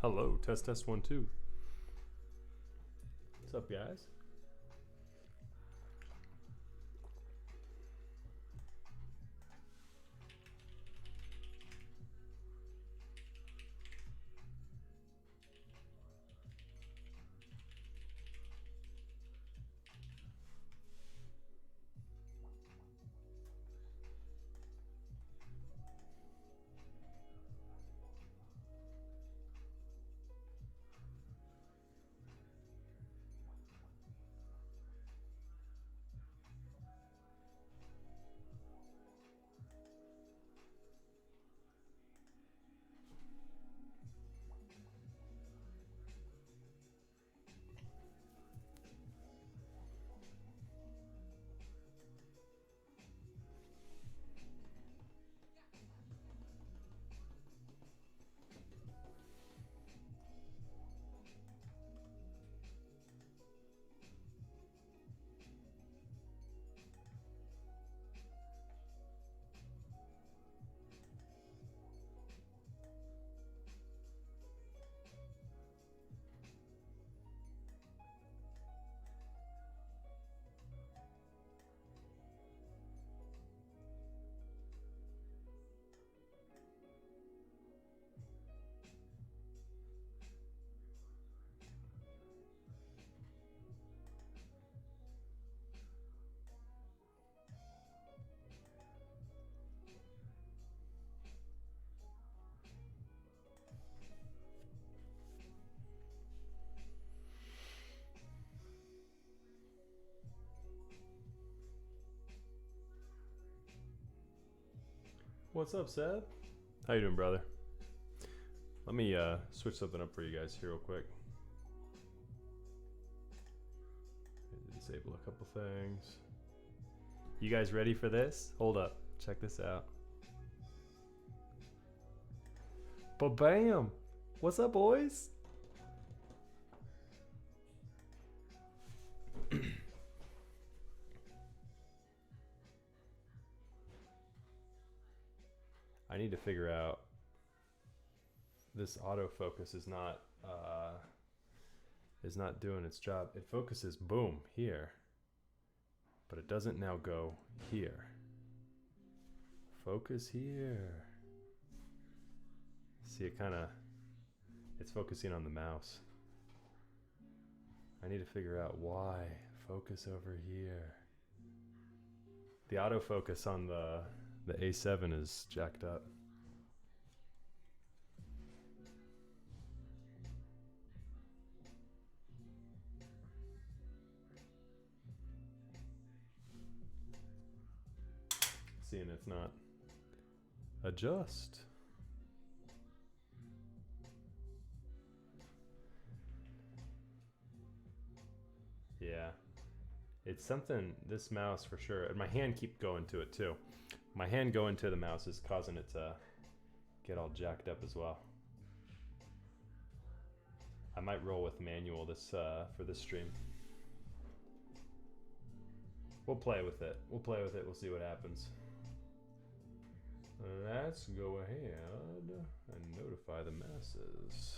Hello, test test 1 2. What's up, guys? What's up, Seb? How you doing, brother? Let me switch something up for you guys here real quick. Disable a couple things. You guys ready for this? Hold up. Check this out. Ba-bam! What's up, boys? I need to figure out, this autofocus is not doing its job. It focuses boom here, but it doesn't now go here. Focus here. See, it's focusing on the mouse. I need to figure out why. Focus over here. The autofocus on the A7 is jacked up. Seeing it's not. Adjust. Yeah. It's something, this mouse for sure, and my hand keep going to it too. My hand going to the mouse is causing it to get all jacked up as well. I might roll with manual this for this stream. We'll play with it. We'll play with it. We'll see what happens. Let's go ahead and notify the masses.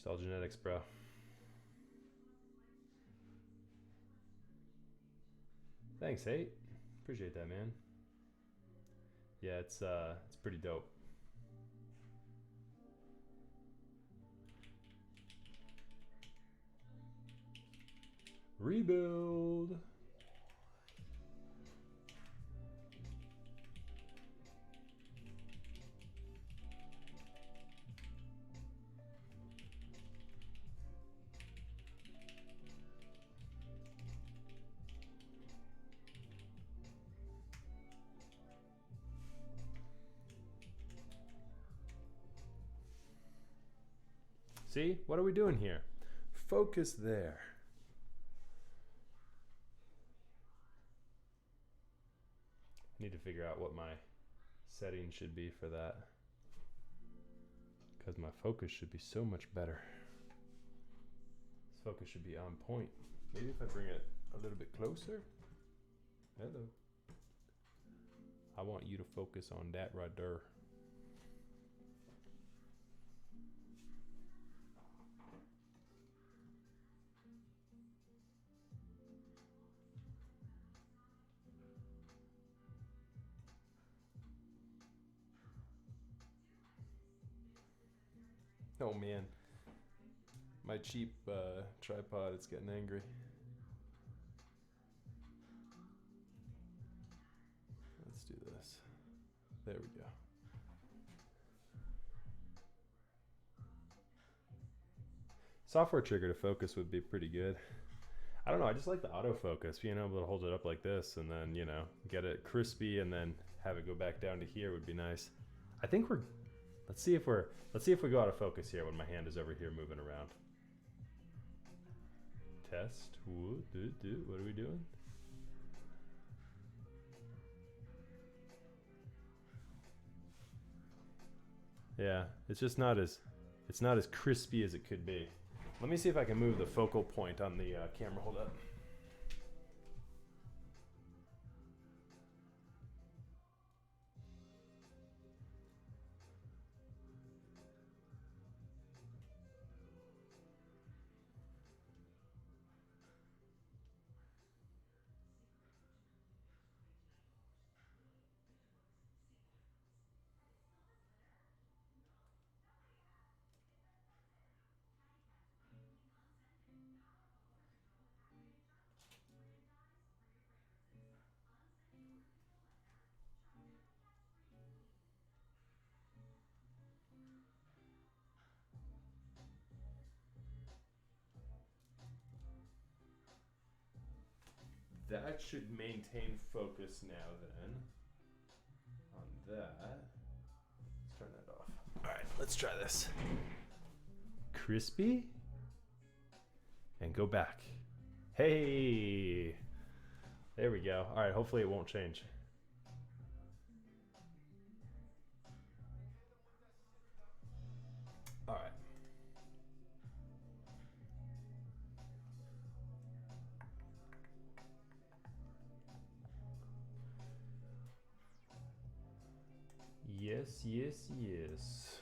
Cell genetics, bro. Thanks, Hate. Appreciate that, man. Yeah, it's pretty dope. Rebuild. See, what are we doing here? Focus there. I need to figure out what my settings should be for that, because my focus should be so much better. This focus should be on point. Maybe if I bring it a little bit closer. Hello. I want you to focus on that right there. Oh man, my cheap tripod is getting angry. Let's do this. There we go. Software trigger to focus would be pretty good. I don't know, I just like the autofocus, being able to hold it up like this and then, you know, get it crispy and then have it go back down to here would be nice. I think let's see if we go out of focus here when my hand is over here moving around. Test. What are we doing? Yeah, it's just not as crispy as it could be. Let me see if I can move the focal point on the camera. Hold up. That should maintain focus now then. On that. Let's turn that off. Alright, let's try this. Crispy. And go back. Hey! There we go. Alright, hopefully it won't change. Alright. Yes, yes, yes.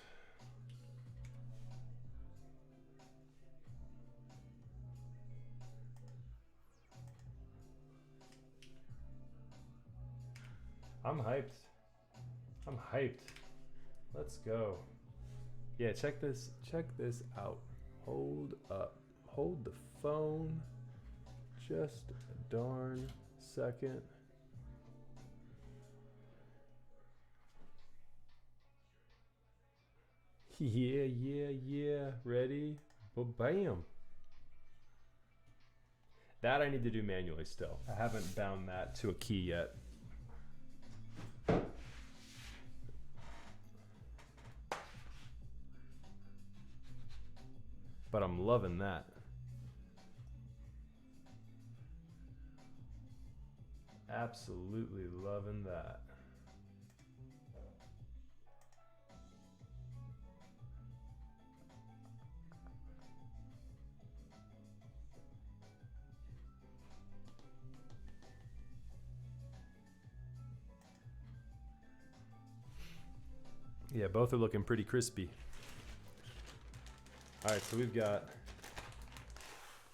I'm hyped. I'm hyped. Let's go. Yeah, check this out. Hold up. Hold the phone just a darn second. Yeah. Ready? Bam. That I need to do manually still. I haven't bound that to a key yet. But I'm loving that. Absolutely loving that. Yeah, both are looking pretty crispy. All right, so we've got.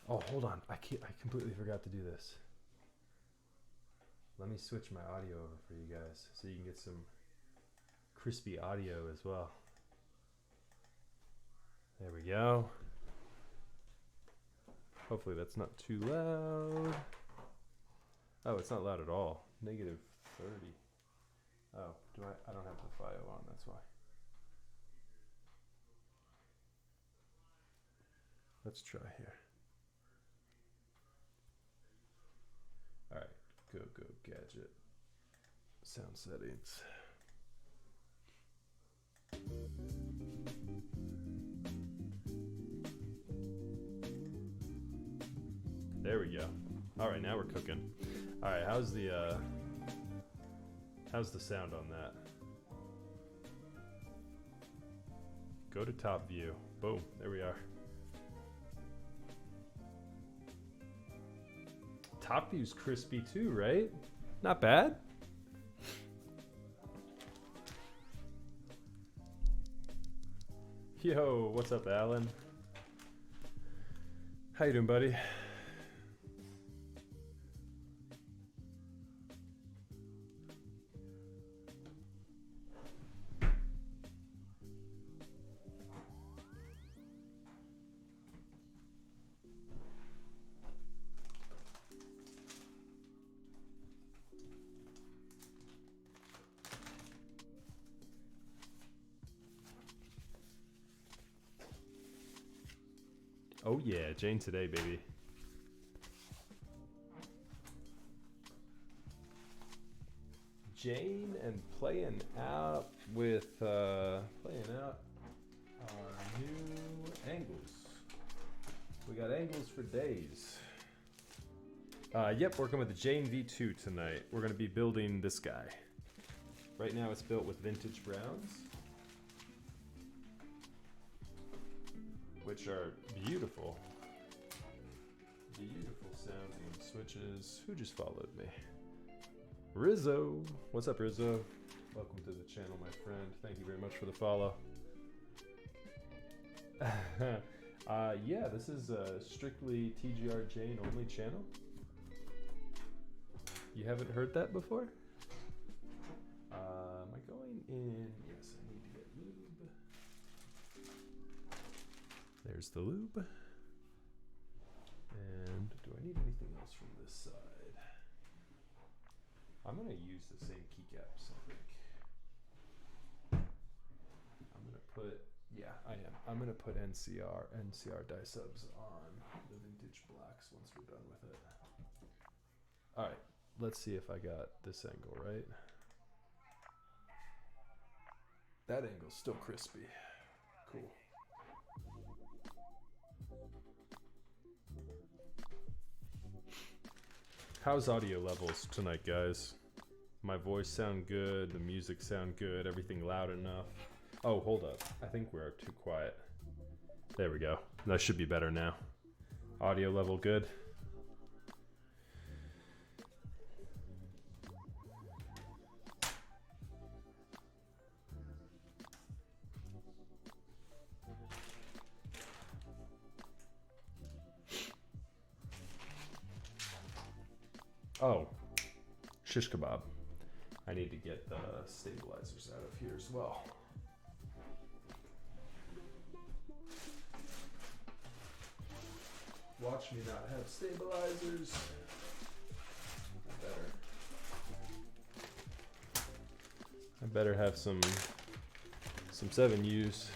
Oh, hold on. I completely forgot to do this. Let me switch my audio over for you guys so you can get some crispy audio as well. There we go. Hopefully that's not too loud. Oh, it's not loud at all. -30. Oh, I don't have the FiO on, that's why. Let's try here. All right, go gadget. Sound settings. There we go. All right, now we're cooking. All right, how's the sound on that? Go to top view. Boom, there we are. Top view's crispy too, right? Not bad. Yo, what's up, Alan? How you doing, buddy? Oh yeah, Jane today, baby. Jane and playing out with playing out our new angles. We got angles for days. Yep, working with the Jane V2 tonight. We're gonna be building this guy. Right now it's built with vintage browns, which are beautiful. Beautiful sounding switches. Who just followed me? Rizzo. What's up, Rizzo? Welcome to the channel, my friend. Thank you very much for the follow. Yeah, this is a strictly TGR Jane only channel. You haven't heard that before? Am I going in? Yes, I need to get lube. There's the lube. And do I need anything else from this side? I'm going to use the same keycaps, I think. I'm going to put, yeah, I am. I'm going to put NCR die subs on the vintage blacks once we're done with it. All right, let's see if I got this angle right. That angle's still crispy. Cool. How's audio levels tonight, guys? My voice sound good, the music sound good, everything loud enough. Oh, hold up. I think we're too quiet. There we go. That should be better now. Audio level good. Oh, shish kebab. I need to get the stabilizers out of here as well. Watch me not have stabilizers. I better have some 7Us.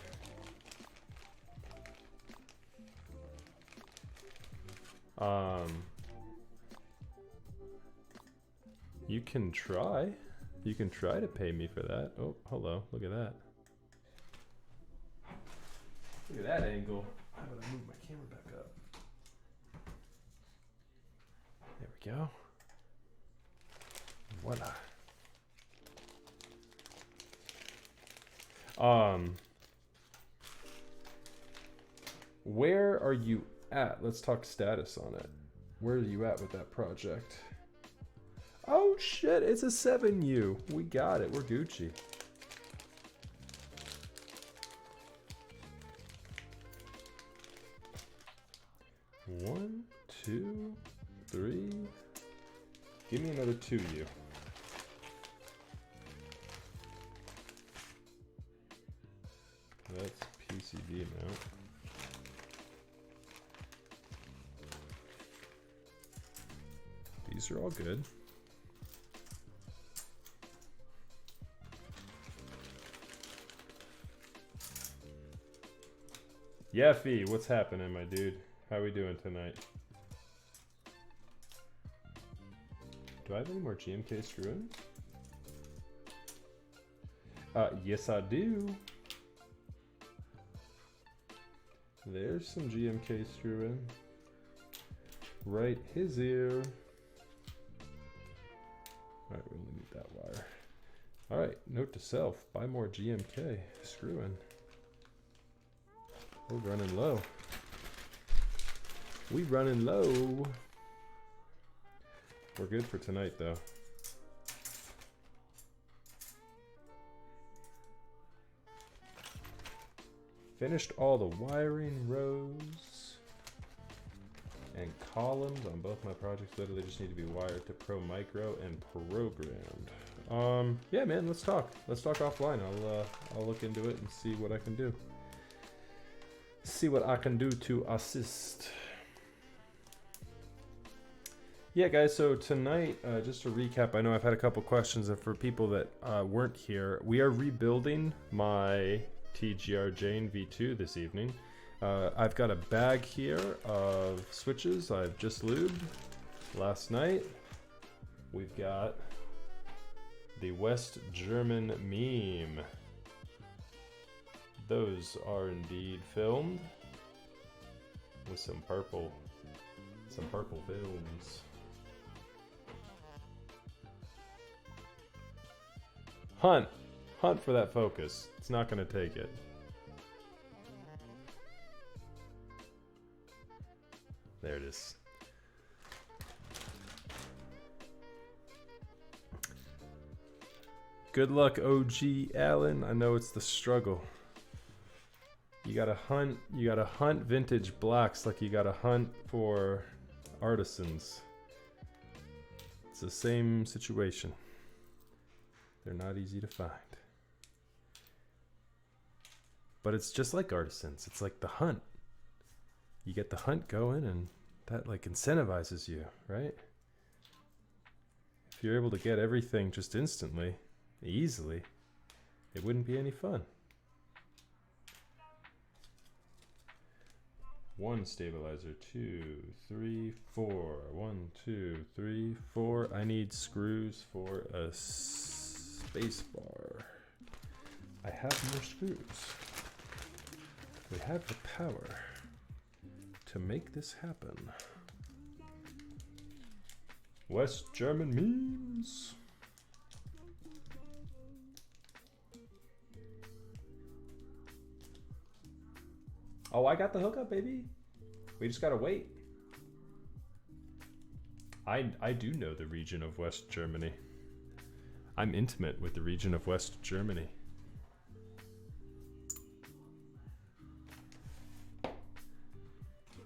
You can try. You can try to pay me for that. Oh, hello. Look at that. Look at that angle. How about I move my camera back up? There we go. Voila. Where are you at? Let's talk status on it. Where are you at with that project? Oh shit, it's a 7U. We got it. We're Gucci. One, two, three. Give me another 2U. That's PCB mount. These are all good. Yeah, Fee, what's happening, my dude? How we doing tonight? Do I have any more GMK screw-in? Yes, I do. There's some GMK screw-in. Right his ear. Alright, we only need that wire. Alright, note to self, buy more GMK screw-in. We're running low. We running low. We're good for tonight though. Finished all the wiring rows and columns on both my projects. Literally just need to be wired to Pro Micro and programmed. Yeah, man, let's talk. Let's talk offline. I'll look into it and see what I can do. See what I can do to assist. Yeah, guys, so tonight, just to recap, I know I've had a couple questions, and for people that weren't here, we are rebuilding my TGR Jane V2 this evening. I've got a bag here of switches I've just lubed last night. We've got the West German meme. Those are indeed filmed with some purple films. Hunt for that focus. It's not gonna take it. There it is. Good luck, OG Allen. I know it's the struggle. You gotta hunt vintage blacks like you gotta hunt for artisans. It's the same situation. They're not easy to find. But it's just like artisans. It's like the hunt. You get the hunt going and that like incentivizes you, right? If you're able to get everything just instantly, easily, it wouldn't be any fun. One stabilizer, 2, 3, 4. 1, 2, 3, 4. I need screws for a space bar. I have more screws. We have the power to make this happen. West German memes. Oh, I got the hookup, baby. We just gotta wait. I do know the region of West Germany. I'm intimate with the region of West Germany.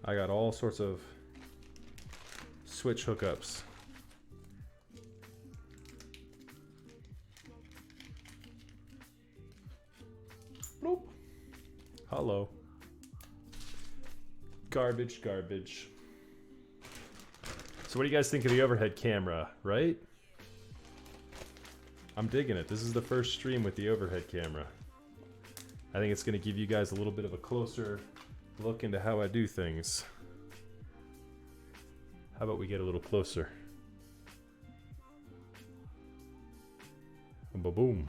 I got all sorts of switch hookups. Bloop. Hello. Garbage. So what do you guys think of the overhead camera, right? I'm digging it. This is the first stream with the overhead camera. I think it's going to give you guys a little bit of a closer look into how I do things. How about we get a little closer? Boom.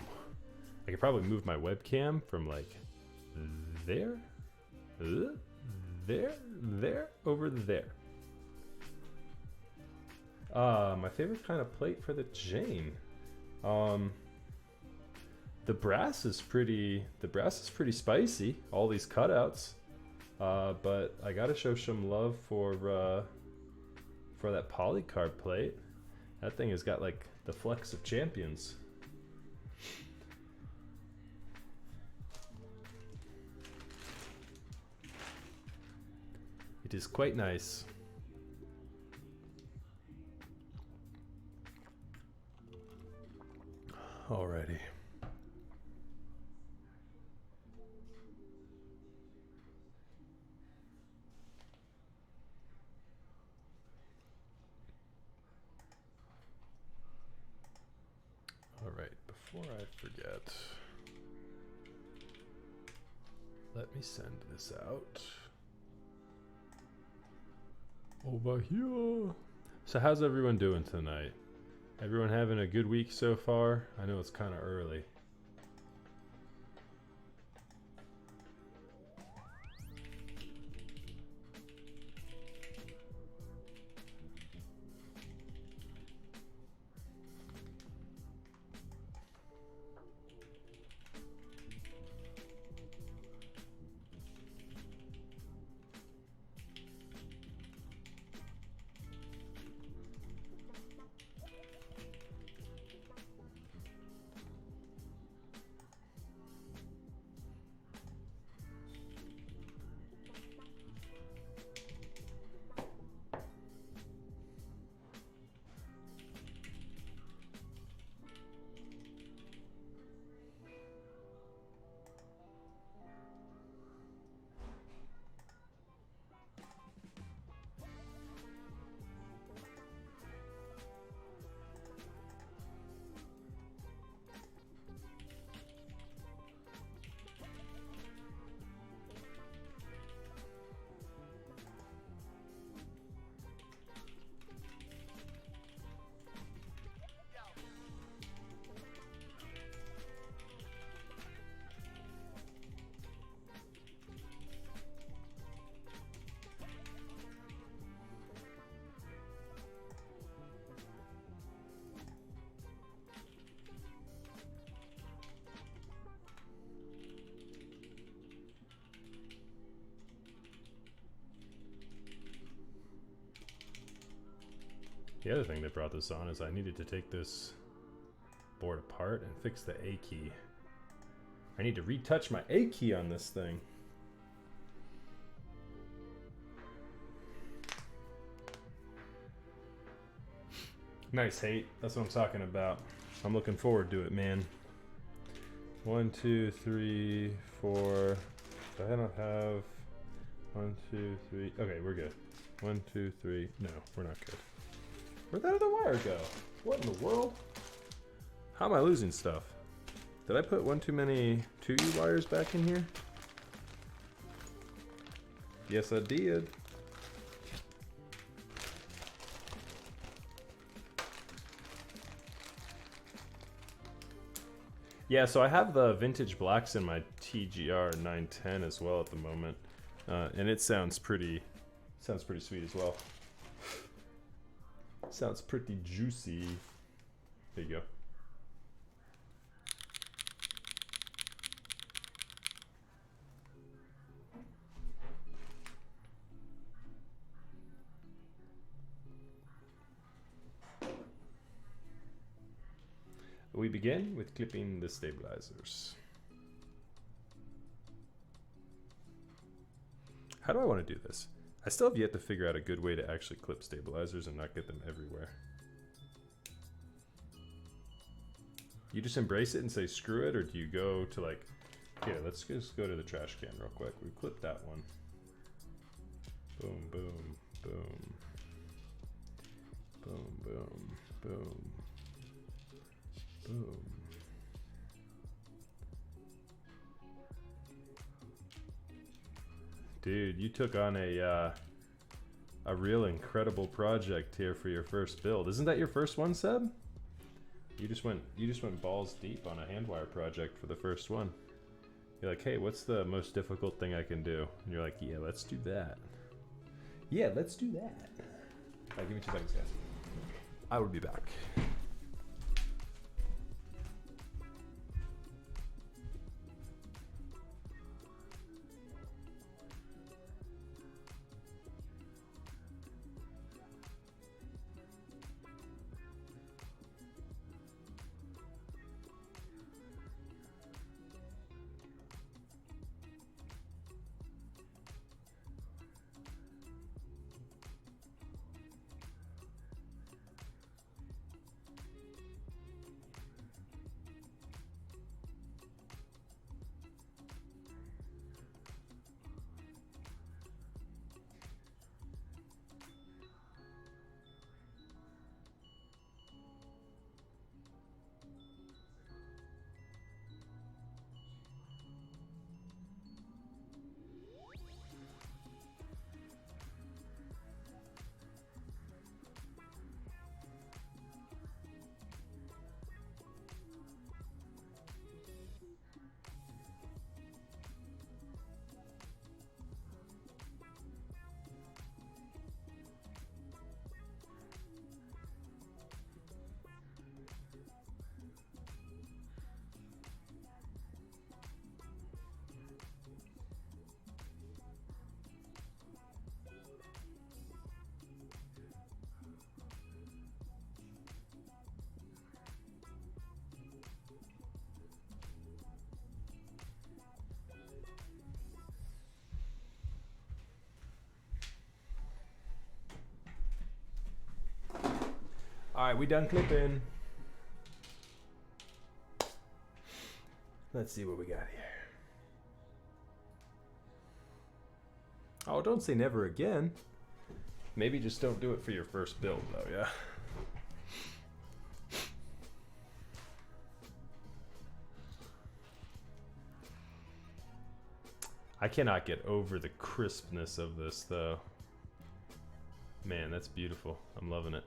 I could probably move my webcam from like there, there, over there. My favorite kind of plate for the Jane. The brass is pretty spicy. All these cutouts. But I gotta show some love for that polycarb plate. That thing has got like the flex of champions. It is quite nice. Alrighty. Alright, before I forget, let me send this out. Over here. So how's everyone doing tonight? Everyone having a good week so far? I know it's kind of early. The other thing that brought this on is I needed to take this board apart and fix the A key. I need to retouch my A key on this thing. Nice hate. That's what I'm talking about. I'm looking forward to it, man. 1, 2, 3, 4. Do I don't have 1, 2, 3. Okay, we're good. 1, 2, 3. No, we're not good. Where'd that other wire go? What in the world? How am I losing stuff? Did I put one too many 2U wires back in here? Yes, I did. Yeah, so I have the vintage blacks in my TGR 910 as well at the moment, and it sounds pretty sweet as well. Sounds pretty juicy. There you go. We begin with clipping the stabilizers. How do I want to do this? I still have yet to figure out a good way to actually clip stabilizers and not get them everywhere. You just embrace it and say screw it, or do you go to like, here, let's just go to the trash can real quick. We clip that one. Boom, boom, boom. Boom, boom, boom. Boom. Dude, you took on a real incredible project here for your first build. Isn't that your first one, Seb? You just went balls deep on a handwire project for the first one. You're like, hey, what's the most difficult thing I can do? And you're like, yeah, let's do that. Yeah, let's do that. All right, give me 2 seconds, guys. I will be back. All right, we done clipping. Let's see what we got here. Oh, don't say never again. Maybe just don't do it for your first build, though, yeah? I cannot get over the crispness of this, though. Man, that's beautiful. I'm loving it.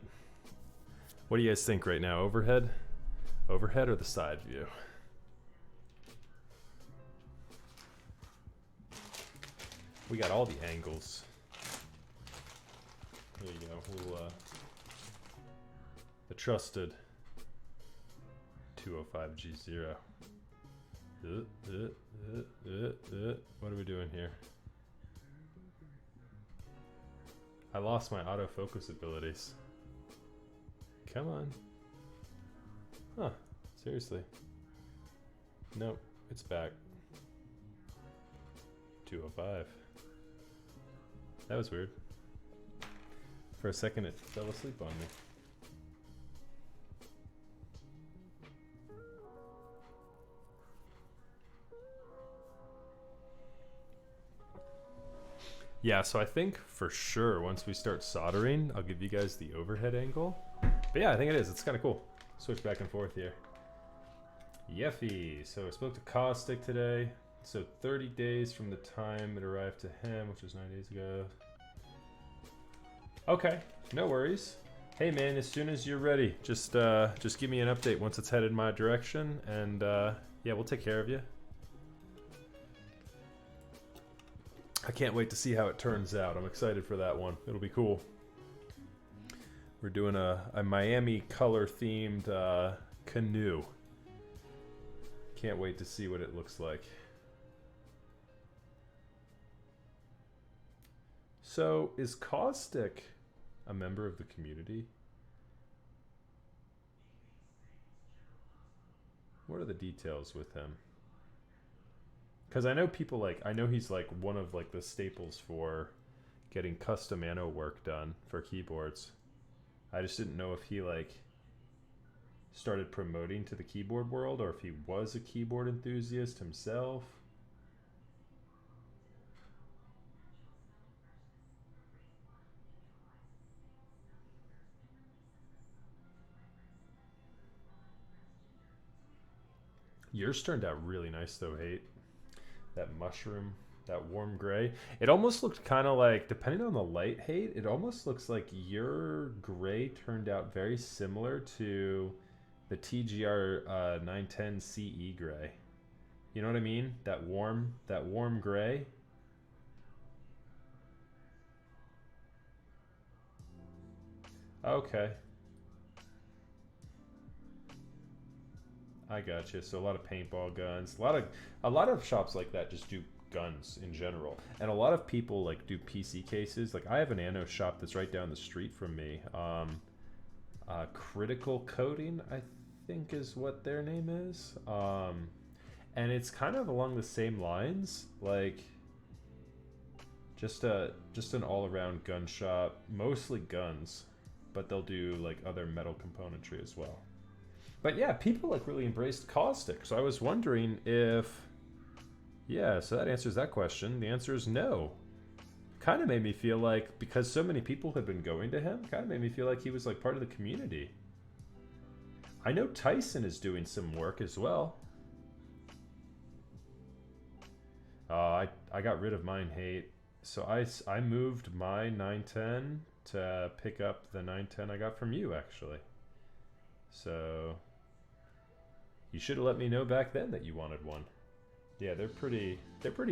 What do you guys think right now? Overhead? Overhead or the side view? We got all the angles. There you go. We'll, the trusted 205G0. What are we doing here? I lost my autofocus abilities. Come on. Huh. Seriously. Nope. It's back. 205. That was weird. For a second, it fell asleep on me. Yeah, so I think for sure once we start soldering, I'll give you guys the overhead angle. But yeah, I think it is. It's kind of cool. Switch back and forth here. Yeffy. So I spoke to Caustic today. So 30 days from the time it arrived to him, which was 9 days ago. Okay, no worries. Hey man, as soon as you're ready, just give me an update once it's headed my direction, and yeah, we'll take care of you. I can't wait to see how it turns out. I'm excited for that one. It'll be cool. We're doing a Miami color themed canoe. Can't wait to see what it looks like. So, is Caustic a member of the community? What are the details with him? Because I know people like, I know he's like one of like the staples for getting custom anno work done for keyboards. I just didn't know if he like started promoting to the keyboard world or if he was a keyboard enthusiast himself. Yours turned out really nice though, Hate. That mushroom, that warm gray. It almost looked kind of like, depending on the light, Hate, it almost looks like your gray turned out very similar to the TGR 910 CE gray. You know what I mean? That warm gray. Okay. I gotcha. So a lot of paintball guns. A lot of shops like that just do guns in general. And a lot of people like do PC cases. Like I have an anno shop that's right down the street from me. Critical Coding, I think is what their name is. And it's kind of along the same lines, like just an all-around gun shop, mostly guns, but they'll do like other metal componentry as well. But yeah, people like really embraced Caustic, so I was wondering if, yeah, so that answers that question. The answer is no. Kind of made me feel like, because so many people have been going to him, kind of made me feel like he was like part of the community. I know Tyson is doing some work as well. I got rid of mine, Hate. So I moved my 910 to pick up the 910 I got from you, actually. So you should have let me know back then that you wanted one. Yeah, they're pretty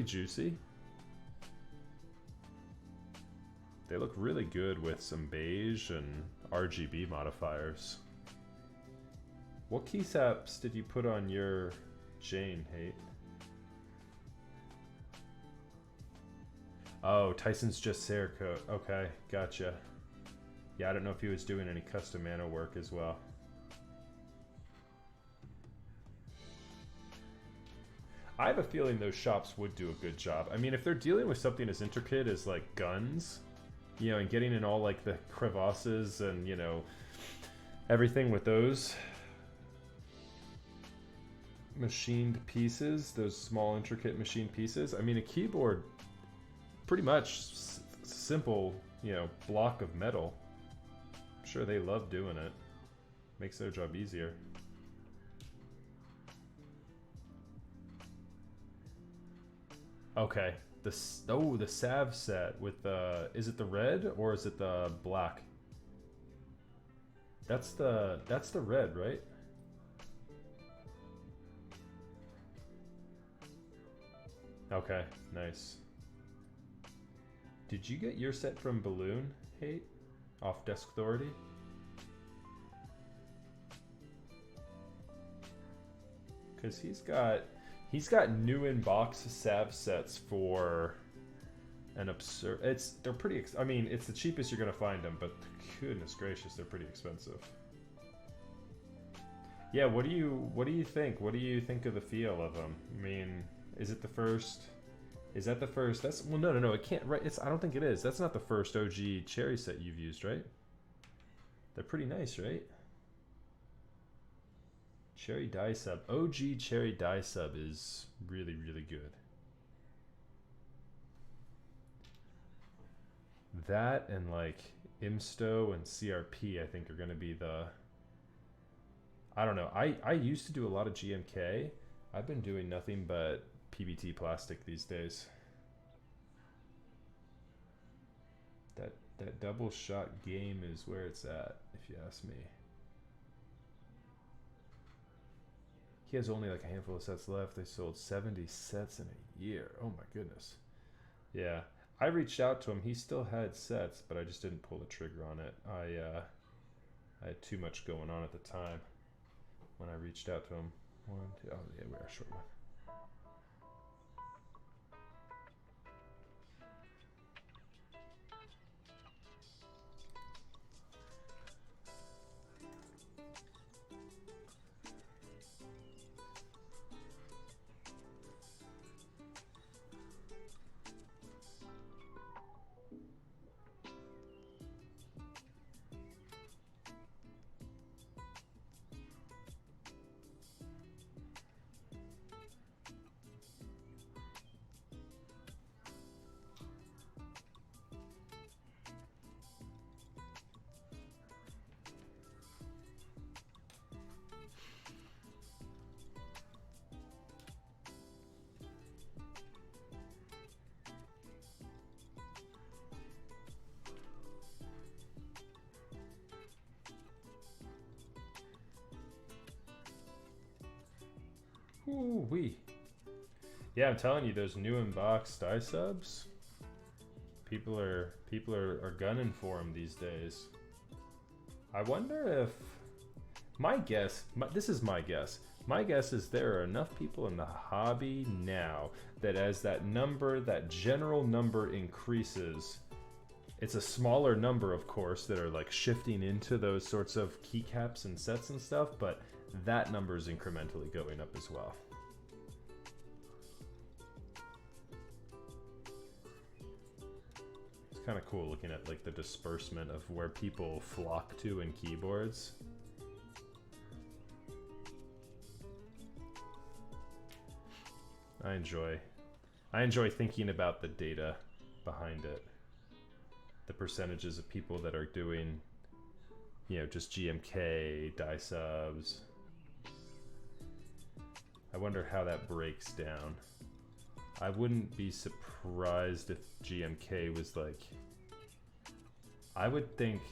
juicy. They look really good with some beige and RGB modifiers. What keycaps did you put on your Jane, Hate? Oh, Tyson's just Cerakote. Okay, gotcha. Yeah, I don't know if he was doing any custom anno work as well. I have a feeling those shops would do a good job. I mean, if they're dealing with something as intricate as like guns, you know, and getting in all like the crevasses and, you know, everything with those machined pieces, those small intricate machined pieces. I mean, a keyboard, pretty much simple, you know, block of metal. I'm sure they love doing it. Makes their job easier. Okay, the Sav set with the, is it the red or is it the black? That's the red, right? Okay, nice. Did you get your set from Balloon, Hate? Off Desk Authority? Because he's got new in-box Sav sets for an absurd... they're pretty... I mean, it's the cheapest you're going to find them, but goodness gracious, they're pretty expensive. Yeah, what do you think? What do you think of the feel of them? I mean, is it the first? Is that the first? That's well, no. It can't. Right? It's. I don't think it is. That's not the first OG cherry set you've used, right? They're pretty nice, right? Cherry dye sub. OG cherry dye sub is really, really good. That and like Imsto and CRP, I think, are going to be the. I don't know. I used to do a lot of GMK. I've been doing nothing but PBT plastic these days. That double shot game is where it's at, if you ask me. He has only like a handful of sets left. They sold 70 sets in a year. Oh my goodness. Yeah. I reached out to him. He still had sets, but I just didn't pull the trigger on it. I had too much going on at the time when I reached out to him. One, two, oh yeah, we are short one. Ooh wee. Yeah, I'm telling you, those new inbox die subs. People are gunning for them these days. I wonder if this is my guess. My guess is there are enough people in the hobby now that as that general number increases, it's a smaller number, of course, that are like shifting into those sorts of keycaps and sets and stuff, but that number is incrementally going up as well. It's kind of cool looking at like the disbursement of where people flock to in keyboards. I enjoy thinking about the data behind it. The percentages of people that are doing, you know, just GMK, die subs. I wonder how that breaks down. I wouldn't be surprised if GMK was like, I would think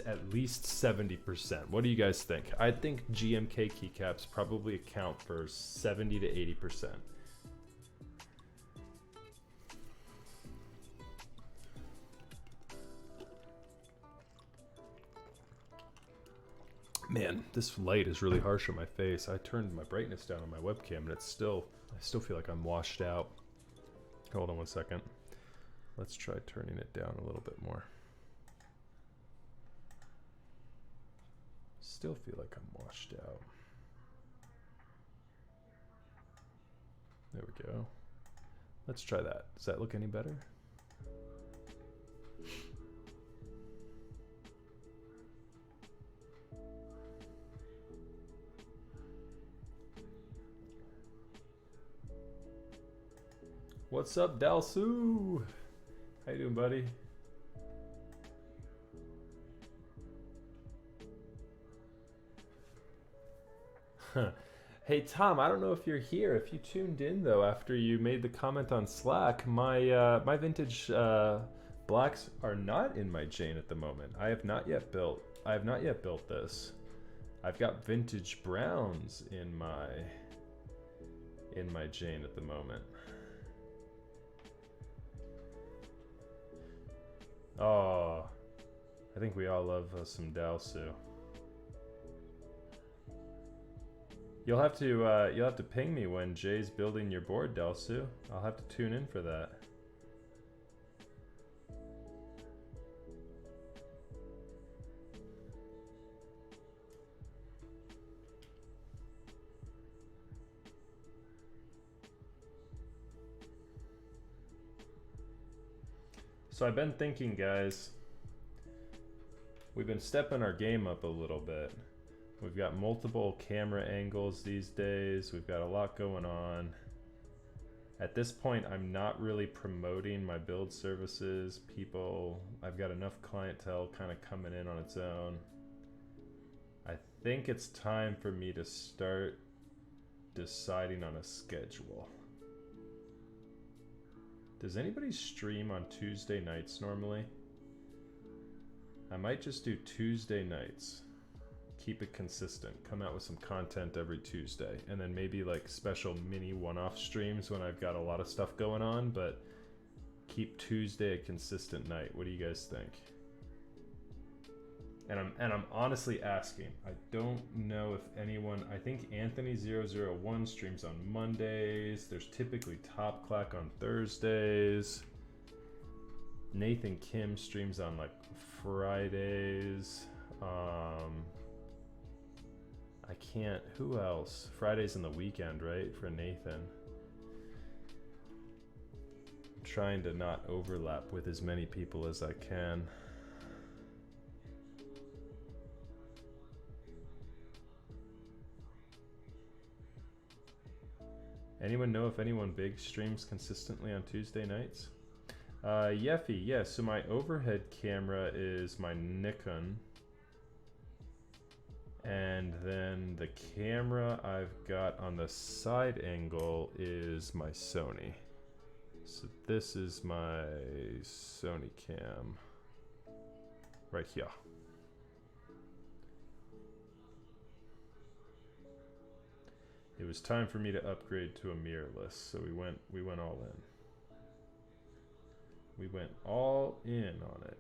at least 70%. What do you guys think? I think GMK keycaps probably account for 70 to 80%. Man, this light is really harsh on my face. I turned my brightness down on my webcam and I still feel like I'm washed out. Hold on one second. Let's try turning it down a little bit more. Still feel like I'm washed out. There we go. Let's try that. Does that look any better? What's up, Dalsu? How you doing, buddy? Hey Tom, I don't know if you're here. If you tuned in though after you made the comment on Slack, my vintage blacks are not in my Jane at the moment. I have not yet built this. I've got vintage browns in my Jane at the moment. Oh, I think we all love some Dalsu. You'll have to ping me when Jay's building your board, Dalsu. I'll have to tune in for that. So I've been thinking, guys, we've been stepping our game up a little bit. We've got multiple camera angles these days. We've got a lot going on. At this point, I'm not really promoting my build services. I've got enough clientele kind of coming in on its own. I think it's time for me to start deciding on a schedule. Does anybody stream on Tuesday nights normally? I might just do Tuesday nights. Keep it consistent. Come out with some content every Tuesday. And then maybe like special mini one-off streams when I've got a lot of stuff going on, but keep Tuesday a consistent night. What do you guys think? And I'm honestly asking. I don't know if anyone, I think Anthony001 streams on Mondays. There's typically Top Clack on Thursdays. Nathan Kim streams on like Fridays. I can't, who else? Fridays in the weekend, right? For Nathan. I'm trying to not overlap with as many people as I can. Anyone know if anyone big streams consistently on Tuesday nights? Yeffy, yeah, so my overhead camera is my Nikon. And then the camera I've got on the side angle is my Sony. So this is my Sony cam right here. It was time for me to upgrade to a mirrorless, so we went all in. We went all in on it.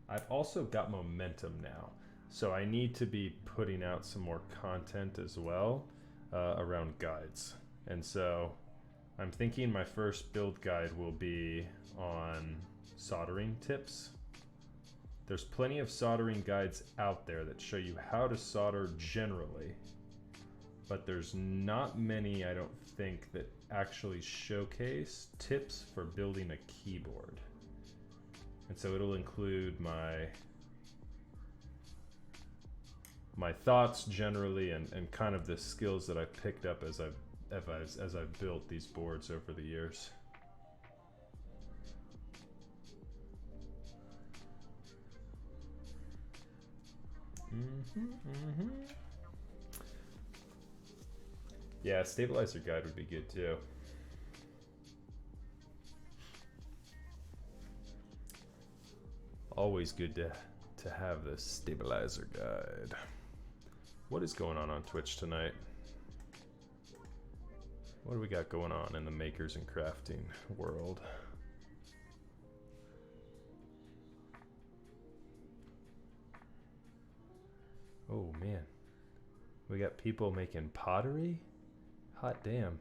I've also got momentum now, so I need to be putting out some more content as well around guides. And so I'm thinking my first build guide will be on soldering tips. There's plenty of soldering guides out there that show you how to solder generally, but there's not many, I don't think, that actually showcase tips for building a keyboard. And so it'll include my thoughts generally and kind of the skills that I've picked up as I've built these boards over the years. Yeah, stabilizer guide would be good too. Always good to have the stabilizer guide. What is going on Twitch tonight? What do we got going on in the makers and crafting world? Oh man, we got people making pottery? Hot damn.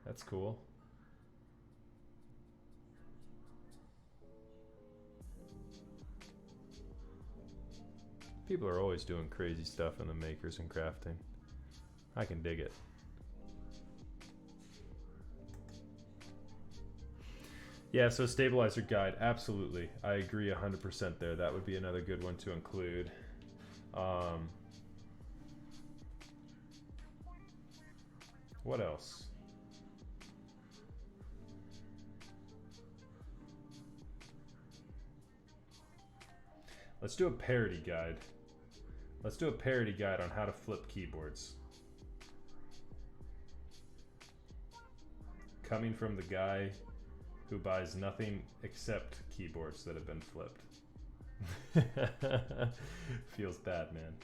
That's cool. People are always doing crazy stuff in the makers and crafting. I can dig it. Yeah, so stabilizer guide, absolutely. I agree 100% there. That would be another good one to include. What else? Let's do a parody guide. Let's do a parody guide on how to flip keyboards. Coming from the guy who buys nothing except keyboards that have been flipped. Feels bad, man.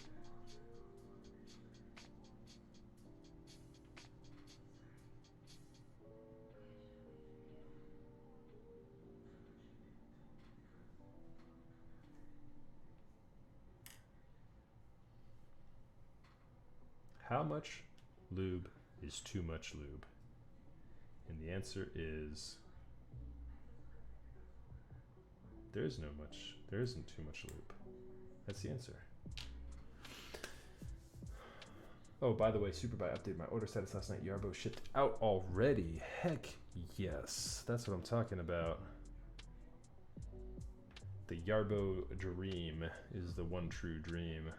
How much lube is too much lube? And the answer is There isn't too much loop. That's the answer. Oh, by the way, Superbuy updated my order status last night. Yarbo shipped out already. Heck yes. That's what I'm talking about. The Yarbo dream is the one true dream.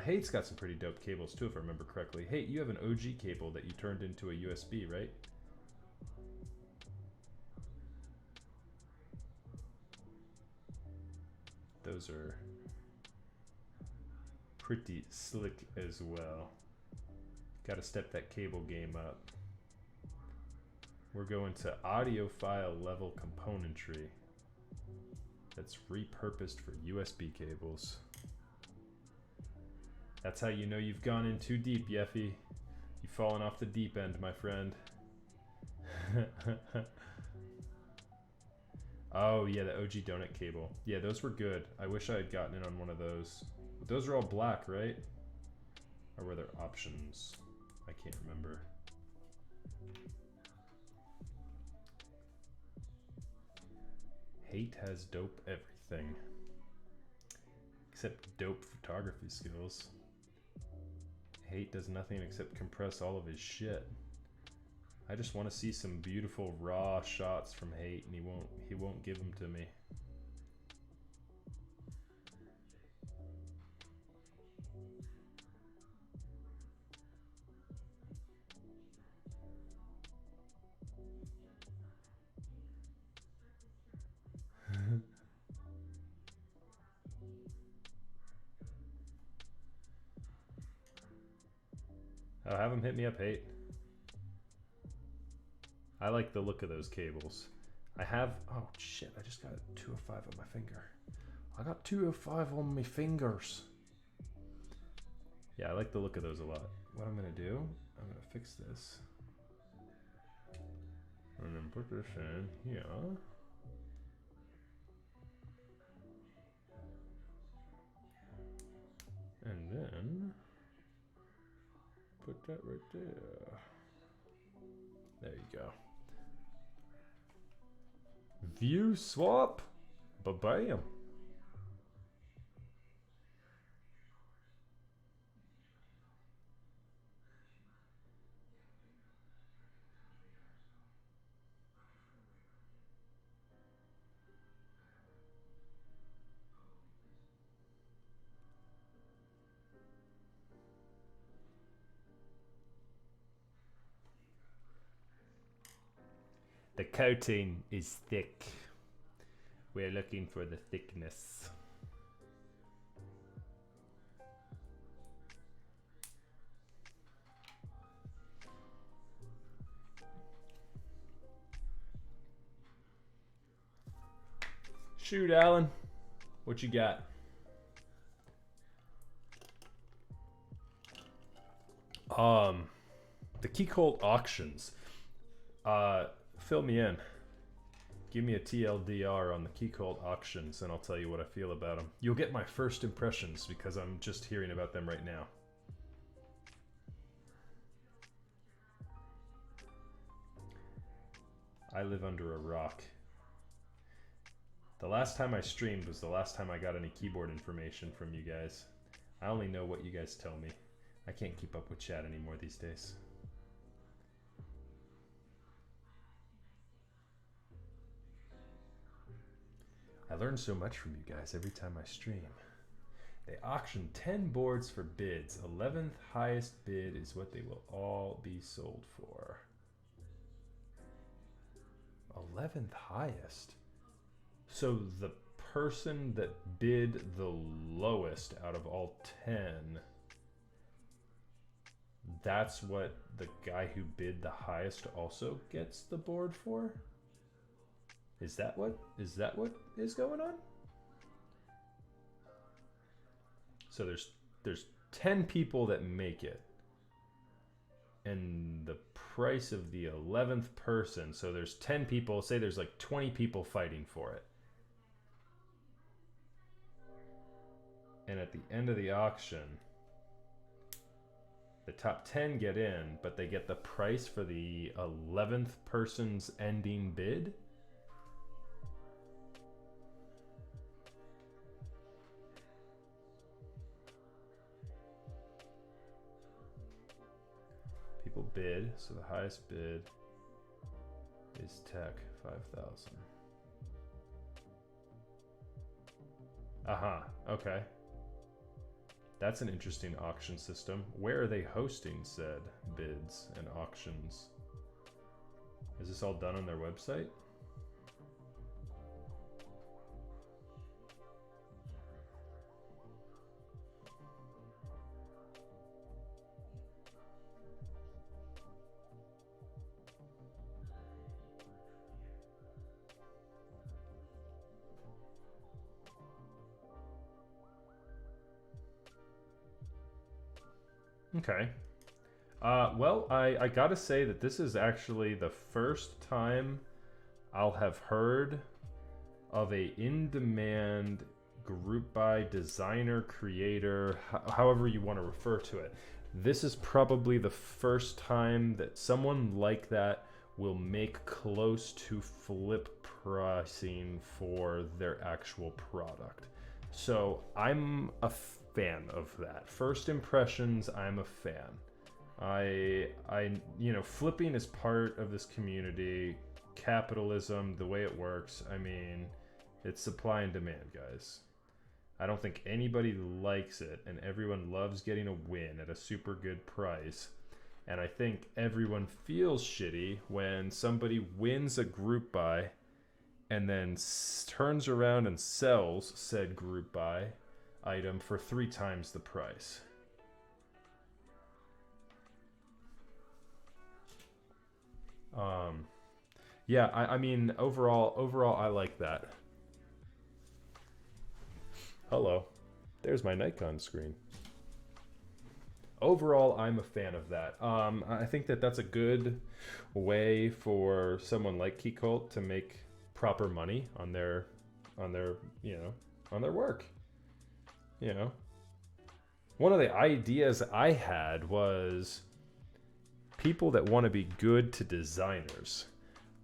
Hate's got some pretty dope cables too, if I remember correctly. Hate, you have an OG cable that you turned into a USB, right? Those are pretty slick as well. Gotta step that cable game up. We're going to audiophile level componentry that's repurposed for USB cables. That's how you know you've gone in too deep, Yeffy. You've fallen off the deep end, my friend. Oh yeah, the OG donut cable. Yeah, those were good. I wish I had gotten in on one of those. But those are all black, right? Or were there options? I can't remember. Hate has dope everything. Except dope photography skills. Hate does nothing except compress all of his shit. I just want to see some beautiful raw shots from Hate, and he won't give them to me. Oh, have him hit me up, Hate. I like the look of those cables. I have, oh shit, I just got a 205 on my finger. I got 205 on my fingers. Yeah, I like the look of those a lot. What I'm gonna do, I'm gonna fix this. And then put this in here. And then put that right there. There you go. View swap. Ba-bam. The coating is thick. We're looking for the thickness. Shoot, Alan. What you got? The Keycolt auctions. Fill me in. Give me a TLDR on the Keycolt auctions and I'll tell you what I feel about them. You'll get my first impressions because I'm just hearing about them right now. I live under a rock. The last time I streamed was the last time I got any keyboard information from you guys. I only know what you guys tell me. I can't keep up with chat anymore these days. I learn so much from you guys every time I stream. They auction 10 boards for bids. 11th highest bid is what they will all be sold for. 11th highest? So the person that bid the lowest out of all 10, that's what the guy who bid the highest also gets the board for? Is that what is going on? So there's 10 people that make it. And the price of the 11th person, so there's 10 people, say there's like 20 people fighting for it. And at the end of the auction, the top 10 get in, but they get the price for the 11th person's ending bid? People bid, so the highest bid is tech, 5,000. Okay. That's an interesting auction system. Where are they hosting said bids and auctions? Is this all done on their website? Okay. Well, I gotta say that this is actually the first time I'll have heard of a in-demand group buy designer, creator, however you want to refer to it. This is probably the first time that someone like that will make close to flip pricing for their actual product. So I'm a fan of that. First impressions, I'm a fan. You know, flipping is part of this community. Capitalism, the way it works, I mean, it's supply and demand, guys. I don't think anybody likes it, and everyone loves getting a win at a super good price. And I think everyone feels shitty when somebody wins a group buy and then turns around and sells said group buy item for 3 times the price. Yeah, I mean, overall, I like that. Hello. There's my Nikon screen. Overall, I'm a fan of that. I think that that's a good way for someone like Keycult to make proper money on their you know, on their work. You know, one of the ideas I had was people that want to be good to designers,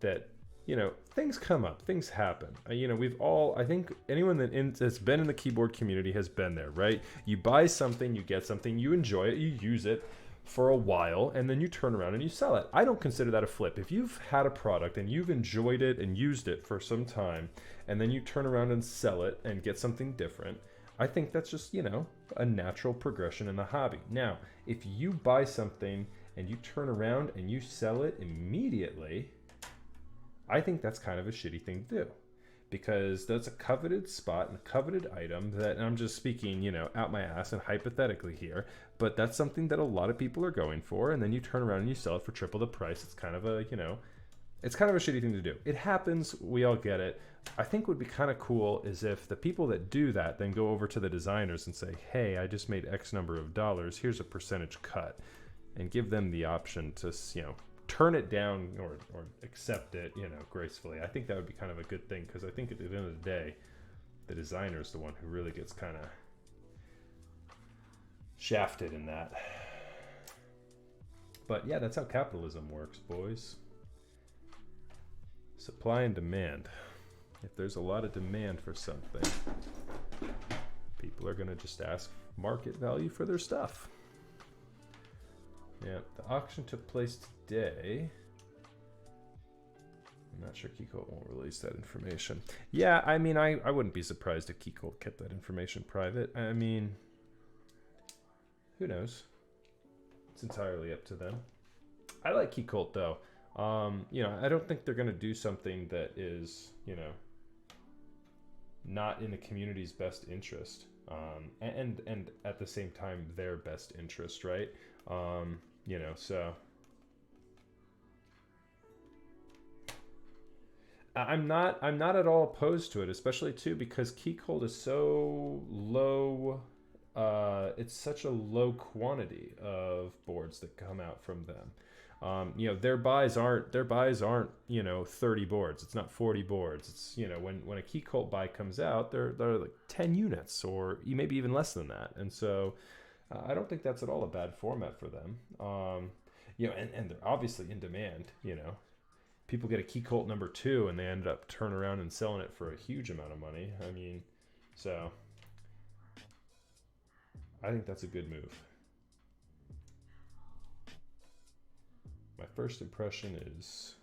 that, you know, things come up, things happen. You know, we've all, I think anyone that's been in the keyboard community has been there, right? You buy something, you get something, you enjoy it, you use it for a while, and then you turn around and you sell it. I don't consider that a flip. If you've had a product and you've enjoyed it and used it for some time, and then you turn around and sell it and get something different, I think that's just, you know, a natural progression in the hobby. Now, if you buy something and you turn around and you sell it immediately, I think that's kind of a shitty thing to do, because that's a coveted spot and a coveted item that, and I'm just speaking, you know, out my ass and hypothetically here, but that's something that a lot of people are going for, and then you turn around and you sell it for triple the price. It's kind of a, you know, it's kind of a shitty thing to do. It happens, we all get it. I think what would be kind of cool is if the people that do that then go over to the designers and say, hey, I just made X number of dollars, here's a percentage cut, and give them the option to, you know, turn it down or accept it, you know, gracefully. I think that would be kind of a good thing, because I think at the end of the day, the designer is the one who really gets kind of shafted in that. But yeah, that's how capitalism works, boys. Supply and demand. If there's a lot of demand for something, people are going to just ask market value for their stuff. Yeah, the auction took place today. I'm not sure Keycult won't release that information. Yeah, I mean, I wouldn't be surprised if Keycult kept that information private. I mean, who knows? It's entirely up to them. I like Keycult though. You know, I don't think they're going to do something that is, you know, not in the community's best interest. And at the same time, their best interest, right? You know, so I'm not at all opposed to it, especially too because Keycult is so low. It's such a low quantity of boards that come out from them. You know, their buys aren't, you know, 30 boards. It's not 40 boards. It's, you know, when a Keycult buy comes out, they're like 10 units or maybe even less than that. And so I don't think that's at all a bad format for them. You know, and they're obviously in demand. You know, people get a Keycult number 2 and they end up turning around and selling it for a huge amount of money. I mean, so I think that's a good move. first impression is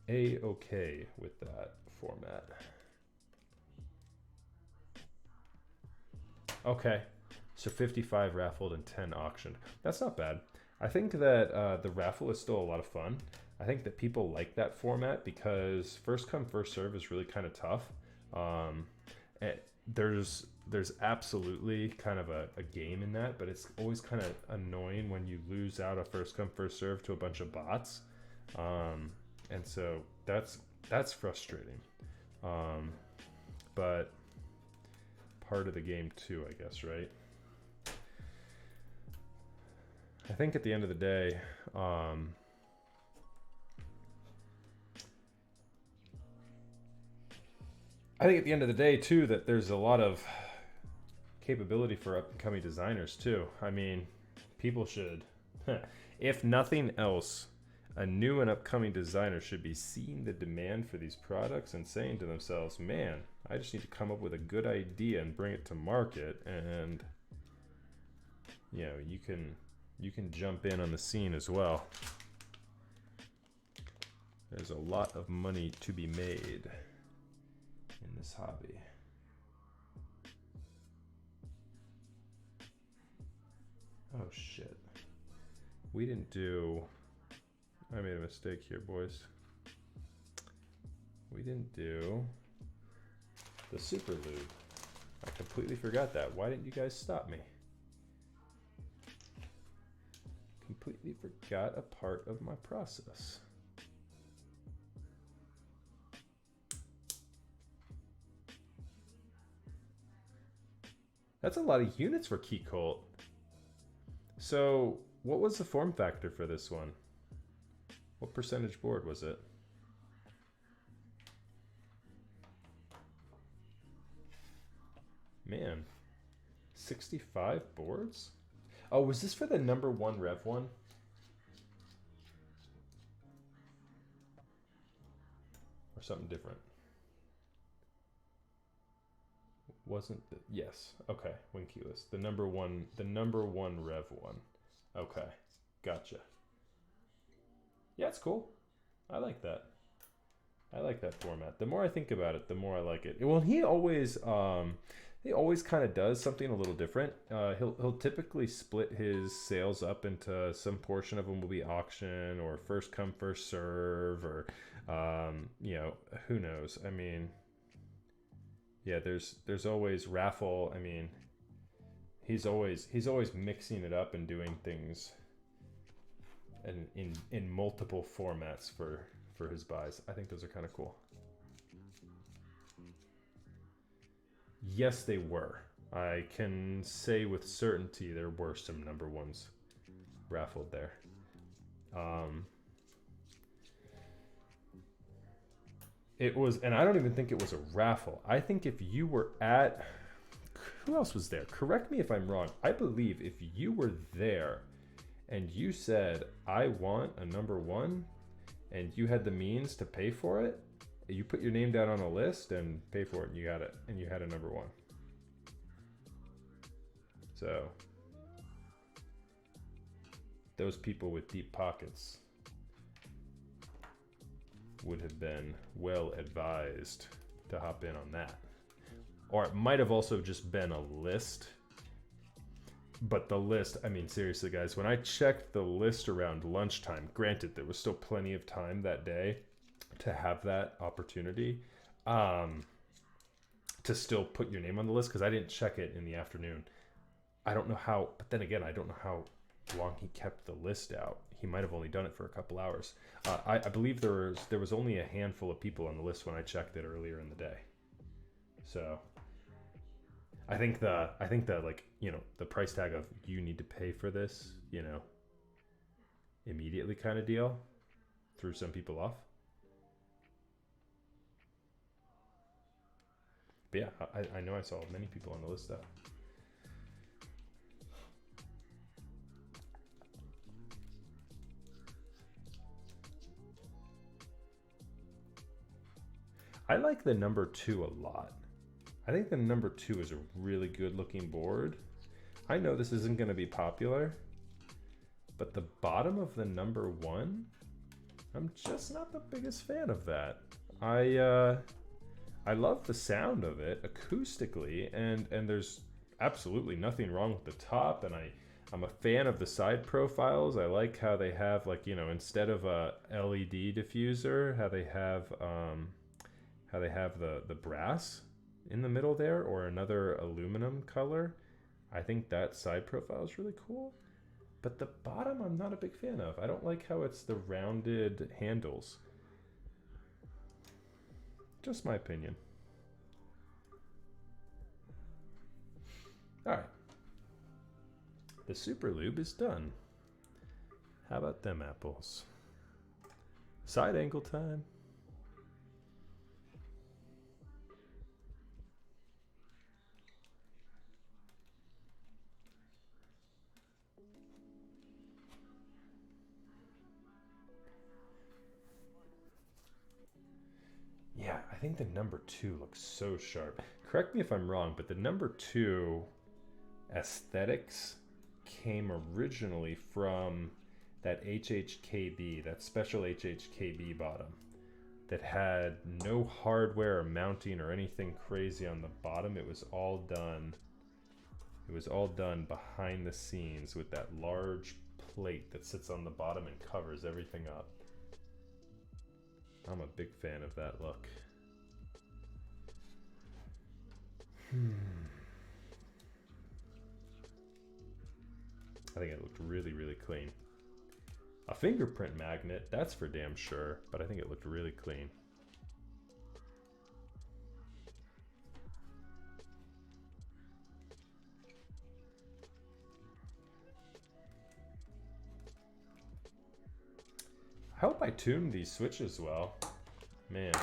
A-okay with that format. Okay, so 55 raffled and 10 auctioned. That's not bad. I think that the raffle is still a lot of fun. I think that people like that format because first come first serve is really kind of tough. There's absolutely kind of a game in that, but it's always kind of annoying when you lose out a first come first serve to a bunch of bots, and so that's frustrating. But part of the game too, I guess, right? I think at the end of the day, I think at the end of the day too that there's a lot of capability for upcoming designers too. I mean, people should, if nothing else, a new and upcoming designer should be seeing the demand for these products and saying to themselves, man, I just need to come up with a good idea and bring it to market, and you know, you can jump in on the scene as well. There's a lot of money to be made in this hobby. Oh shit. We didn't do... I made a mistake here, boys. We didn't do the super lube. I completely forgot that. Why didn't you guys stop me? Completely forgot a part of my process. That's a lot of units for Key Colt. So what was the form factor for this one? What percentage board was it? Man, 65 boards? Oh, was this for the number 1 Rev one? Or something different? Wasn't the, yes, okay, Winkeyless. The number one Rev one. Okay, gotcha. Yeah, it's cool. I like that. I like that format. The more I think about it, the more I like it. Well, he always kind of does something a little different. He'll typically split his sales up into some portion of them will be auction or first come first serve, or you know, who knows. I mean, yeah, there's always raffle. I mean, he's always mixing it up and doing things and in multiple formats for his buys. I think those are kind of cool. Yes, they were. I can say with certainty there were some number ones raffled there. It was, and I don't even think it was a raffle. I think if you were at, who else was there? Correct me if I'm wrong. I believe if you were there and you said, I want a number 1, and you had the means to pay for it, you put your name down on a list and pay for it, and you got it, and you had a number 1. So those people with deep pockets would have been well advised to hop in on that. Or it might have also just been a list. But the list, I mean, seriously, guys, when I checked the list around lunchtime, granted, there was still plenty of time that day to have that opportunity, to still put your name on the list, because I didn't check it in the afternoon. I don't know how, but then again, I don't know how long he kept the list out. He might have only done it for a couple hours. I believe there was only a handful of people on the list when I checked it earlier in the day. So I think the like, you know, the price tag of you need to pay for this, you know, immediately kind of deal threw some people off. But yeah, I know I saw many people on the list though. I like the number 2 a lot. I think the number 2 is a really good looking board. I know this isn't going to be popular, But the bottom of the number 1, I'm just not the biggest fan of that. I love the sound of it acoustically, and there's absolutely nothing wrong with the top, and I'm a fan of the side profiles. I like how they have, like, you know, instead of a LED diffuser, how they have the brass in the middle there, or another aluminum color. I think that side profile is really cool. But the bottom I'm not a big fan of. I don't like how it's the rounded handles. Just my opinion. All right. The super lube is done. How about them apples? Side angle time. Yeah, I think the number 2 looks so sharp. Correct me if I'm wrong, but the number 2 aesthetics came originally from that HHKB, that special HHKB bottom that had no hardware or mounting or anything crazy on the bottom. It was all done behind the scenes with that large plate that sits on the bottom and covers everything up. I'm a big fan of that look. I think it looked really, really clean. A fingerprint magnet, that's for damn sure, but I think it looked really clean. I hope I tuned these switches well. Man.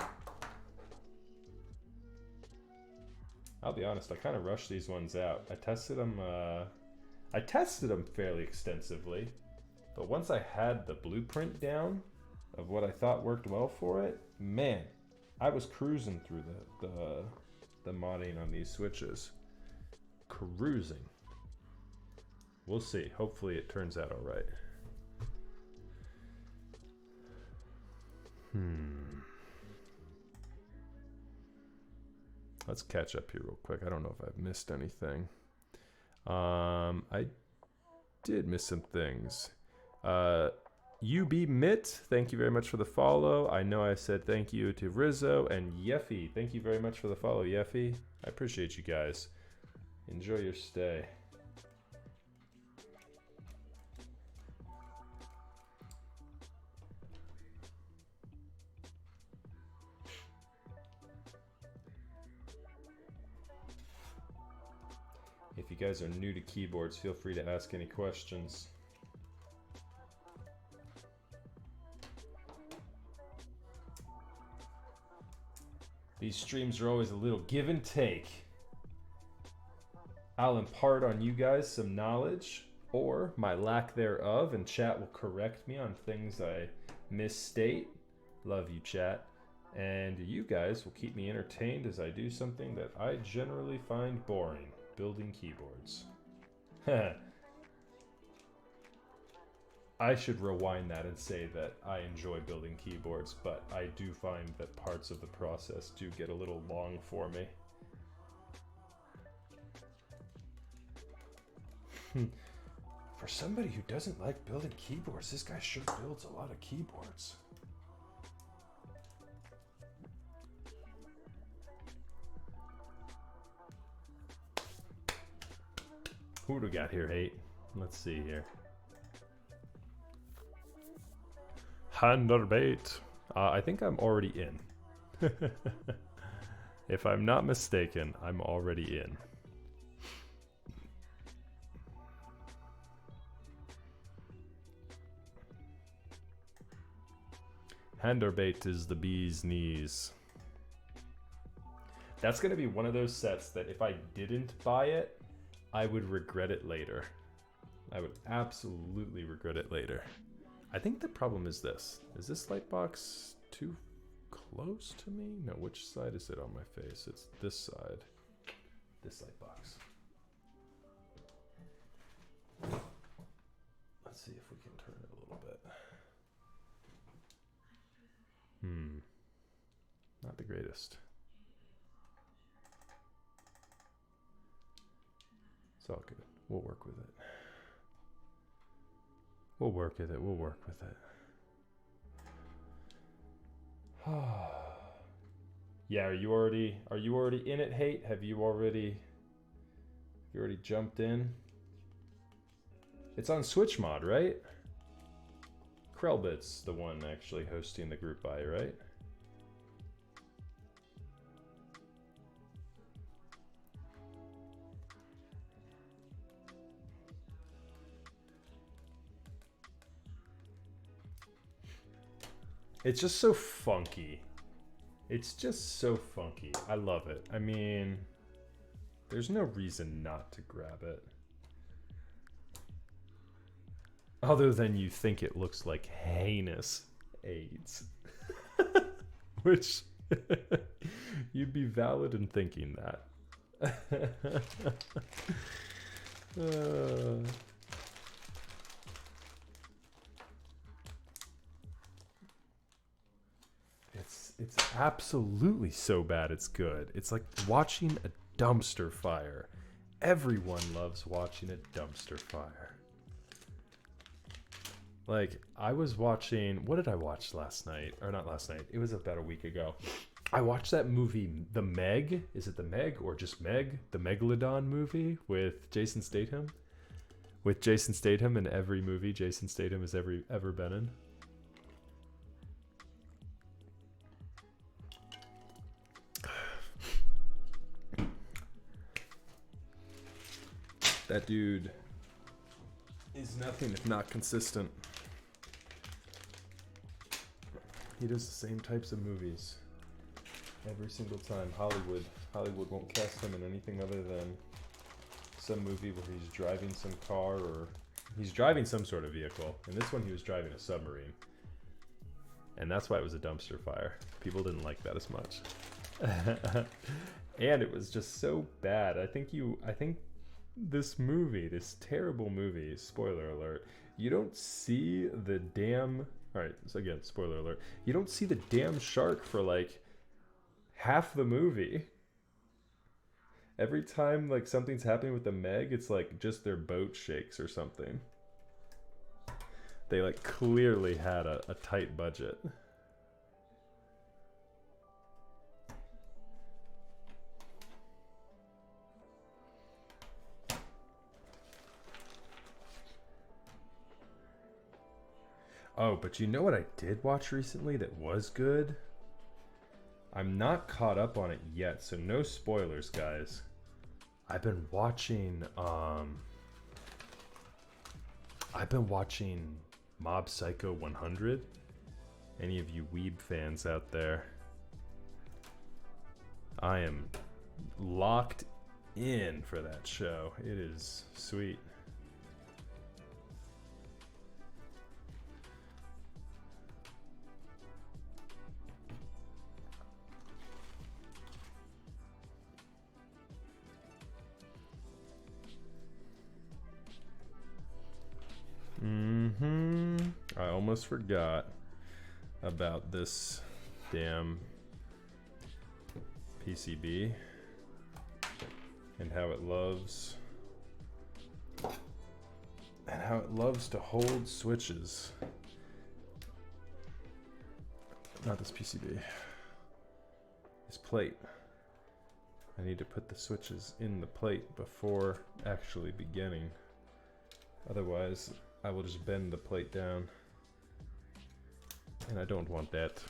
I'll be honest, I kind of rushed these ones out. I tested them fairly extensively, but once I had the blueprint down of what I thought worked well for it, man, I was cruising through the modding on these switches. Cruising. We'll see. Hopefully it turns out all right. Let's catch up here real quick. I don't know if I've missed anything. I did miss some things. UB Mitt, thank you very much for the follow. I know I said thank you to Rizzo and Yeffy. Thank you very much for the follow, Yeffy. I appreciate you guys. Enjoy your stay. If you guys are new to keyboards, feel free to ask any questions. These streams are always a little give and take. I'll impart on you guys some knowledge, or my lack thereof, and chat will correct me on things I misstate. Love you, chat. And you guys will keep me entertained as I do something that I generally find boring. Building keyboards. I should rewind that and say that I enjoy building keyboards, but I do find that parts of the process do get a little long for me. For somebody who doesn't like building keyboards, this guy sure builds a lot of keyboards. Who do we got here, Hate? Let's see here. Handerbait. I think I'm already in. If I'm not mistaken, I'm already in. Handerbait is the bee's knees. That's going to be one of those sets that if I didn't buy it, I would regret it later. I would absolutely regret it later. I think the problem is this. Is this light box too close to me? No, which side is it on my face? It's this side. This light box. Let's Let's see if we can turn it a little bit. Not the greatest. It's all good. We'll work with it. We'll work with it. We'll work with it. Yeah, are you already in it, Hate? Have you already jumped in? It's on Switch Mod, right? Krellbit's the one actually hosting the group buy, right? It's just so funky. It's just so funky. I love it. I mean, there's no reason not to grab it. Other than you think it looks like heinous AIDS. Which, you'd be valid in thinking that. It's absolutely so bad it's good. It's like watching a dumpster fire. Everyone loves watching a dumpster fire. Like, I was watching, what did I watch last night? Or not last night, it was about a week ago. I watched that movie, The Meg. Is it The Meg or just Meg? The Megalodon movie with Jason Statham. With Jason Statham in every movie Jason Statham has ever been in. That dude is nothing if not consistent. He does the same types of movies every single time. Hollywood won't cast him in anything other than some movie where he's driving some car or he's driving some sort of vehicle. In this one, he was driving a submarine. And that's why it was a dumpster fire. People didn't like that as much. And it was just so bad. I think this movie, this terrible movie, spoiler alert, you don't see the damn, alright, so again, spoiler alert, you don't see the damn shark for like half the movie. Every time like something's happening with the Meg, it's like just their boat shakes or something. They like clearly had a tight budget. Oh, but you know what I did watch recently that was good? I'm not caught up on it yet, so no spoilers, guys. I've been watching Mob Psycho 100. Any of you weeb fans out there? I am locked in for that show. It is sweet. I almost forgot about this damn PCB and how it loves to hold switches. Not this PCB. This plate. I need to put the switches in the plate before actually beginning. Otherwise, I will just bend the plate down. And I don't want that.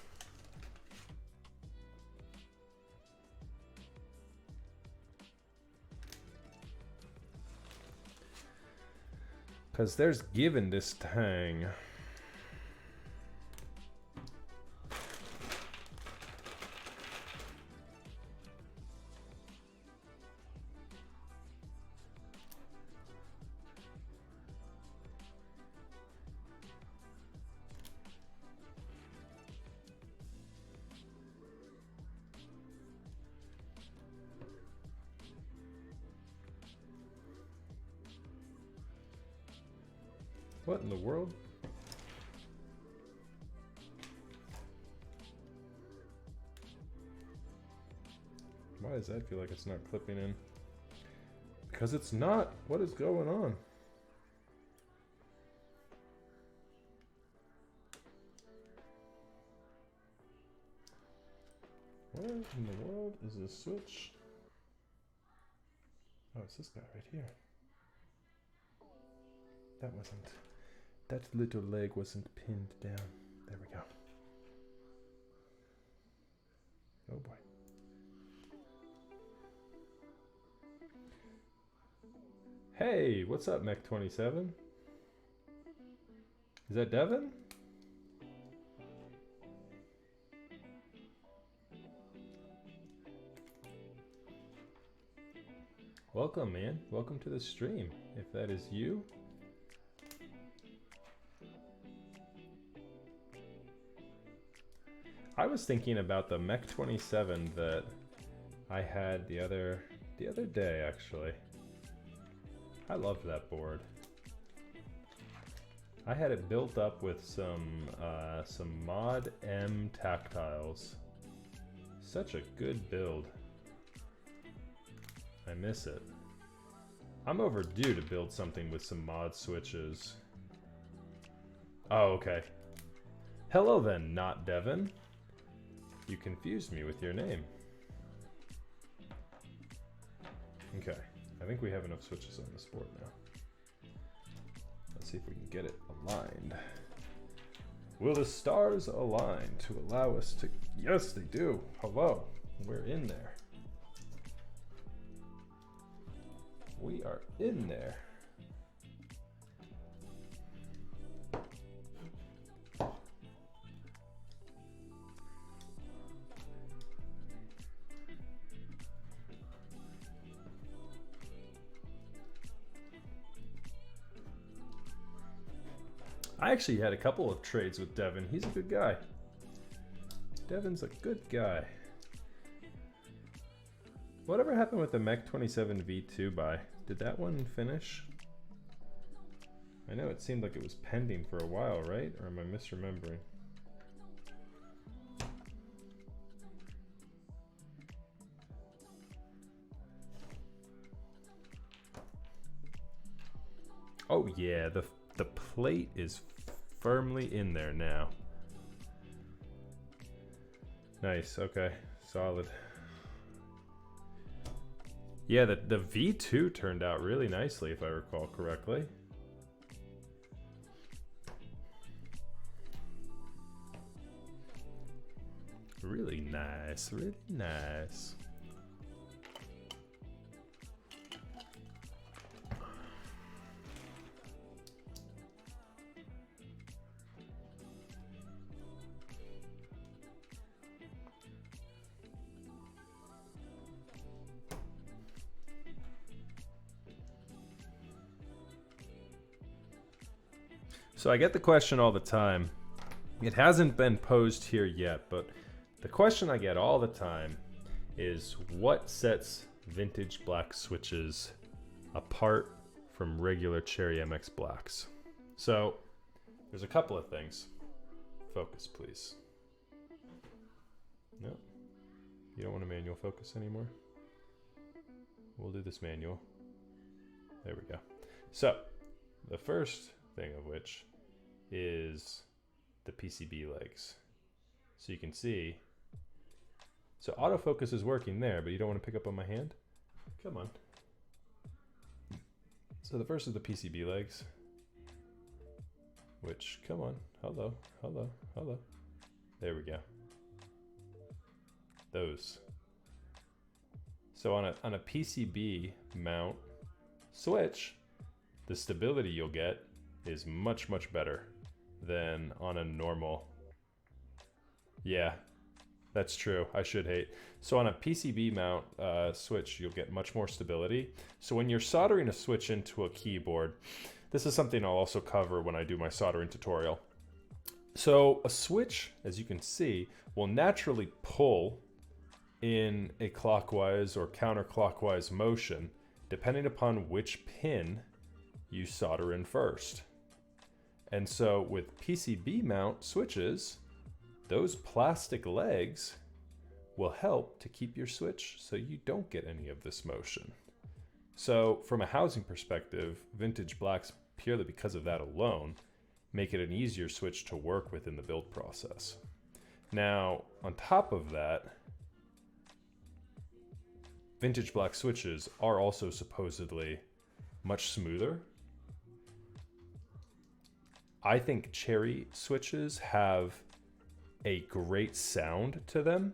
Because there's given this tang. What in the world? Why does that feel like it's not clipping in? Because it's not. What is going on? Where in the world is this switch? Oh, it's this guy right here. That little leg wasn't pinned down. There we go. Oh boy. Hey, what's up, Mech27? Is that Devin? Welcome, man. Welcome to the stream, if that is you. I was thinking about the Mech27 that I had the other day, actually. I loved that board. I had it built up with some Mod M tactiles. Such a good build. I miss it. I'm overdue to build something with some mod switches. Oh, okay. Hello then, not Devin. You confused me with your name. Okay, I think we have enough switches on this board now. Let's see if we can get it aligned. Will the stars align to allow us to... Yes, they do. Hello, we're in there. We are in there. I actually had a couple of trades with Devin. He's a good guy. Devin's a good guy. Whatever happened with the Mech27 V2 buy? Did that one finish? I know it seemed like it was pending for a while, right? Or am I misremembering? Oh yeah, the plate is firmly in there now. Nice, okay, solid. Yeah, the V2 turned out really nicely, if I recall correctly. Really nice, really nice. So I get the question all the time. It hasn't been posed here yet, but the question I get all the time is what sets vintage black switches apart from regular Cherry MX blacks? So there's a couple of things. Focus, please. No, you don't want a manual focus anymore? We'll do this manual. There we go. So the first thing of which is the PCB legs. So you can see, so autofocus is working there, but you don't want to pick up on my hand? Come on. So the first is the PCB legs, which, come on, hello, hello, hello. There we go. Those. So on a PCB mount switch, the stability you'll get is much, much better than on a normal. Yeah, that's true. I should hate. So on a PCB mount switch, you'll get much more stability. So when you're soldering a switch into a keyboard, this is something I'll also cover when I do my soldering tutorial. So a switch, as you can see, will naturally pull in a clockwise or counterclockwise motion, depending upon which pin you solder in first. And so with PCB mount switches, those plastic legs will help to keep your switch so you don't get any of this motion. So from a housing perspective, vintage blacks, purely because of that alone, make it an easier switch to work with in the build process. Now, on top of that, vintage black switches are also supposedly much smoother. I think cherry switches have a great sound to them.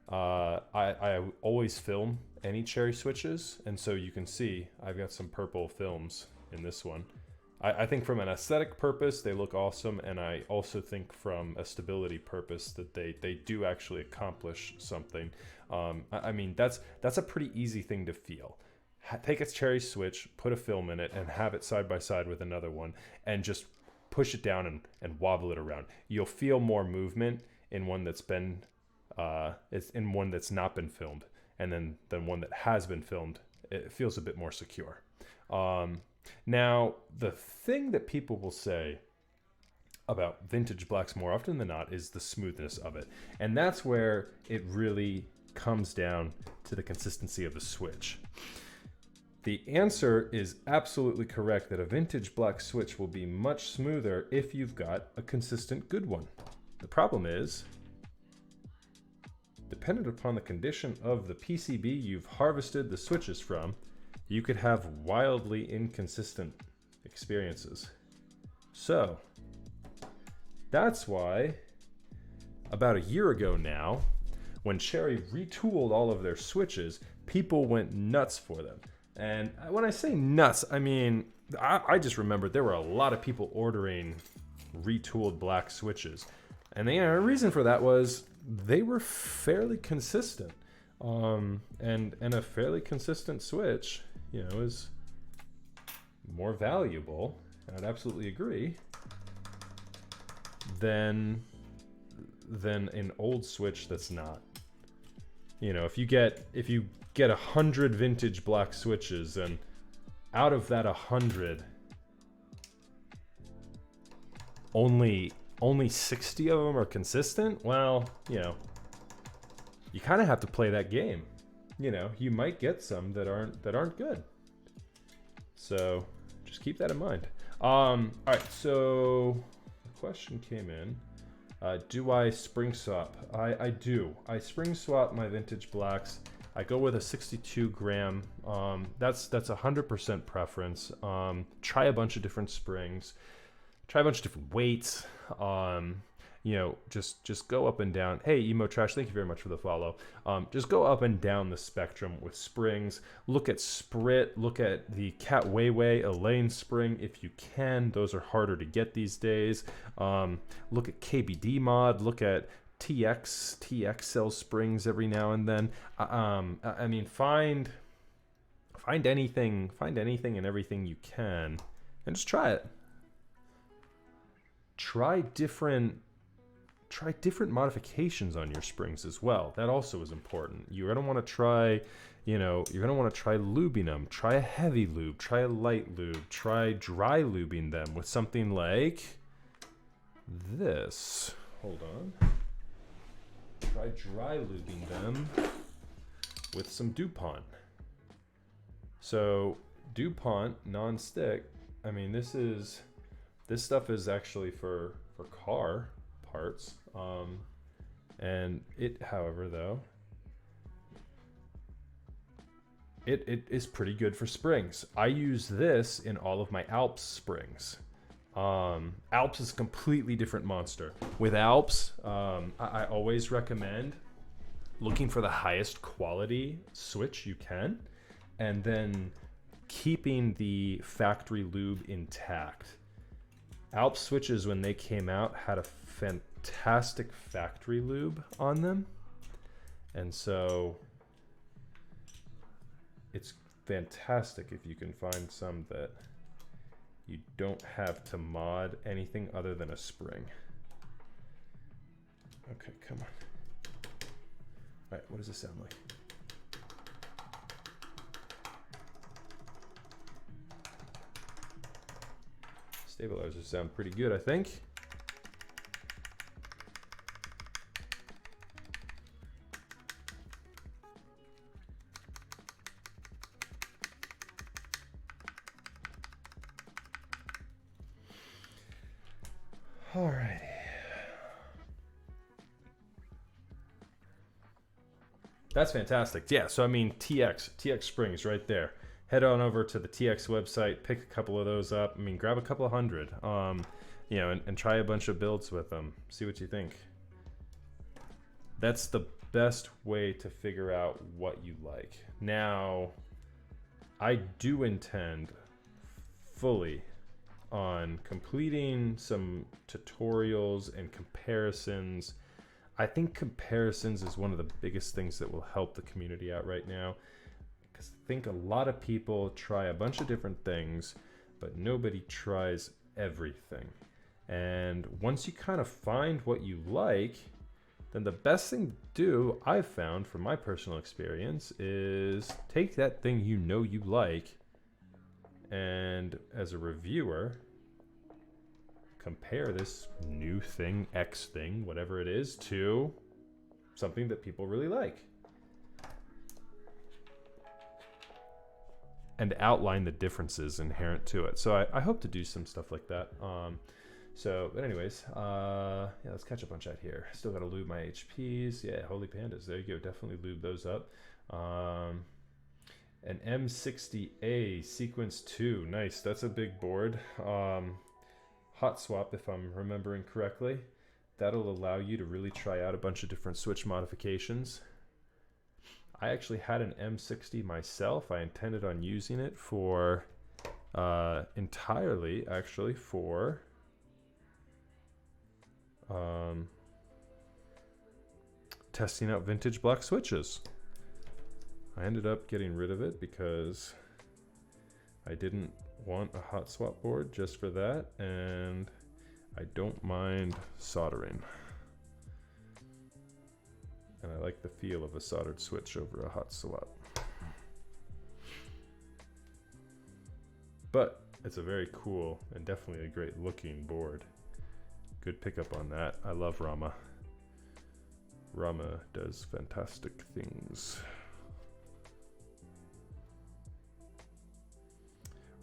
I always film any cherry switches, and so you can see I've got some purple films in this one. I think from an aesthetic purpose, they look awesome, and I also think from a stability purpose that they do actually accomplish something. I mean, that's a pretty easy thing to feel. Take a cherry switch, put a film in it, and have it side by side with another one, and just push it down and wobble it around. You'll feel more movement in one that's been, in one that's not been filmed, and then one that has been filmed. It feels a bit more secure. Now, the thing that people will say about vintage blacks more often than not is the smoothness of it. And that's where it really comes down to the consistency of the switch. The answer is absolutely correct that a vintage black switch will be much smoother if you've got a consistent good one. The problem is, dependent upon the condition of the PCB you've harvested the switches from, you could have wildly inconsistent experiences. So, that's why about a year ago now, when Cherry retooled all of their switches, people went nuts for them. And when I say nuts, I mean, I just remembered there were a lot of people ordering retooled black switches. And the reason for that was they were fairly consistent. And a fairly consistent switch, you know, is more valuable, and I'd absolutely agree, than an old switch that's not. You know, if you get 100 vintage black switches, and out of that 100, only 60 of them are consistent, well, you know, you kind of have to play that game. You know, you might get some that aren't good. So just keep that in mind. All right, so the question came in. Do I spring swap? I do. I spring swap my vintage blacks. I go with a 62 gram. That's 100% preference. Try a bunch of different springs. Try a bunch of different weights. You know, just go up and down. Hey, Emo Trash, thank you very much for the follow. Just go up and down the spectrum with springs. Look at Sprit. Look at the Cat Weiwei Elaine spring if you can. Those are harder to get these days. Look at KBD Mod. Look at TXL springs every now and then. I mean, find anything and everything you can, and just try it. Try different modifications on your springs as well. That also is important. You're gonna want to try, you know, lubing them. Try a heavy lube. Try a light lube. Try dry lubing them with something like this. Hold on. Try dry lubing them with some DuPont. So DuPont non-stick. I mean, this stuff is actually for car parts. And it, however, though, it is pretty good for springs. I use this in all of my Alps springs. Alps is a completely different monster. With Alps, I always recommend looking for the highest quality switch you can, and then keeping the factory lube intact. Alps switches, when they came out, had a fantastic factory lube on them, and so it's fantastic if you can find some that you don't have to mod anything other than a spring. Okay, come on. All right, what does this sound like? Stabilizers sound pretty good, I think. Alrighty. That's fantastic. Yeah, so I mean, TX springs right there. Head on over to the TX website, pick a couple of those up. I mean, grab a couple of hundred, you know, and try a bunch of builds with them. See what you think. That's the best way to figure out what you like. Now, I do intend fully on completing some tutorials and comparisons. I think comparisons is one of the biggest things that will help the community out right now, because I think a lot of people try a bunch of different things, but nobody tries everything. And once you kind of find what you like, then the best thing to do, I've found from my personal experience, is take that thing you know you like, and as a reviewer, compare this new thing, X thing, whatever it is, to something that people really like. And outline the differences inherent to it. So I hope to do some stuff like that. But anyways, yeah, let's catch up on chat here. Still gotta lube my HPs. Yeah, Holy Pandas, there you go. Definitely lube those up. An M60A Sequence 2, nice, that's a big board. Hot swap, if I'm remembering correctly. That'll allow you to really try out a bunch of different switch modifications. I actually had an M60 myself. I intended on using it for entirely actually for testing out vintage black switches. I ended up getting rid of it because I didn't want a hot swap board just for that, and I don't mind soldering. And I like the feel of a soldered switch over a hot swap. But it's a very cool and definitely a great looking board. Good pickup on that. I love Rama. Rama does fantastic things.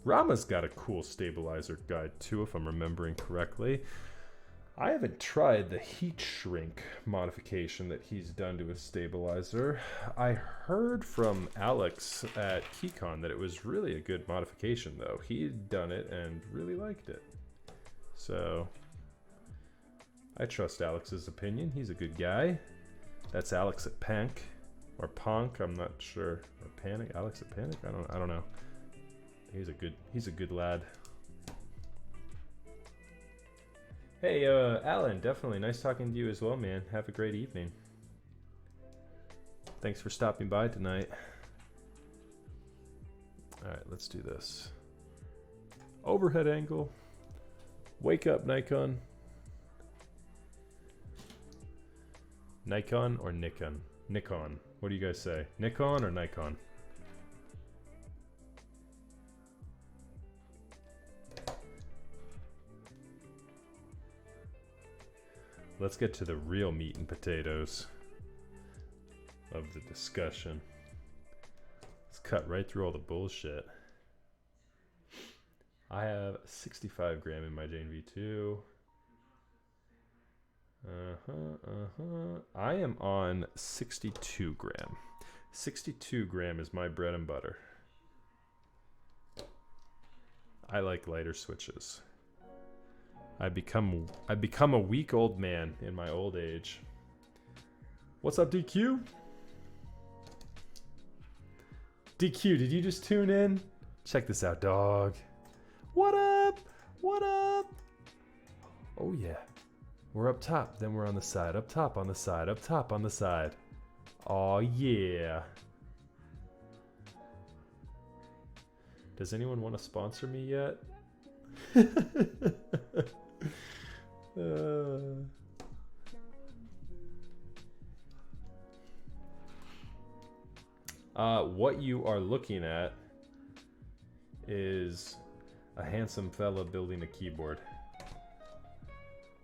Rama's got a cool stabilizer guide too, if I'm remembering correctly. I haven't tried the heat shrink modification that he's done to his stabilizer. I heard from Alex at KeyCon that it was really a good modification though. He'd done it and really liked it. So I trust Alex's opinion. He's a good guy. That's Alex at Pank or Ponk, I'm not sure. Or Panic, Alex at Panic? I don't know. He's a good lad. Hey, Alan, definitely nice talking to you as well, man. Have a great evening. Thanks for stopping by tonight. All right, let's do this. Overhead angle. Wake up, Nikon. Nikon or Nikon? Nikon. What do you guys say? Nikon or Nikon? Let's get to the real meat and potatoes of the discussion. Let's cut right through all the bullshit. I have 65 gram in my Jane V2. I am on 62 gram. 62 gram is my bread and butter. I like lighter switches. I become a weak old man in my old age. What's up, DQ? DQ, did you just tune in? Check this out, dog. What up? What up? Oh yeah. We're up top, then we're on the side. Up top, on the side. Up top, on the side. Oh yeah. Does anyone want to sponsor me yet? What you are looking at is a handsome fella building a keyboard.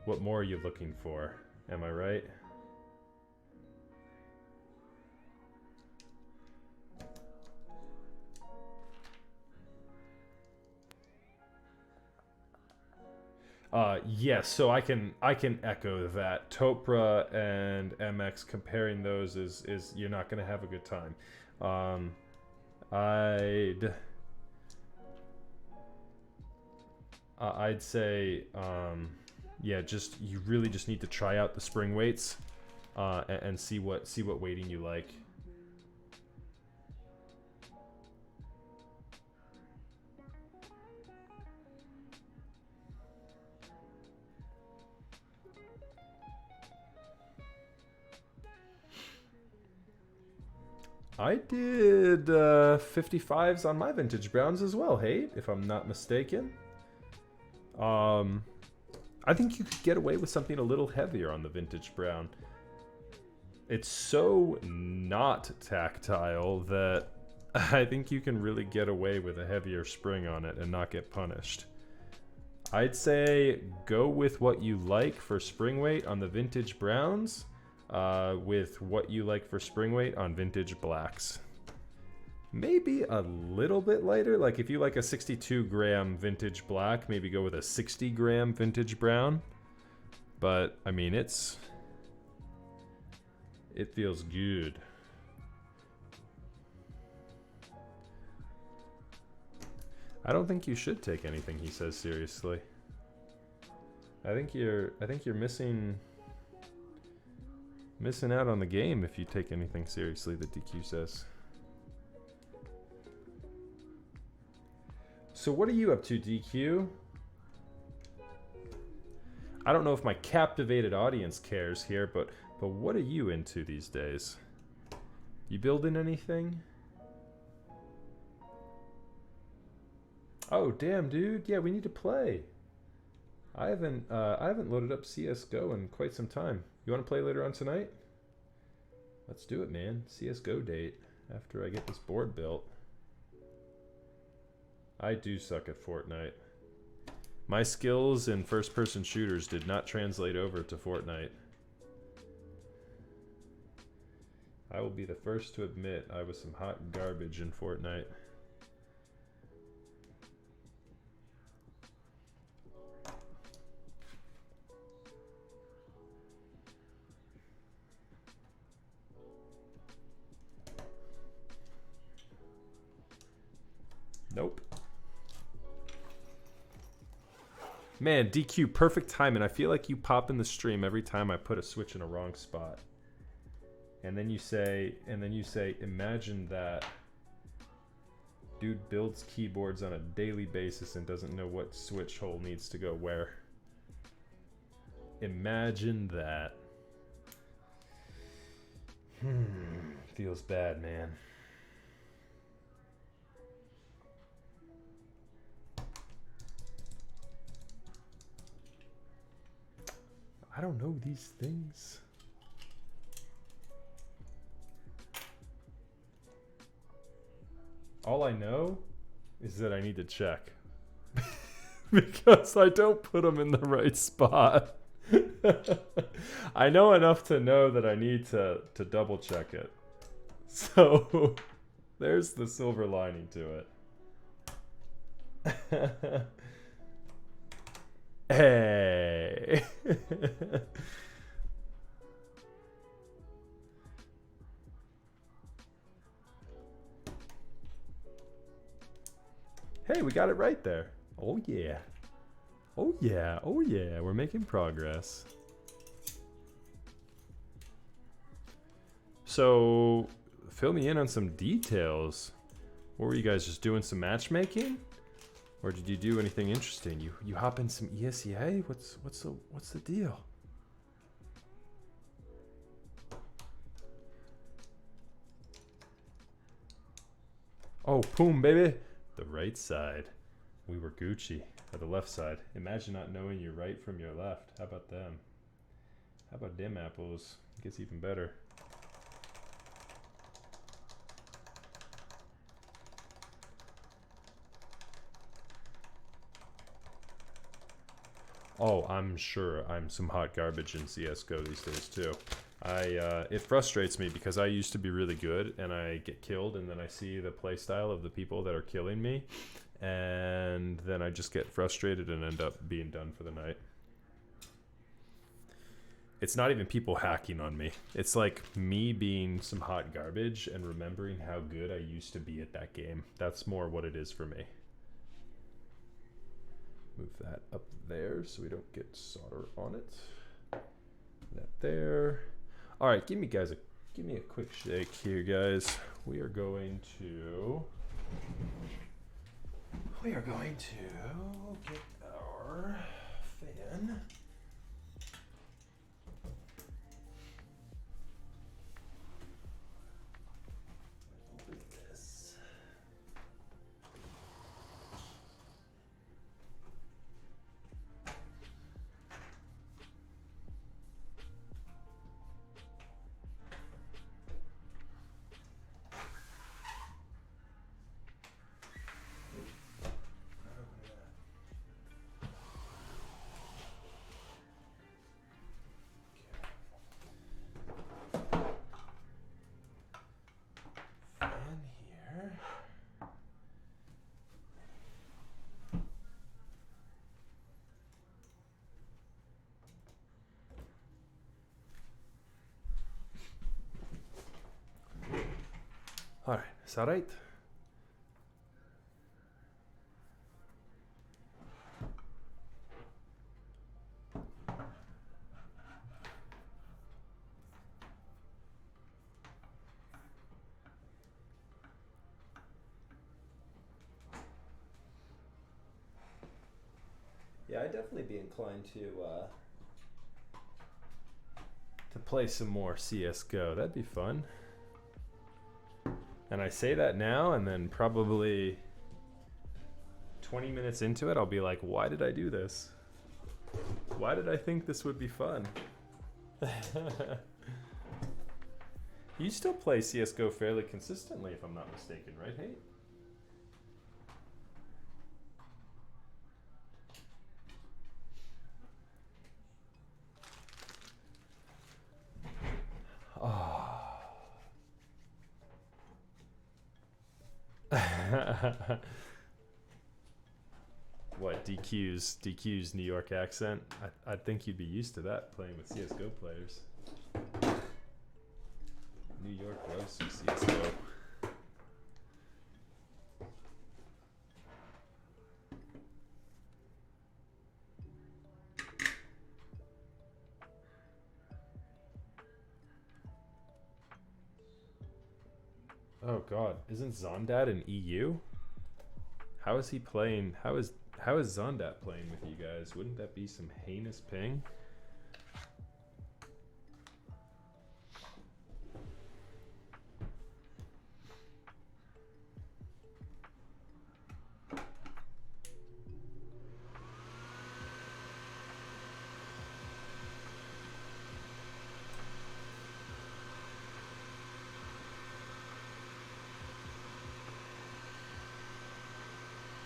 What more are you looking for? Am I right? Yes, so I can echo that. Topra and MX, comparing those is you're not gonna have a good time. I'd say yeah, just you really just need to try out the spring weights and see what weighting you like. I did 55s on my vintage browns as well, hey, if I'm not mistaken. I think you could get away with something a little heavier on the vintage brown. It's so not tactile that I think you can really get away with a heavier spring on it and not get punished. I'd say go with what you like for spring weight on the vintage browns, with what you like for spring weight on vintage blacks. Maybe a little bit lighter, like if you like a 62 gram vintage black, maybe go with a 60 gram vintage brown. But I mean, it feels good. I don't think you should take anything he says seriously. I think you're missing out on the game if you take anything seriously that DQ says. So what are you up to, DQ? I don't know if my captivated audience cares here, but what are you into these days? You building anything? Oh, damn, dude. Yeah, we need to play. I haven't loaded up CS:GO in quite some time. You want to play later on tonight? Let's do it, man. CS:GO date after I get this board built. I do suck at Fortnite. My skills in first-person shooters did not translate over to Fortnite. I will be the first to admit I was some hot garbage in Fortnite. Nope. Man, DQ, perfect timing. I feel like you pop in the stream every time I put a switch in a wrong spot. And then you say, imagine that dude builds keyboards on a daily basis and doesn't know what switch hole needs to go where. Imagine that. Feels bad, man. I don't know these things. All I know is that I need to check. Because I don't put them in the right spot. I know enough to know that I need to double check it. So there's the silver lining to it. Hey. Hey, we got it right there. Oh yeah. Oh yeah. Oh yeah. We're making progress. So, fill me in on some details. What were you guys just doing, some matchmaking? Or did you do anything interesting? You hop in some ESEA? What's the deal? Oh, boom, baby. The right side. We were Gucci. Or the left side. Imagine not knowing your right from your left. How about them? How about them apples? It gets even better. Oh, I'm sure I'm some hot garbage in CS:GO these days too. It frustrates me because I used to be really good and I get killed and then I see the play style of the people that are killing me and then I just get frustrated and end up being done for the night. It's not even people hacking on me. It's like me being some hot garbage and remembering how good I used to be at that game. That's more what it is for me. Move that up there so we don't get solder on it. That there. All right, give me a quick shake here, guys. We are going to get our fan. Open this. Fan here. All right, is that right? Yeah, I'd definitely be inclined to play some more CS:GO. That'd be fun. And I say that now, and then probably 20 minutes into it, I'll be like, why did I do this? Why did I think this would be fun? You still play CS:GO fairly consistently, if I'm not mistaken, right, Hate? Oh. What, DQ's New York accent? I think you'd be used to that playing with CS:GO players. New York loves some CS:GO. Oh God, isn't Zondat in EU? How is he playing? How is Zondat playing with you guys? Wouldn't that be some heinous ping?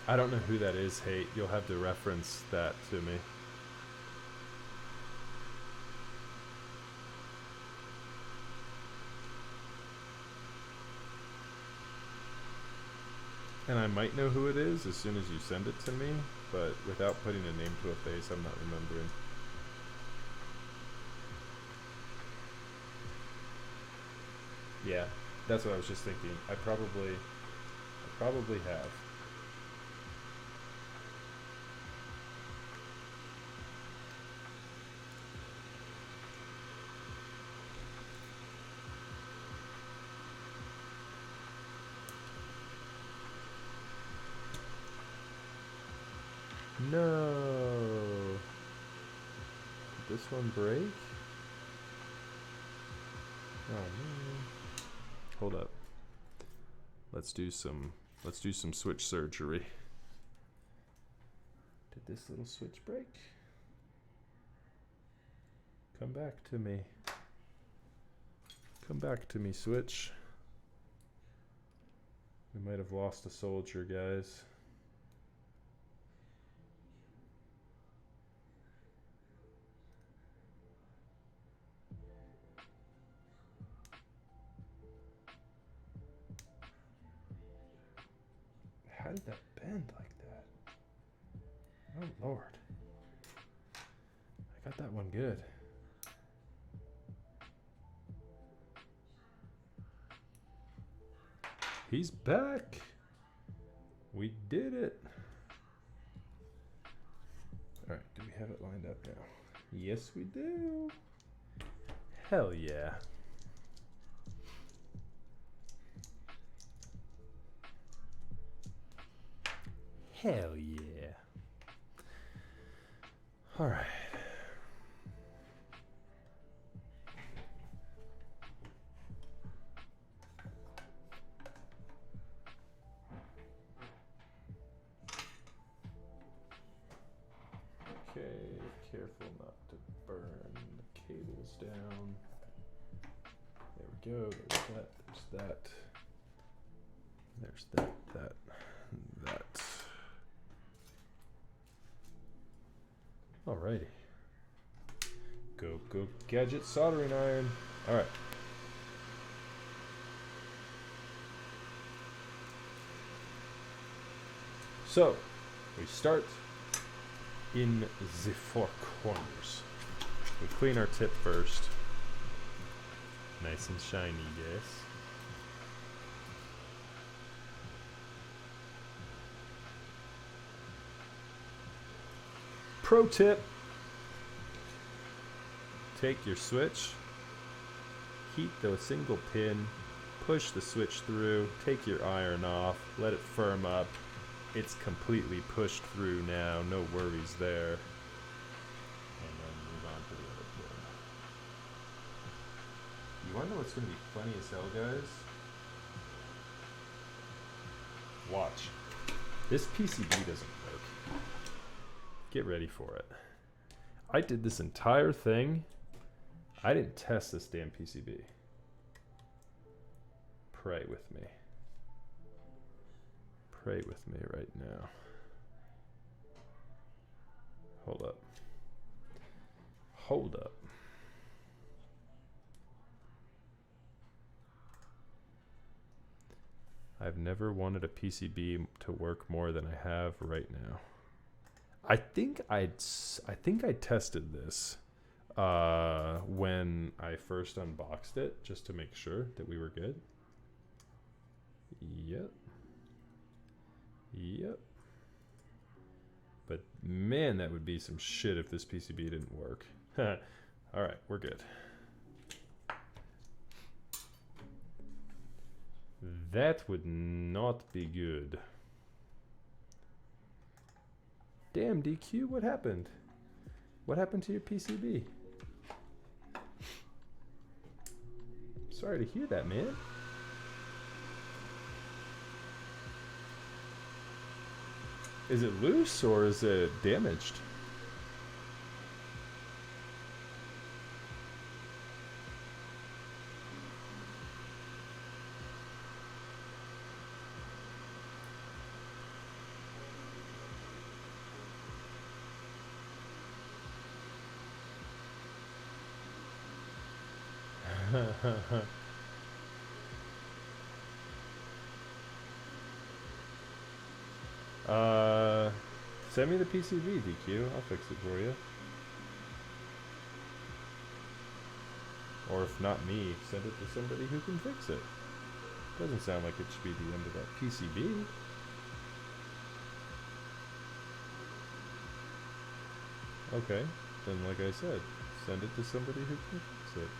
I don't know who that is, Hate. You'll have to reference that to me. And I might know who it is as soon as you send it to me, but without putting a name to a face, I'm not remembering. Yeah, that's what I was just thinking. I probably have. No. Did this one break? Oh man. Hold up. Let's do some switch surgery. Did this little switch break? Come back to me. Come back to me, switch. We might have lost a soldier, guys. good. He's back. We did it. All right, do we have it lined up now? Yes, we do. Hell yeah. Hell yeah. All right. Okay, careful not to burn the cables down. There we go, there's that. There's that, that. Alrighty. Go, gadget soldering iron. Alright. So, we start in the four corners. We clean our tip first. Nice and shiny, yes. Pro tip. Take your switch, heat the single pin, push the switch through, take your iron off, let it firm up. It's completely pushed through now, no worries there. And then move on to the other pin. You wanna know what's gonna be funny as hell, guys? Watch. This PCB doesn't work. Get ready for it. I did this entire thing. I didn't test this damn PCB. Pray with me. Pray with me right now. Hold up. Hold up. I've never wanted a PCB to work more than I have right now. I think I tested this when I first unboxed it, just to make sure that we were good. Yep. But man, that would be some shit if this PCB didn't work. All right, we're good. That would not be good. Damn, DQ, what happened? What happened to your PCB? Sorry to hear that, man. Is it loose or is it damaged? Send me the PCB, DQ. I'll fix it for you. Or if not me, send it to somebody who can fix it. Doesn't sound like it should be the end of that PCB. Okay, then like I said, send it to somebody who can fix it.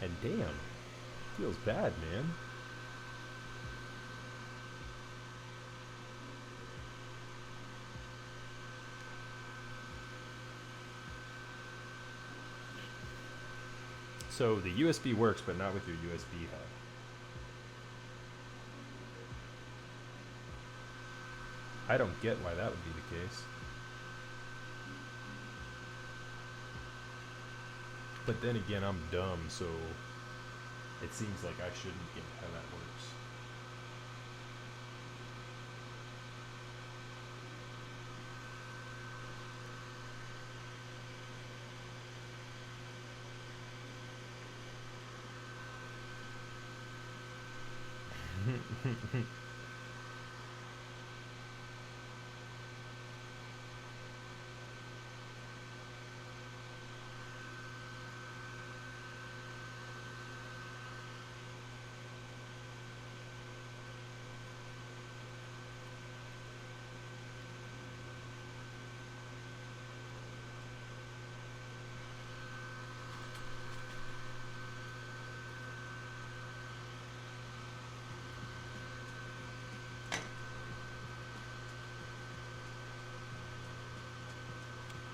And damn, feels bad, man. So the USB works, but not with your USB hub. I don't get why that would be the case. But then again, I'm dumb, so it seems like I shouldn't get how that works.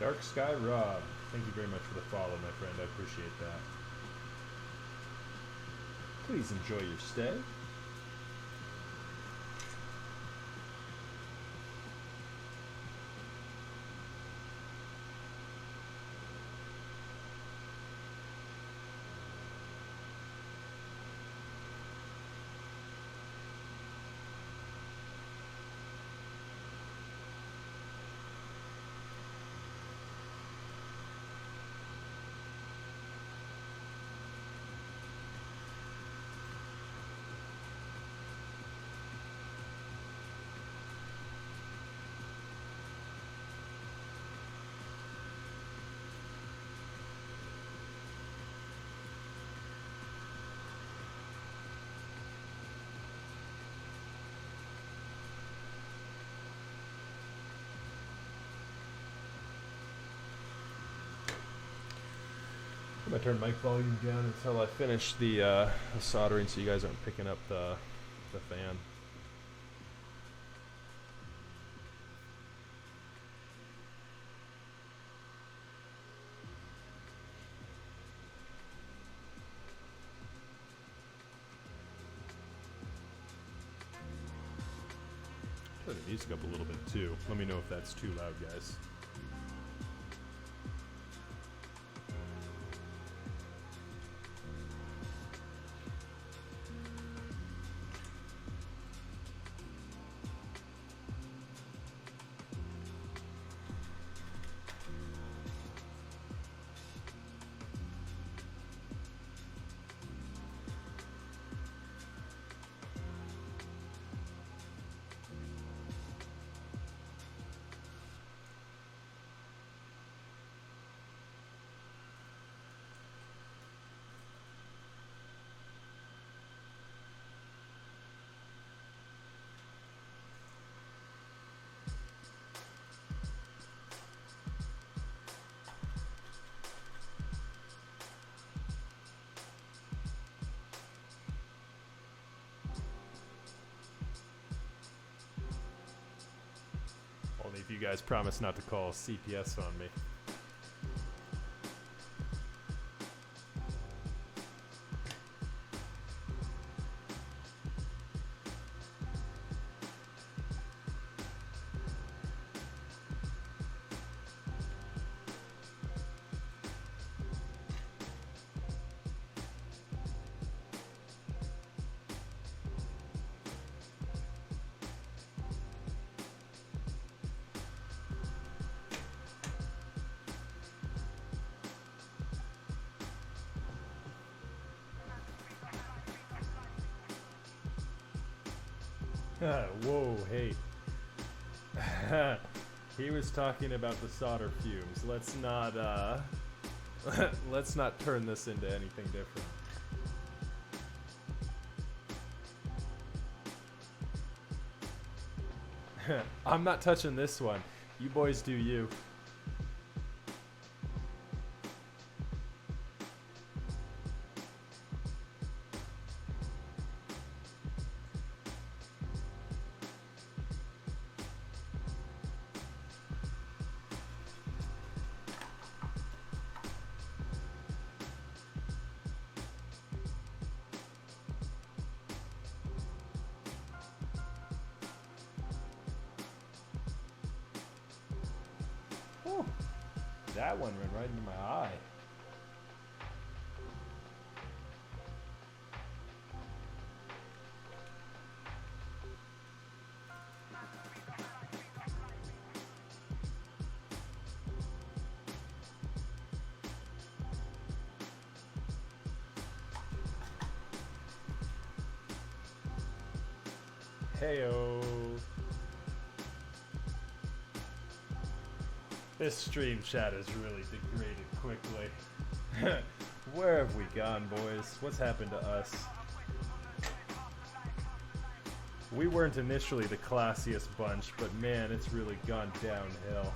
Dark Sky Rob, thank you very much for the follow, my friend. I appreciate that. Please enjoy your stay. I'm gonna turn mic volume down until I finish the soldering, so you guys aren't picking up the fan. Turn the music up a little bit too. Let me know if that's too loud, guys. Only if you guys promise not to call CPS on me. Whoa, hey. He was talking about the solder fumes. Let's not let's not turn this into anything different. I'm not touching this one. You boys do you. Whew. That one went right into my eye. Heyo. This stream chat has really degraded quickly. Where have we gone, boys? What's happened to us? We weren't initially the classiest bunch, but man, it's really gone downhill.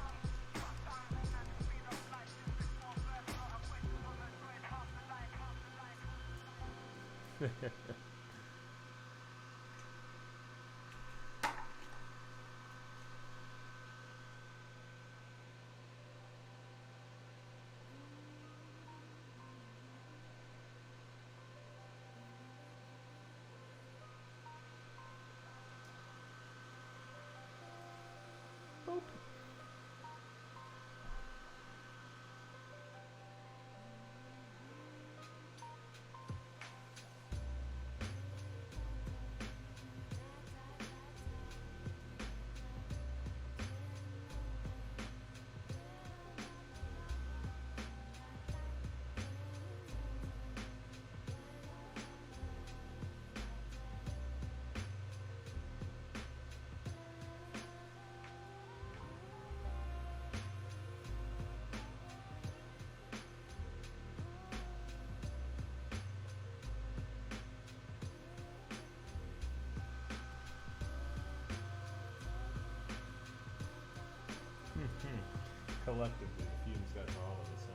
Collectively, the fumes got to all of us, huh?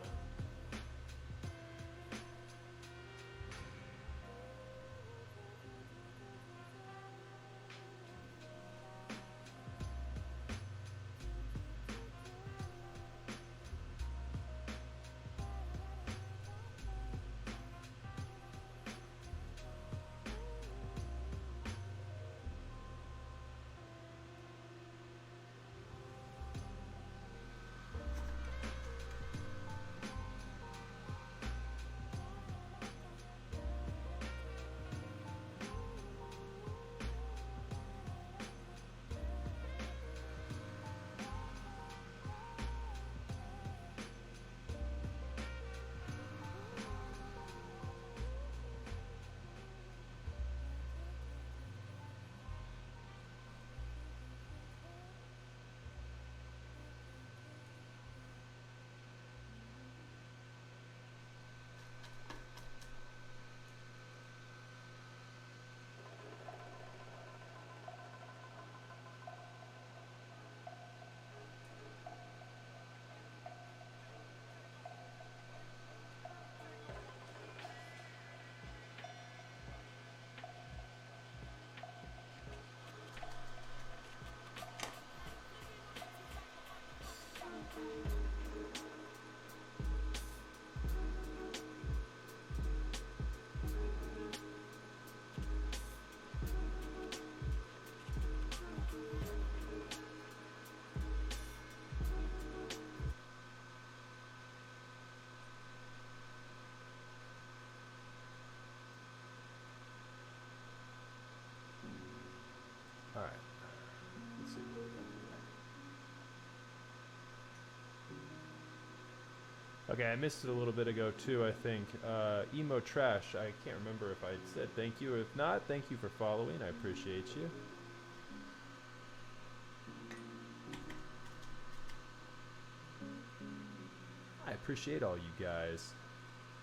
All right. Let's see what we got here. Okay, I missed it a little bit ago too, I think. Emo Trash, I can't remember if I said thank you. If not, thank you for following. I appreciate you. I appreciate all you guys.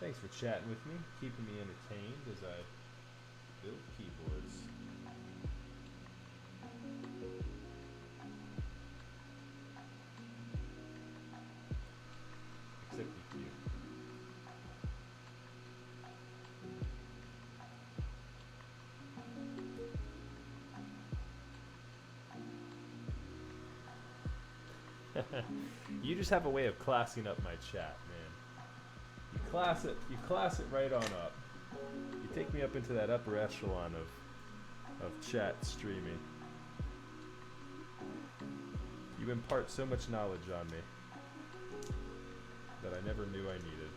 Thanks for chatting with me, keeping me entertained as I build keyboards. Except EQ. You just have a way of classing up my chat, man. You class it right on up. You take me up into that upper echelon of chat streaming. You impart so much knowledge on me that I never knew I needed.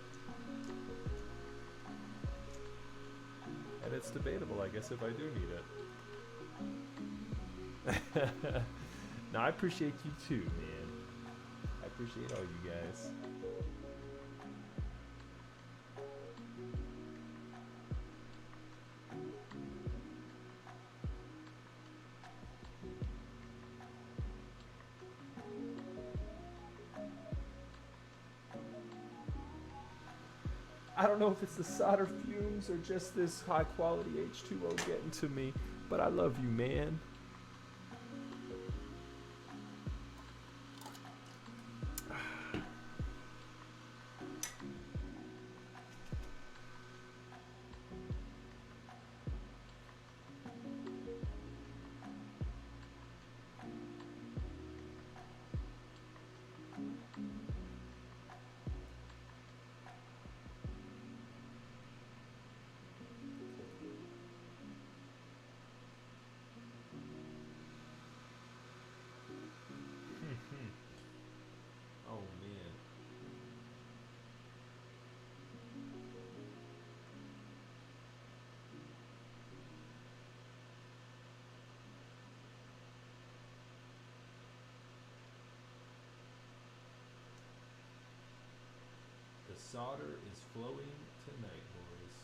And it's debatable, I guess, if I do need it. No, I appreciate you too, man. I appreciate all you guys. I don't know if it's the solder fumes or just this high quality H2O getting to me, but I love you, man. Oh man. The solder is flowing tonight, boys.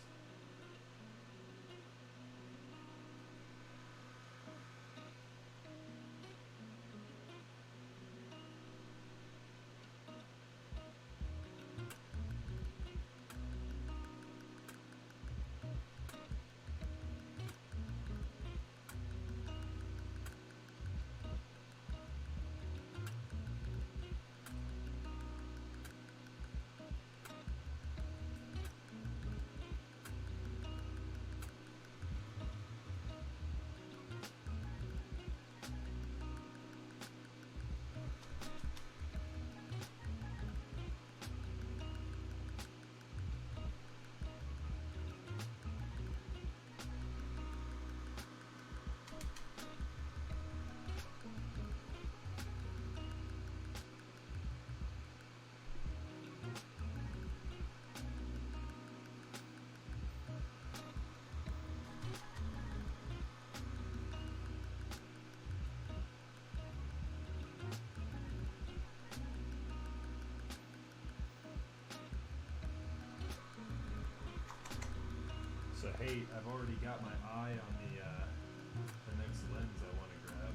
8, I've already got my eye on the next lens I want to grab.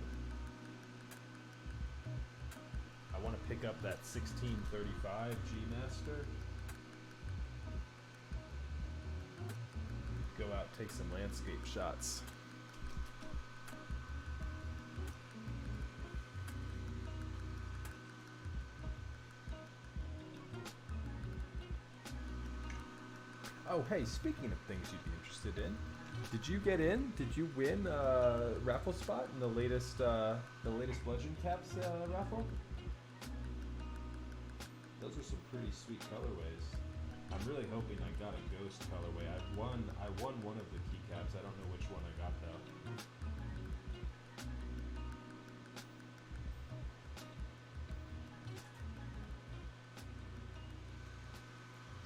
I want to pick up that 1635 G Master. Go out, take some landscape shots. Oh, hey, speaking of things you'd be interested in, did you get in? Did you win a raffle spot in the latest Legend Caps raffle? Those are some pretty sweet colorways. I'm really hoping I got a ghost colorway. I won one of the keycaps. I don't know which one I got though.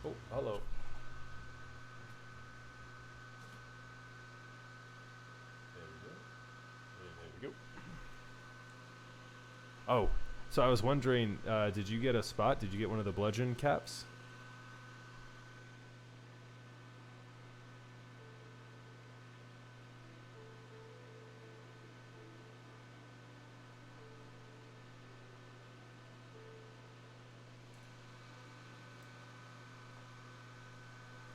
Oh, hello. There we go. Oh, so I was wondering, did you get a spot? Did you get one of the bludgeon caps?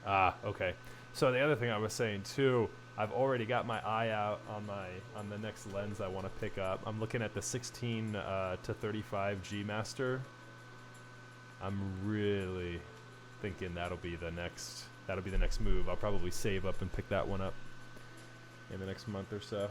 Ah, okay. So the other thing I was saying too, I've already got my eye out on the next lens I want to pick up. I'm looking at the 16 to 35 G Master. I'm really thinking that'll be the next move. I'll probably save up and pick that one up in the next month or so.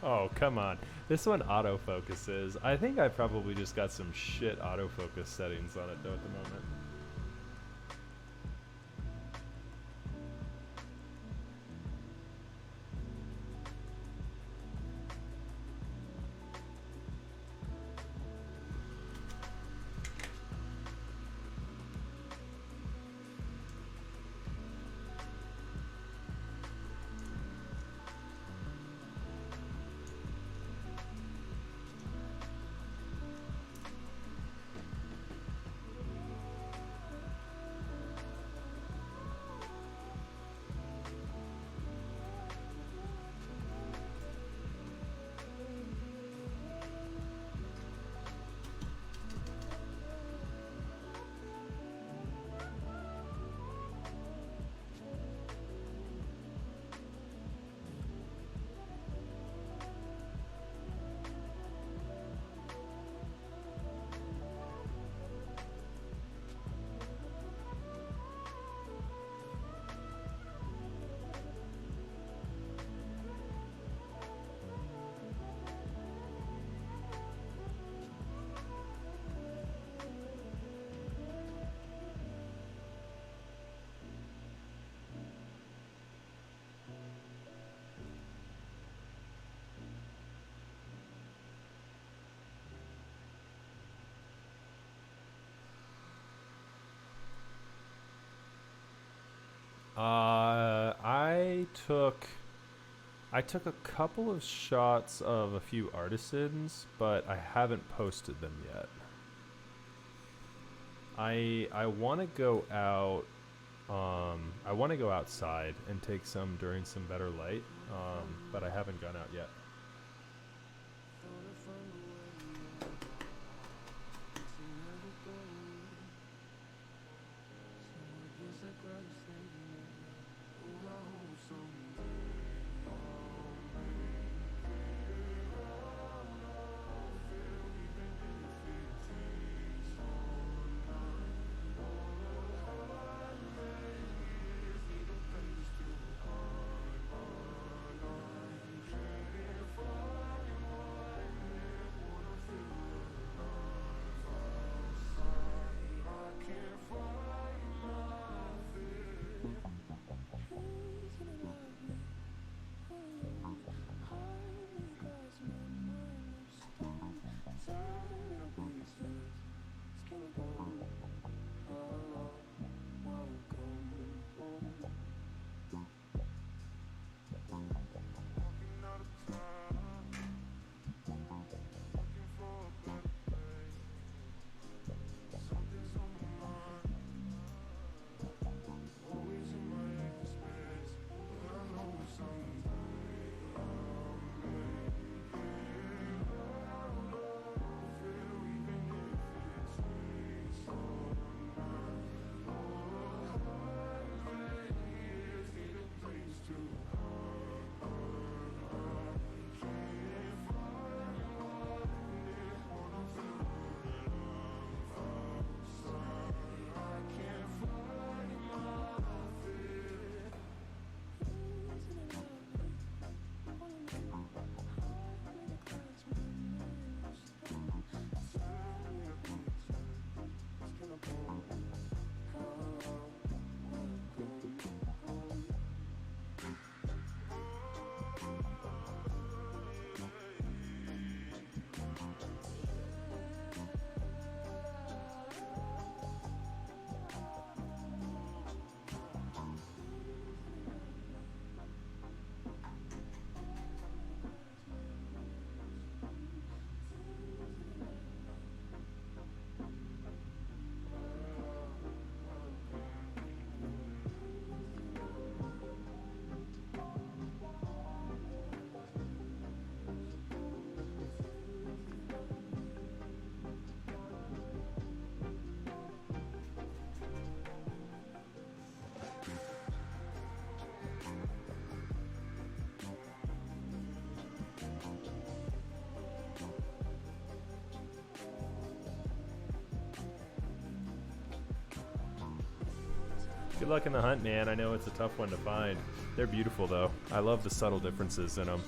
Oh, come on. This one autofocuses. I think I probably just got some shit autofocus settings on it though at the moment. I took a couple of shots of a few artisans, but I haven't posted them yet. I want to go out. I want to go outside and take some during some better light, but I haven't gone out yet. Good luck in the hunt, man. I know it's a tough one to find. They're beautiful, though. I love the subtle differences in them.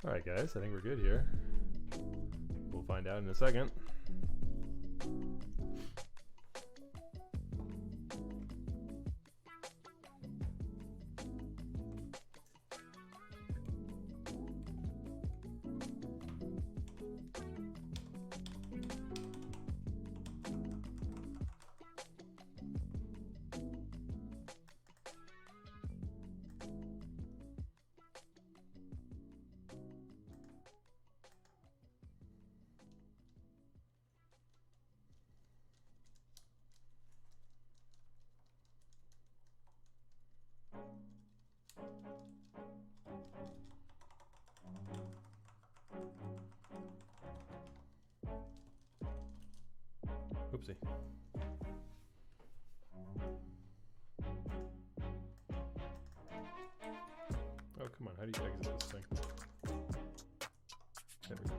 Alright guys, I think we're good here. We'll find out in a second. Oopsie. Oh, come on. How do you exit this thing? There we go.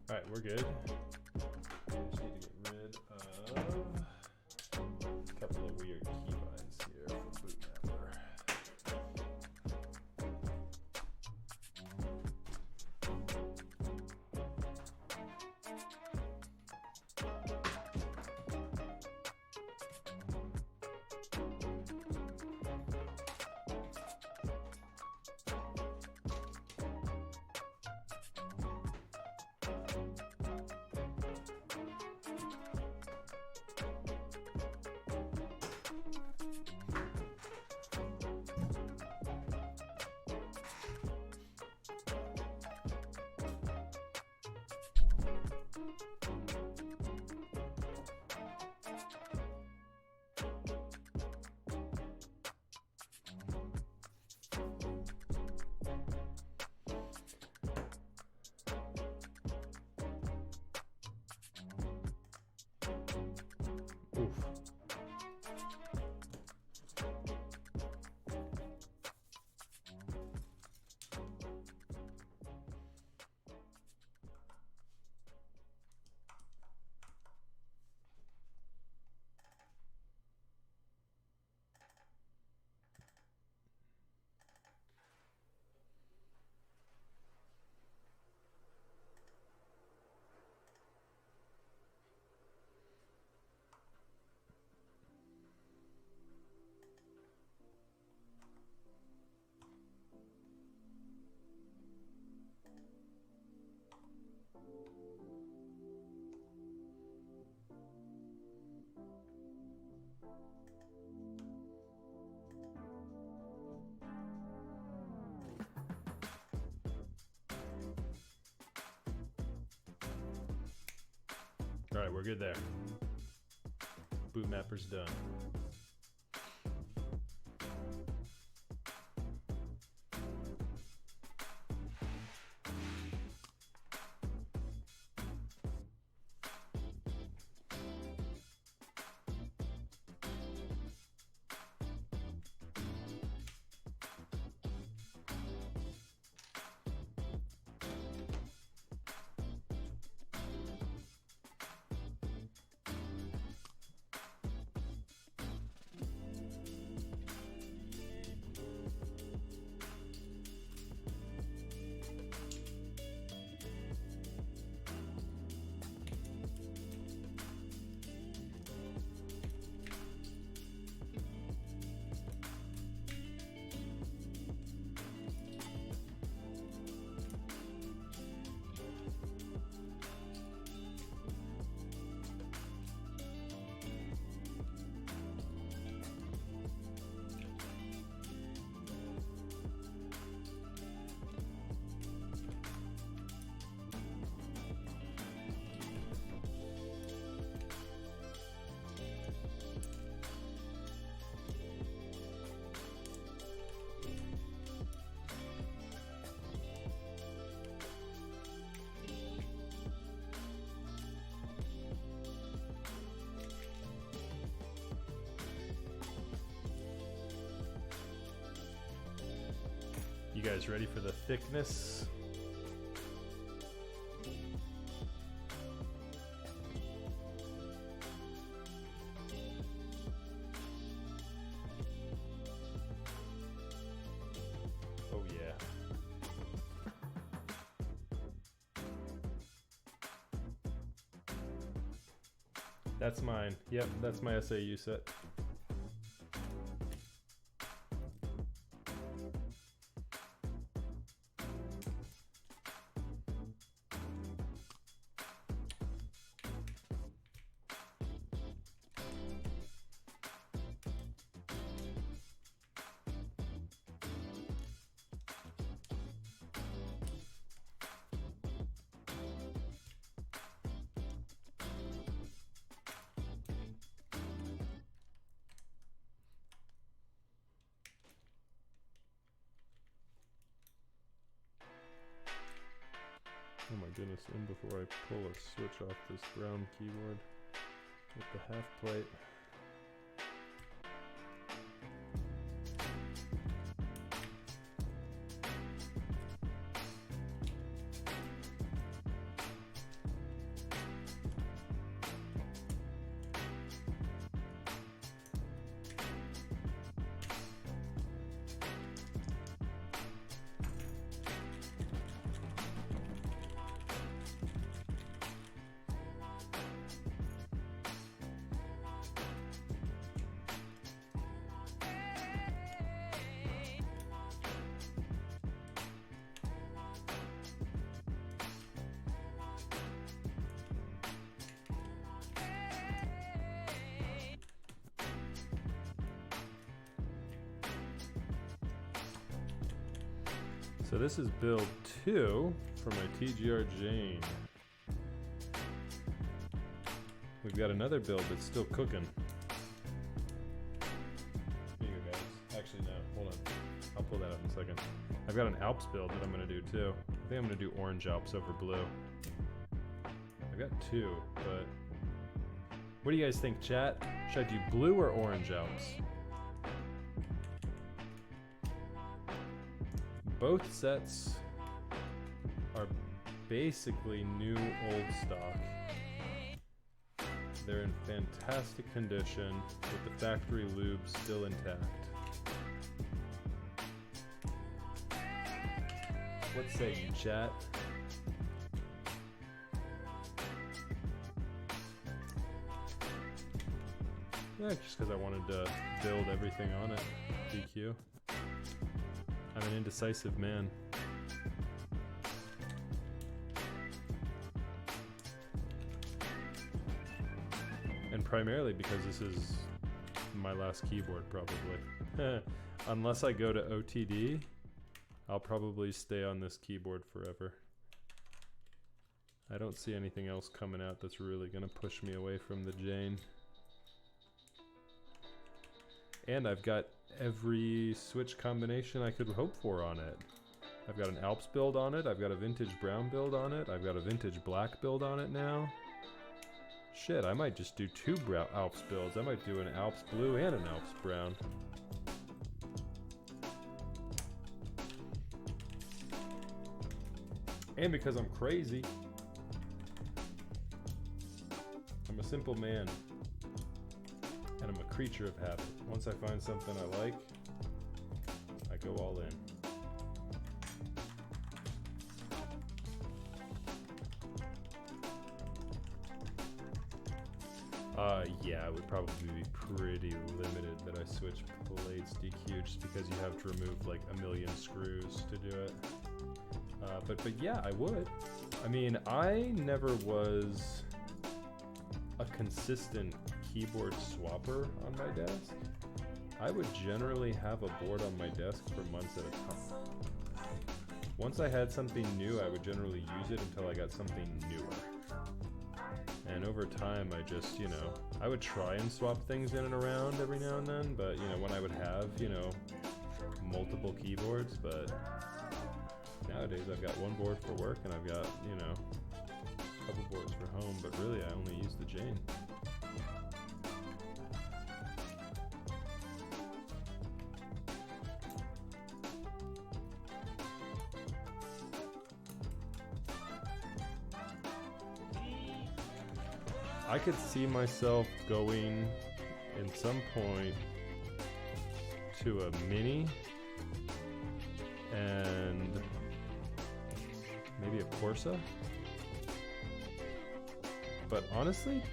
Alright, we're good. We just need to get rid of a couple of weird keybinds here for Bootmapper. Alright, we're good there. Boot mapper's done. You guys ready for the thickness? Oh yeah. That's mine. Yep, that's my SAU set. Oh my goodness, and before I pull a switch off this brown keyboard with the half plate. So this is build 2 for my TGR Jane. We've got another build that's still cooking. Here you go, guys. Actually, no, hold on. I'll pull that up in a second. I've got an Alps build that I'm gonna do too. I think I'm gonna do orange Alps over blue. I've got 2, but what do you guys think, chat? Should I do blue or orange Alps? Both sets are basically new old stock. They're in fantastic condition with the factory lube still intact. What say you, chat? Yeah, just because I wanted to build everything on it. DQ. I'm an indecisive man. And primarily because this is my last keyboard, probably. Unless I go to OTD, I'll probably stay on this keyboard forever. I don't see anything else coming out that's really gonna push me away from the Jane. And I've got every switch combination I could hope for on it. I've got an Alps build on it, I've got a vintage brown build on it, I've got a vintage black build on it now. Shit, I might just do two Alps builds. I might do an Alps blue and an Alps brown. And because I'm crazy, I'm a simple man, and I'm a creature of habit. Once I find something I like, I go all in. Yeah, it would probably be pretty limited that I switch plates DQ just because you have to remove like a million screws to do it. But yeah, I would. I mean, I never was a consistent keyboard swapper on my desk. I would generally have a board on my desk for months at a time. Once I had something new, I would generally use it until I got something newer. And over time, I just, you know, I would try and swap things in and around every now and then, but, you know, when I would have, you know, multiple keyboards, but nowadays I've got one board for work and I've got, you know, a couple boards for home, but really I only use the Jane. I could see myself going in some point to a mini and maybe a Corsa. But honestly,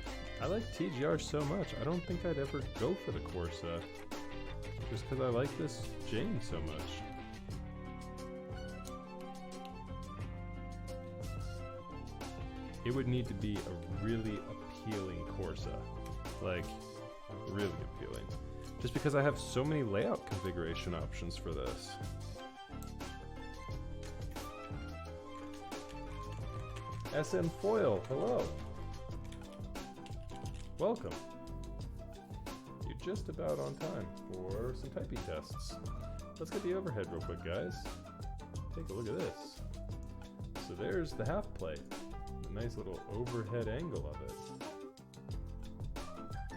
I like TGR so much, I don't think I'd ever go for the Corsa just because I like this Jane so much. It would need to be a really appealing Corsa, like really appealing, just because I have so many layout configuration options for this. SM Foil, hello. Welcome. You're just about on time for some typing tests. Let's get the overhead real quick, guys. Take a look at this. So there's the half plate. A nice little overhead angle of it.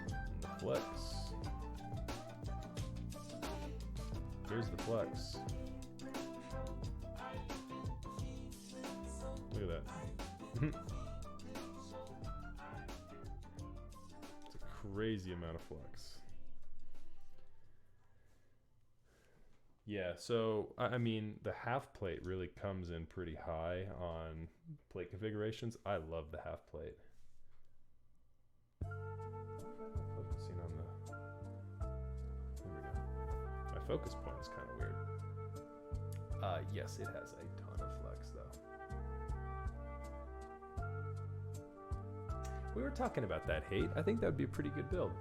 And the flex. Here's the flex. Look at that. It's a crazy amount of flex. Yeah, so I mean, the half plate really comes in pretty high on plate configurations. I love the half plate. Focusing on the, there we go. My focus point is kind of weird. Yes, it has a ton of flex though. We were talking about that, Hate. I think that would be a pretty good build.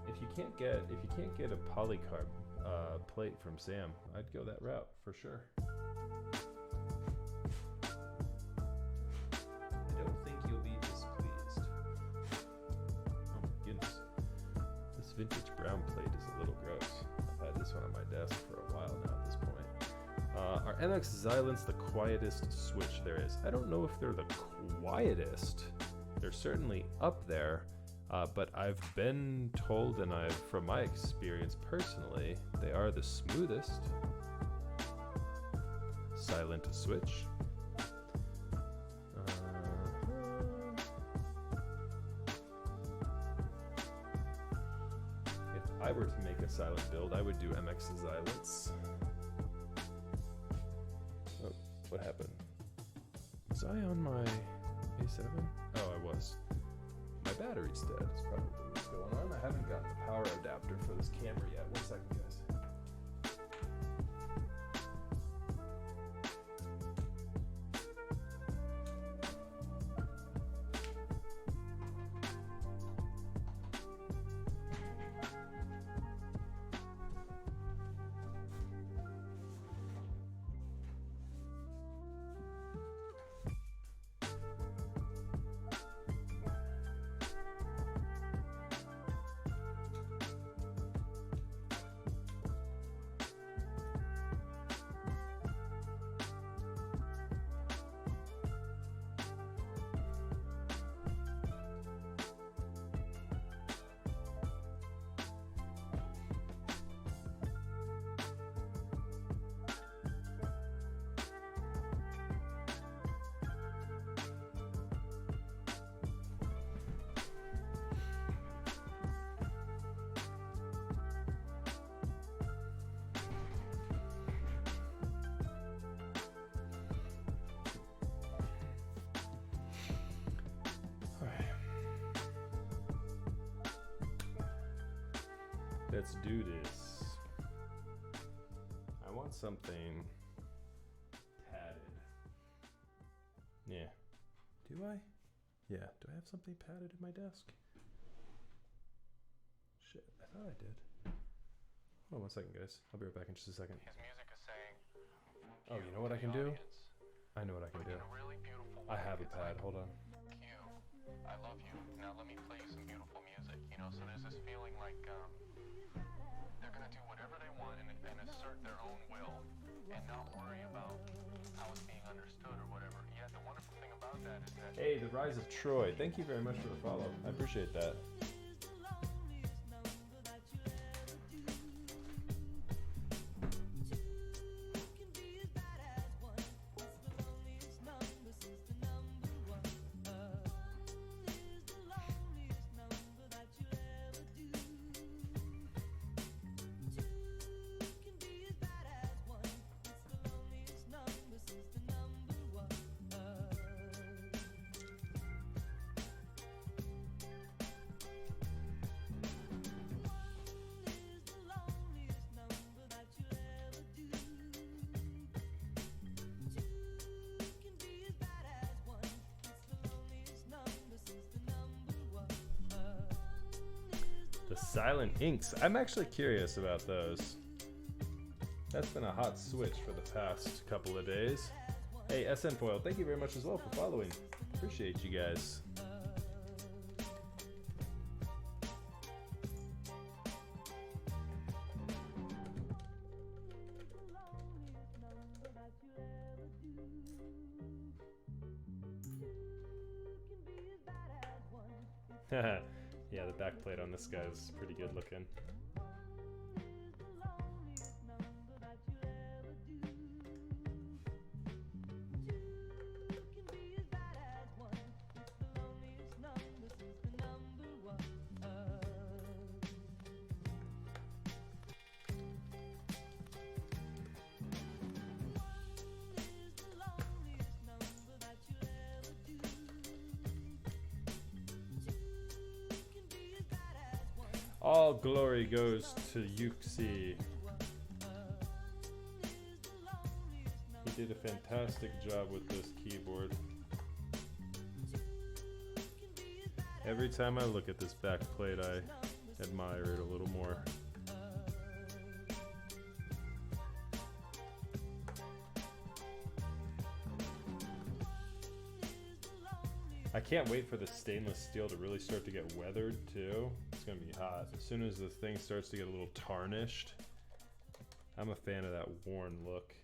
If you can't get a polycarb plate from Sam, I'd go that route for sure. I don't think you'll be displeased. Oh my goodness. This vintage brown plate is a little gross. I've had this one on my desk for a while now at this point. Are MX Xylants the quietest switch there is? I don't know if they're the quietest. They're certainly up there. But I've been told, and from my experience personally, they are the smoothest silent to switch. If I were to make a silent build, I would do MX Xylants. Oh, what happened? Was I on my A7? Oh, I was. My battery's dead. That's probably what's going on. I haven't gotten the power adapter for this camera yet. 1 second, guys. Let's do this. I want something padded. Yeah. Do I? Yeah. Do I have something padded in my desk? Shit, I thought I did. Hold on 1 second, guys. I'll be right back in just a second. His music is saying, Oh, you know what I can do? I know what I can do. in a really beautiful I way. have a It's pad. like, Hold on. Q, I love you. Now let me play you some beautiful music. You know, so there's this feeling like they're gonna do whatever they want and assert their own will and not worry about how it's being understood or whatever. Yet the wonderful thing about that is that Hey, the Rise of Troy. Thank you very much for the follow. I appreciate that. The Silent Inks. I'm actually curious about those. That's been a hot switch for the past couple of days. Hey, SN Foil, thank you very much as well for following. Appreciate you guys. Yeah, the back plate on this guy is pretty good looking. All glory goes to Yuxi. He did a fantastic job with this keyboard. Every time I look at this back plate, I admire it a little more. I can't wait for the stainless steel to really start to get weathered too. It's gonna be hot. As soon as the thing starts to get a little tarnished, I'm a fan of that worn look.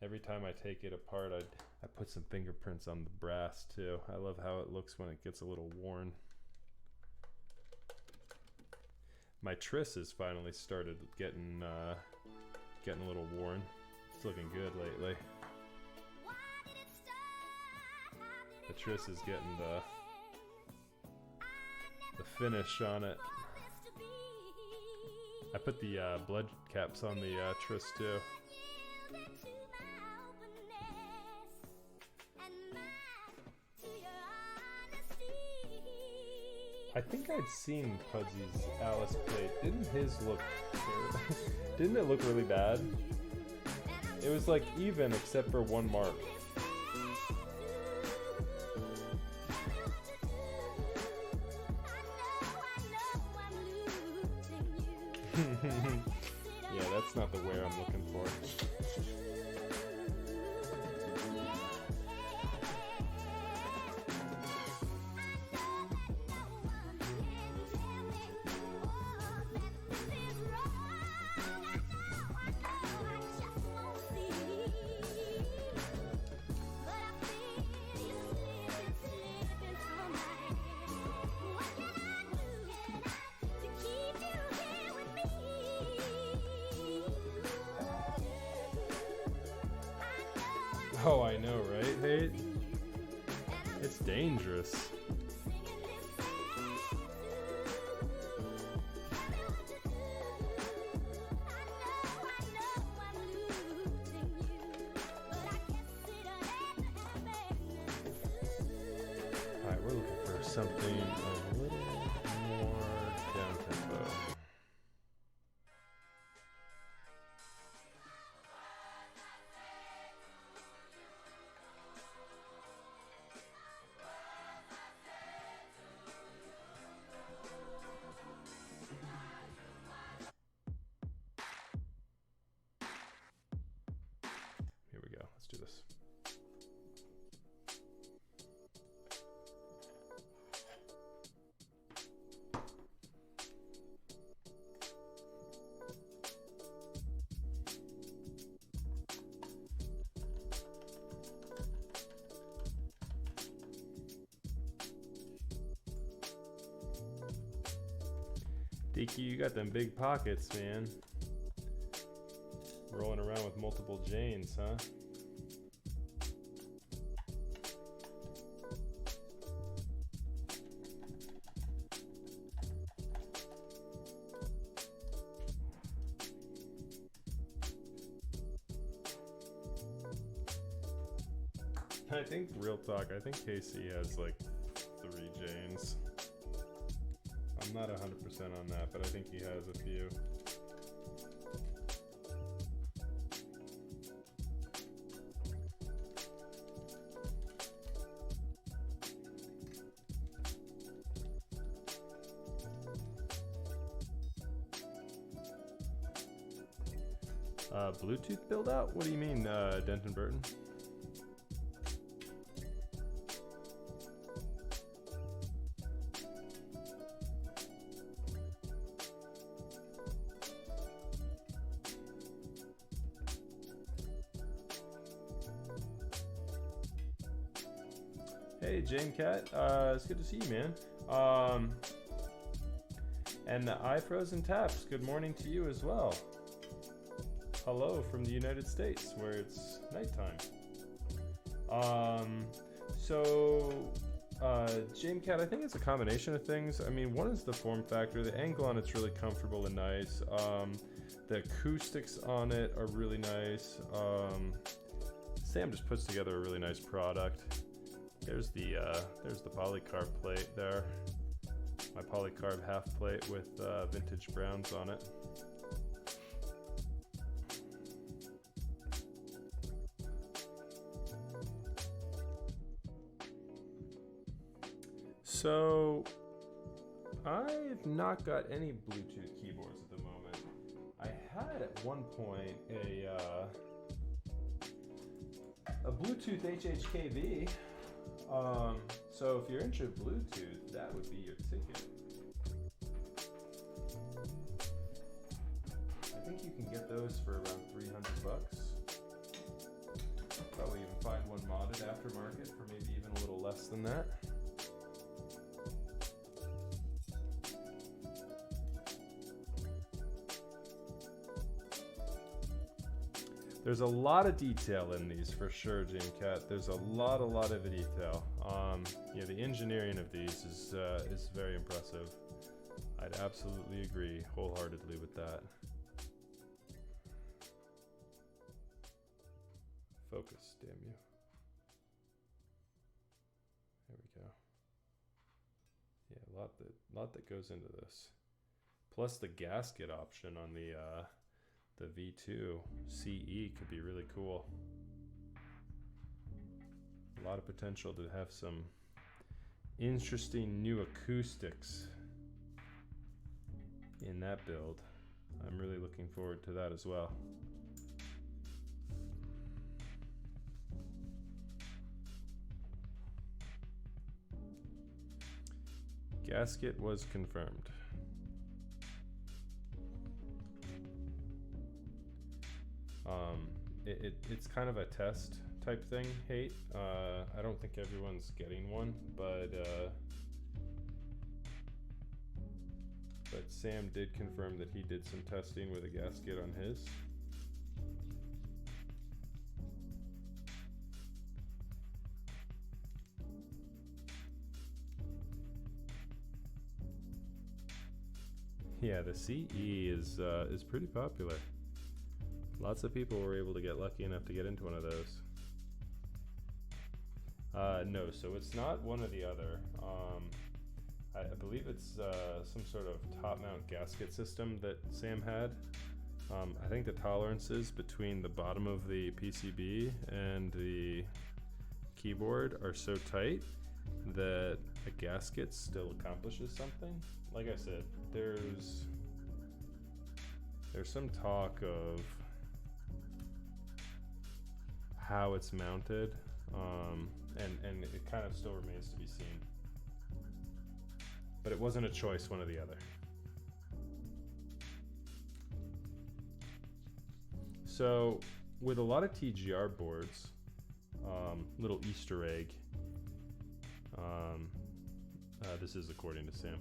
Every time I take it apart, I put some fingerprints on the brass too. I love how it looks when it gets a little worn. My Triss has finally started getting a little worn. It's looking good lately. The Triss is getting the finish on it. I put the blood caps on the Triss too. I think I'd seen Pudsy's Alice plate. Didn't his look terrible? Didn't it look really bad? It was like even except for one mark. Yeah, that's not the wear I'm looking for. Oh, I know, right, Hate? It's dangerous. Alright, we're looking for something a little more down-tempo. Let's do this. Deke, you got them big pockets, man. Rolling around with multiple Janes, huh? I think, real talk, I think Casey has like 3 Janes. I'm not 100% on that, but I think he has a few. Bluetooth build out? What do you mean, Denton Burton? Hey, Jane Cat, it's good to see you, man. And the iFrozen Taps, good morning to you as well. Hello from the United States, where it's nighttime. Jane Cat, I think it's a combination of things. I mean, one is the form factor. The angle on it's really comfortable and nice. The acoustics on it are really nice. Sam just puts together a really nice product. There's the polycarb plate there. My polycarb half plate with vintage browns on it. So, I've not got any Bluetooth keyboards at the moment. I had at one point a Bluetooth HHKB. So if you're into Bluetooth, that would be your ticket. I think you can get those for around $300. Probably even find one modded aftermarket for maybe even a little less than that. There's a lot of detail in these for sure, Jane Cat. There's a lot of detail. Yeah, the engineering of these is very impressive. I'd absolutely agree wholeheartedly with that. Focus, damn you. There we go. Yeah, a lot that goes into this. Plus the gasket option on the V2 CE could be really cool. A lot of potential to have some interesting new acoustics in that build. I'm really looking forward to that as well. Gasket was confirmed. It's kind of a test type thing, Hate. I don't think everyone's getting one, but Sam did confirm that he did some testing with a gasket on his. Yeah, the CE is pretty popular. Lots of people were able to get lucky enough to get into one of those. No, so it's not one or the other. I believe it's some sort of top mount gasket system that Sam had. I think the tolerances between the bottom of the PCB and the keyboard are so tight that a gasket still accomplishes something. Like I said, there's some talk of how it's mounted, and it kind of still remains to be seen. But it wasn't a choice, one or the other. So with a lot of TGR boards, little Easter egg, this is according to Sam.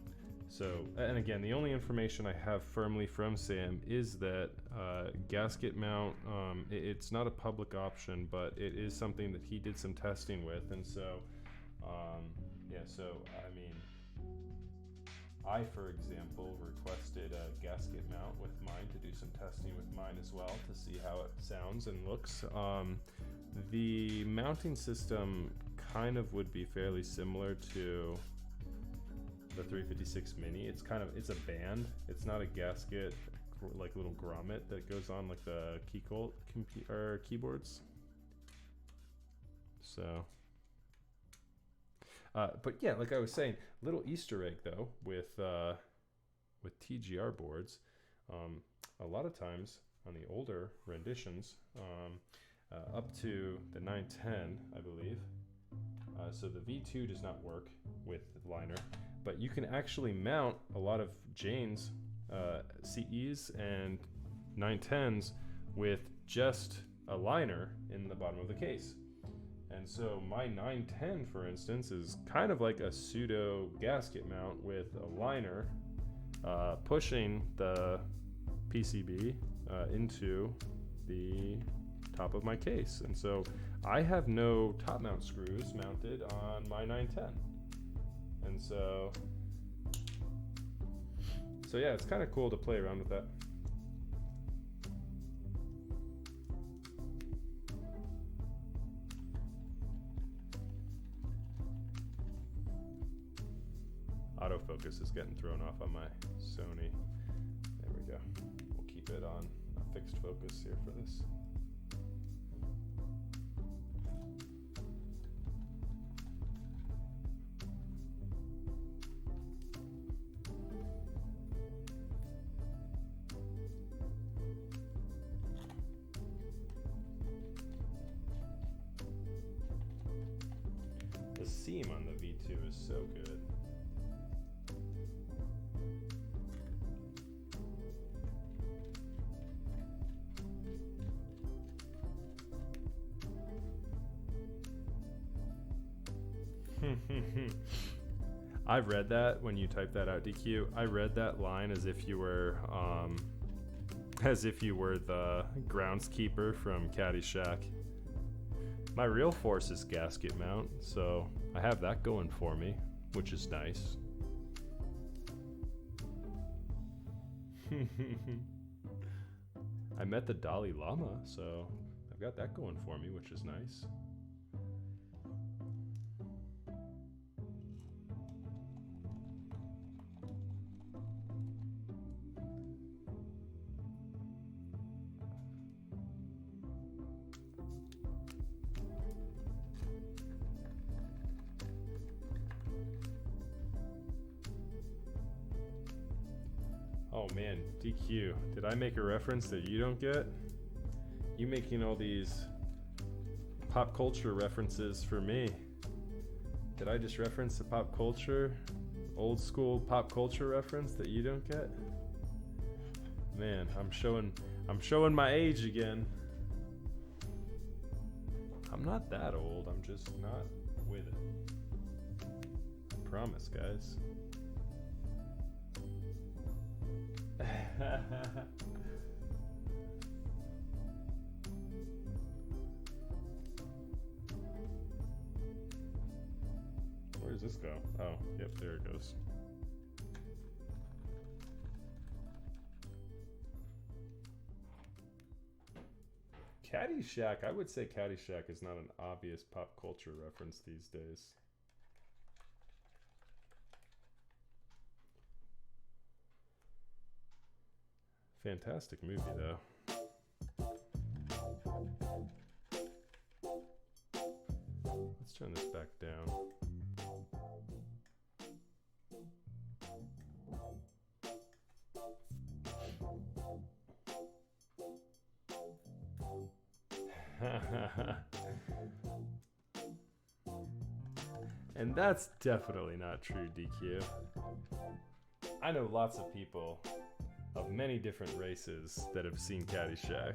So, and again, the only information I have firmly from Sam is that gasket mount, it's not a public option, but it is something that he did some testing with. And so, yeah, so I mean, I, for example, requested a gasket mount with mine to do some testing with mine as well to see how it sounds and looks. The mounting system kind of would be fairly similar to the 356 Mini. It's a band. It's not a gasket, like little grommet that goes on like the keyboards. So, but yeah, like I was saying, little Easter egg though with TGR boards. A lot of times on the older renditions, up to the 910, I believe. So the V2 does not work with liner, but you can actually mount a lot of Jane's CEs and 910s with just a liner in the bottom of the case. And so my 910, for instance, is kind of like a pseudo gasket mount with a liner pushing the PCB into the top of my case. And so I have no top mount screws mounted on my 910. And so yeah, it's kind of cool to play around with that. Autofocus is getting thrown off on my Sony. There we go. We'll keep it on a fixed focus here for this. The seam on the V2 is so good. I read that when you typed that out, DQ. I read that line as if you were the groundskeeper from Caddyshack. My real force is gasket mount, so I have that going for me, which is nice. I met the Dalai Lama, so I've got that going for me, which is nice. Oh man, DQ, did I make a reference that you don't get? You making all these pop culture references for me. Did I just reference the pop culture, old school pop culture reference that you don't get? Man, I'm showing my age again. I'm not that old, I'm just not with it. I promise, guys. Where does this go? Oh, yep, there it goes. Caddyshack, I would say Caddyshack is not an obvious pop culture reference these days. Fantastic movie, though. Let's turn this back down. And that's definitely not true, DQ. I know lots of people of many different races that have seen Caddyshack.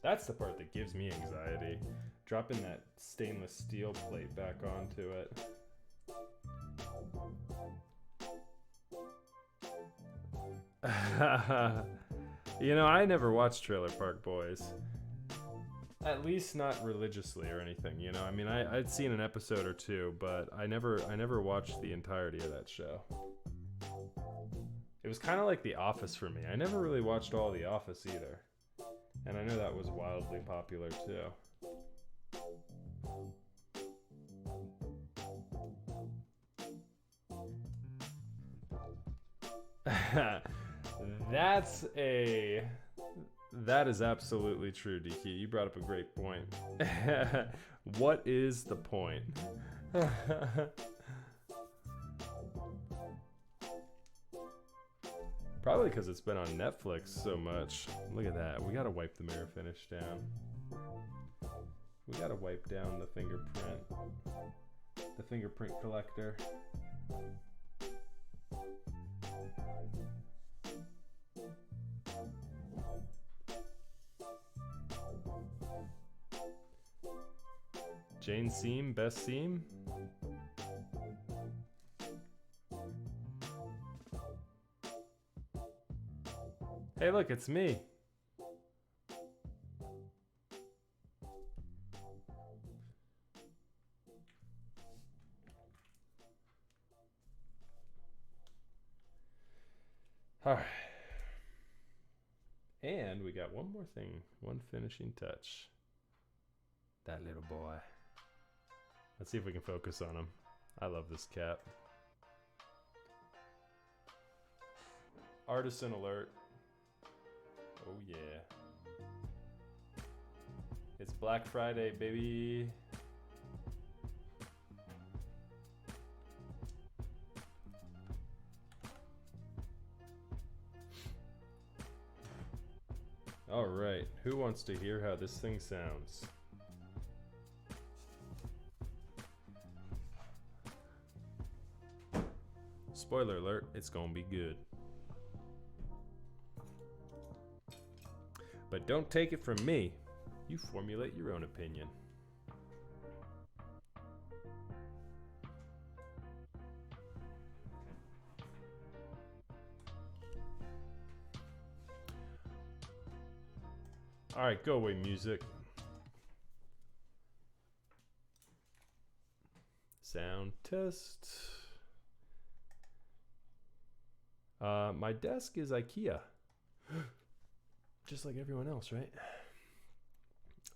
That's the part that gives me anxiety. Dropping that stainless steel plate back onto it. You know, I never watched Trailer Park Boys. At least not religiously or anything, you know. I mean, I'd seen an episode or two, but I never watched the entirety of that show. It was kind of like The Office for me. I never really watched all The Office either. And I know that was wildly popular too. That is absolutely true, DK. You brought up a great point. What is the point? Probably because it's been on Netflix so much. Look at that. We gotta wipe the mirror finish down. We gotta wipe down the fingerprint. The fingerprint collector. Jane seam, best seam. Hey, look, it's me. All right. And we got one more thing, one finishing touch. That little boy. Let's see if we can focus on him. I love this cap. Artisan alert. Oh yeah. It's Black Friday, baby. All right, who wants to hear how this thing sounds? Spoiler alert, it's gonna be good. But don't take it from me. You formulate your own opinion. All right, go away, music. Sound test. My desk is IKEA. Just like everyone else, right?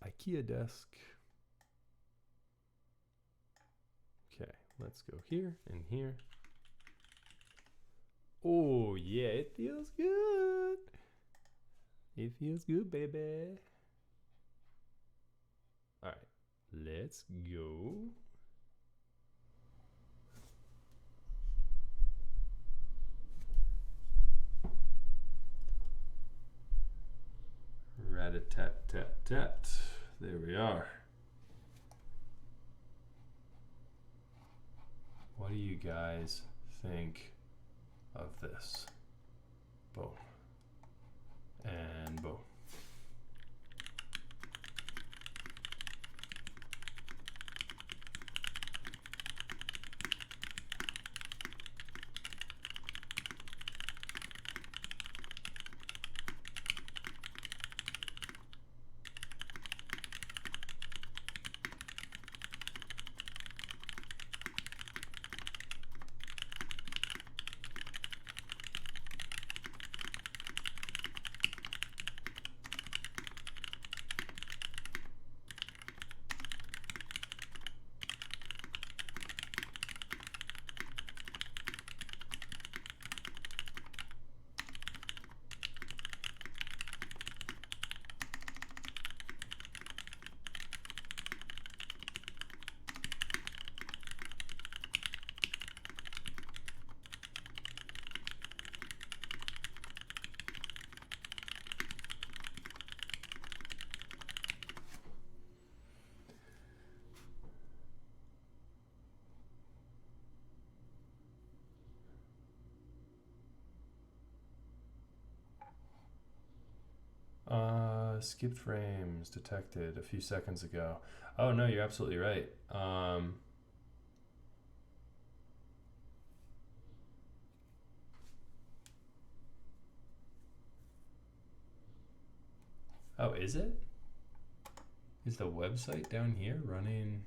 IKEA desk. Okay, let's go here and here. Oh, yeah, it feels good. It feels good, baby. All right, let's go. Rat-a-tat-tat-tat. There we are. What do you guys think of this? Boom. And boom. Skipped frames detected a few seconds ago. Oh no, you're absolutely right. Oh, is it? Is the website down here running?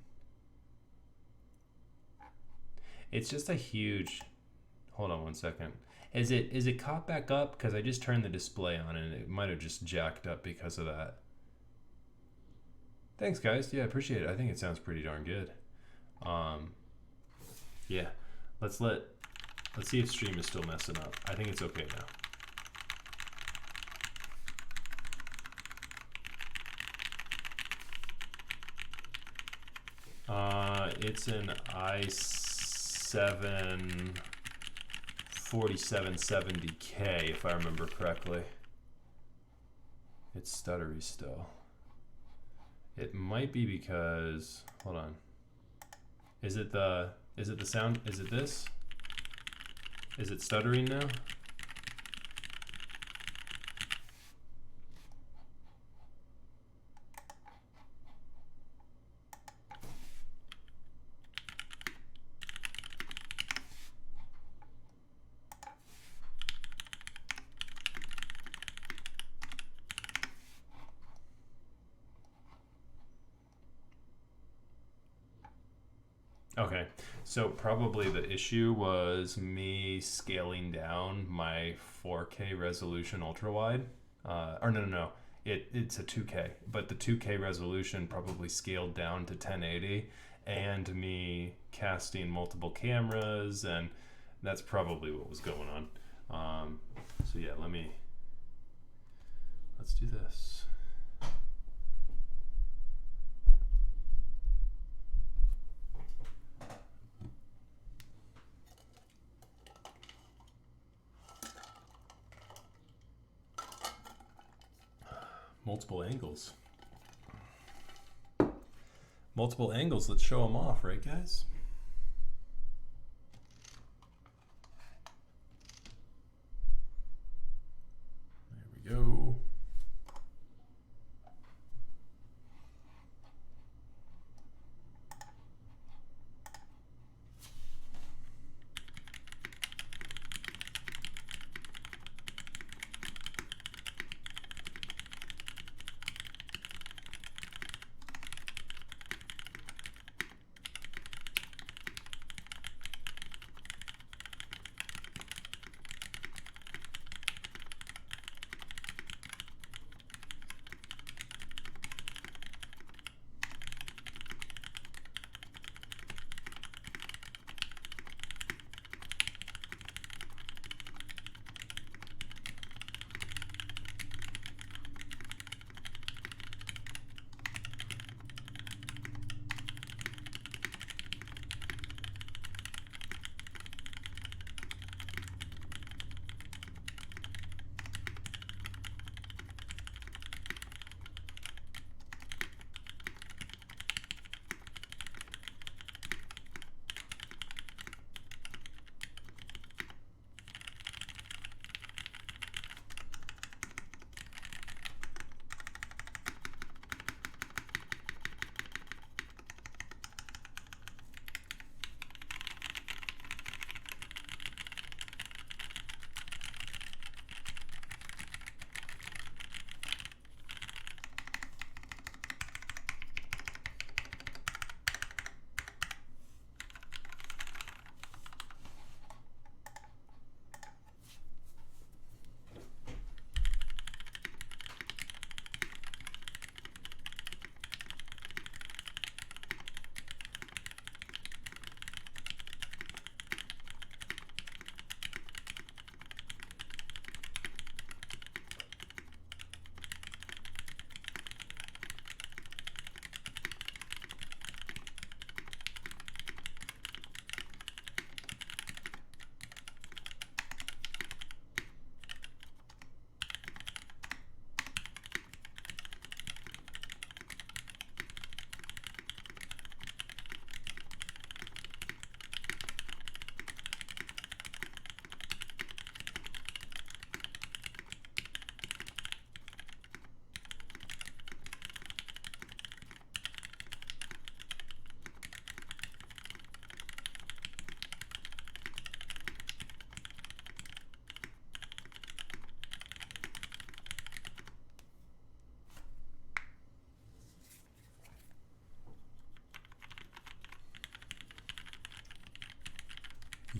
It's just a huge. Hold on 1 second. Is it caught back up? Because I just turned the display on and it might have just jacked up because of that. Thanks, guys. Yeah, appreciate it. I think it sounds pretty darn good. Yeah, let's see if stream is still messing up. I think it's okay now. It's an i7 4770K if I remember correctly. It's stuttery still. It might be because, hold on. Is it the sound? Is it this? Is it stuttering now? Okay, so probably the issue was me scaling down my 4K resolution ultra wide. Or no, it's a 2K, but the 2K resolution probably scaled down to 1080, and me casting multiple cameras, and that's probably what was going on. So yeah, let's do this. Multiple angles. Multiple angles, let's show them off, right guys? There we go.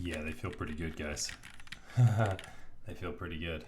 Yeah, they feel pretty good, guys. They feel pretty good.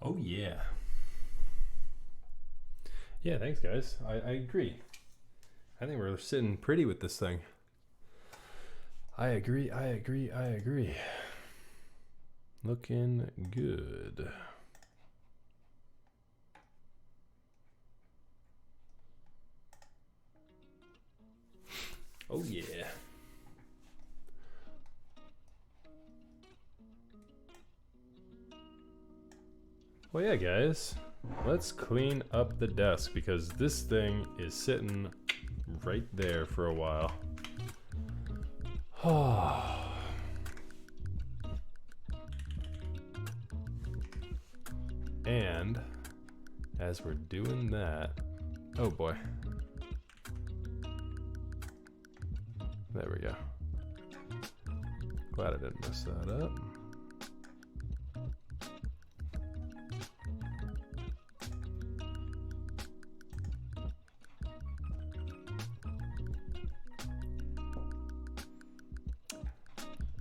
Oh yeah. Yeah, thanks guys. I agree. I think we're sitting pretty with this thing. I agree. Looking good. Oh yeah. Well, yeah, guys, let's clean up the desk because this thing is sitting right there for a while. And as we're doing that, oh boy. There we go. Glad I didn't mess that up.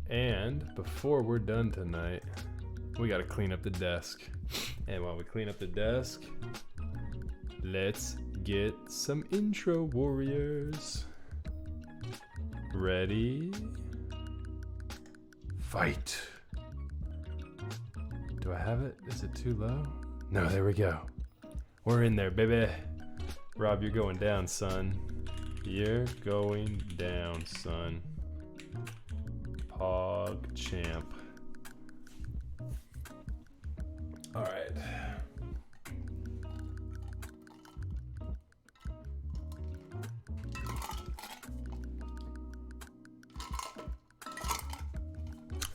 And before we're done tonight, we gotta clean up the desk. And while we clean up the desk, let's get some intro warriors. Ready? Fight. Do I have it? Is it too low? No, there we go. We're in there, baby. Rob, you're going down, son. You're going down, son. Pog champ. All right.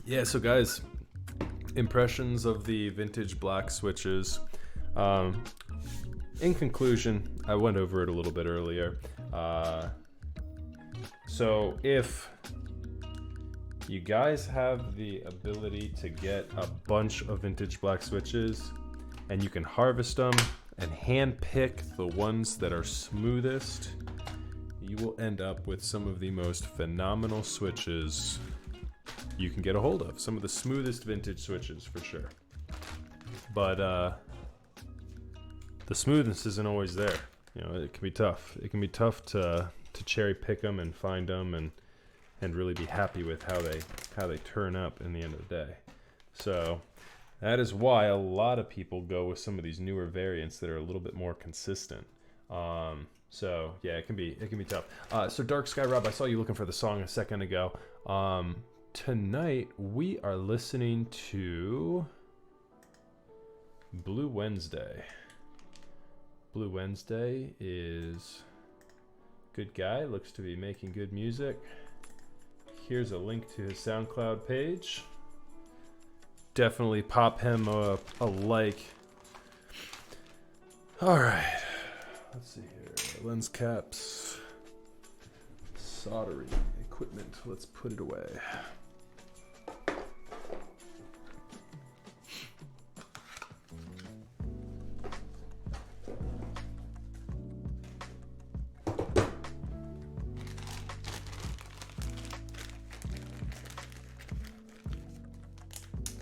Yeah, so guys, impressions of the vintage black switches. In conclusion, I went over it a little bit earlier. So if you guys have the ability to get a bunch of vintage black switches and you can harvest them and hand pick the ones that are smoothest, you will end up with some of the most phenomenal switches you can get a hold of. Some of the smoothest vintage switches for sure. But the smoothness isn't always there. You know, it can be tough. It can be tough to cherry pick them and find them and really be happy with how they turn up in the end of the day. So that is why a lot of people go with some of these newer variants that are a little bit more consistent. So yeah, it can be tough. So Dark Sky Rob, I saw you looking for the song a second ago. Tonight we are listening to Blue Wednesday. Blue Wednesday is good guy, looks to be making good music. Here's a link to his SoundCloud page. Definitely pop him a like. All right, let's see here. Lens caps, soldering equipment. Let's put it away.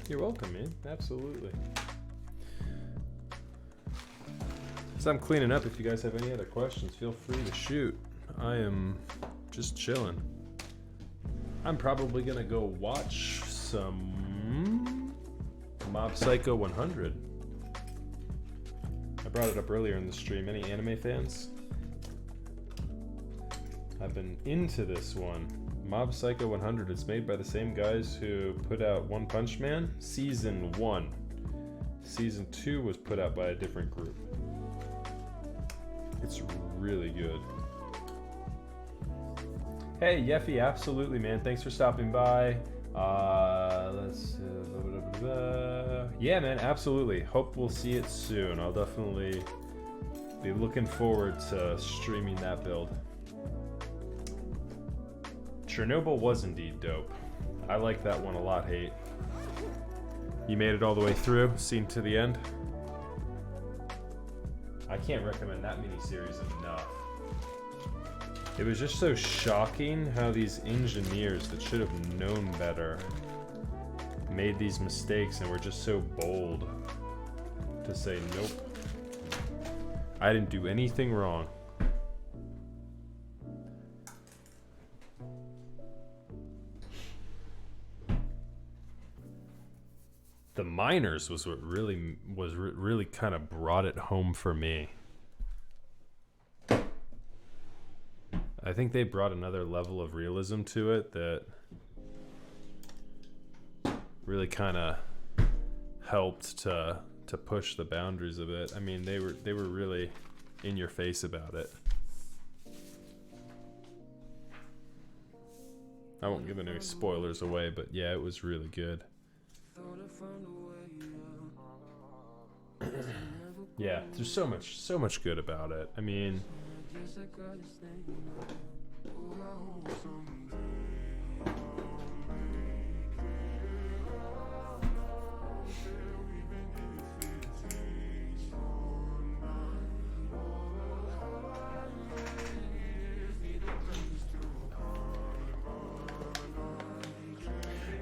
You're welcome, man. Absolutely. As I'm cleaning up, if you guys have any other questions, feel free to shoot. I am just chilling. I'm probably gonna go watch some Mob Psycho 100. I brought it up earlier in the stream. Any anime fans? I've been into this one. Mob Psycho 100. It's made by the same guys who put out One Punch Man Season 1. Season 2 was put out by a different group. It's really good. Hey, Yeffy, absolutely, man. Thanks for stopping by. Yeah, man, absolutely. Hope we'll see it soon. I'll definitely be looking forward to streaming that build. Chernobyl was indeed dope. I like that one a lot, Hate. You made it all the way through, seen to the end. I can't recommend that miniseries enough. It was just so shocking how these engineers that should have known better made these mistakes and were just so bold to say, nope, I didn't do anything wrong. The miners was what really kind of brought it home for me. I think they brought another level of realism to it that really kind of helped to push the boundaries of it. I mean, they were really in your face about it. I won't give any spoilers away, but yeah, it was really good. Yeah, there's so much good about it. I mean,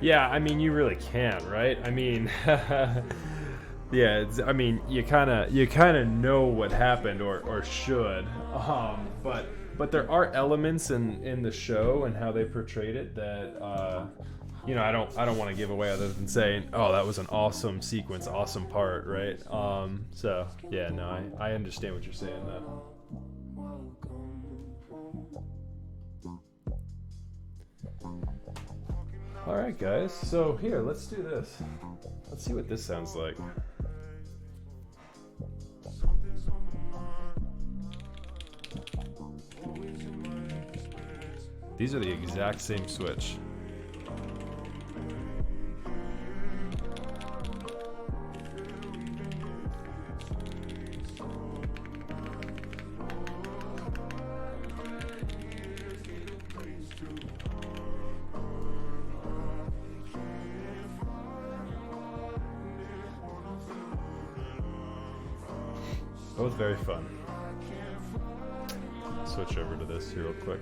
yeah, I mean, you really can't, right? I mean, yeah, I mean, you kind of know what happened or should, but there are elements in the show and how they portrayed it that you know, I don't want to give away other than saying, oh, that was an awesome sequence, awesome part, right? So yeah, no, I understand what you're saying though. All right, guys. So here, let's do this. Let's see what this sounds like. These are the exact same switch. Both very fun. Switch over to this here real quick.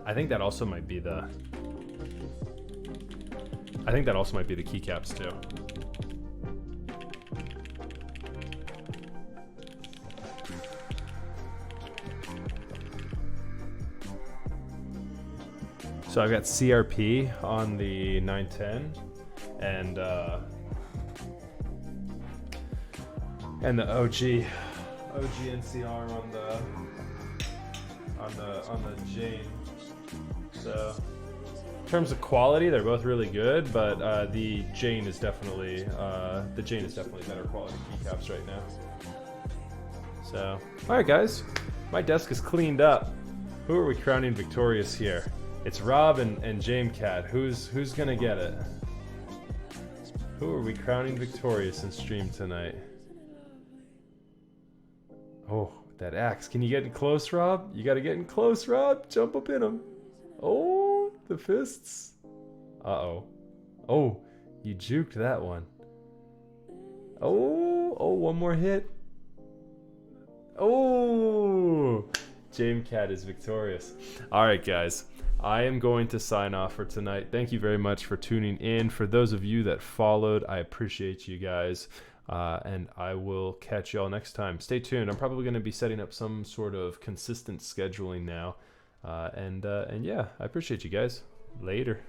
I think that also might be the keycaps too. So I've got CRP on the 910 and the OG NCR on the Jane. So in terms of quality, they're both really good, but the Jane is definitely better quality keycaps right now. So, all right, guys. My desk is cleaned up. Who are we crowning victorious here? It's Rob and Jame Cat. Who's gonna get it? Who are we crowning victorious in stream tonight? Oh, that axe. Can you get in close, Rob? You gotta get in close, Rob. Jump up in him. Oh, the fists. Uh-oh. Oh, you juked that one. Oh, one more hit. Oh, Jame Cat is victorious. All right, guys. I am going to sign off for tonight. Thank you very much for tuning in. For those of you that followed, I appreciate you guys. And I will catch y'all next time. Stay tuned. I'm probably going to be setting up some sort of consistent scheduling now. And yeah, I appreciate you guys. Later.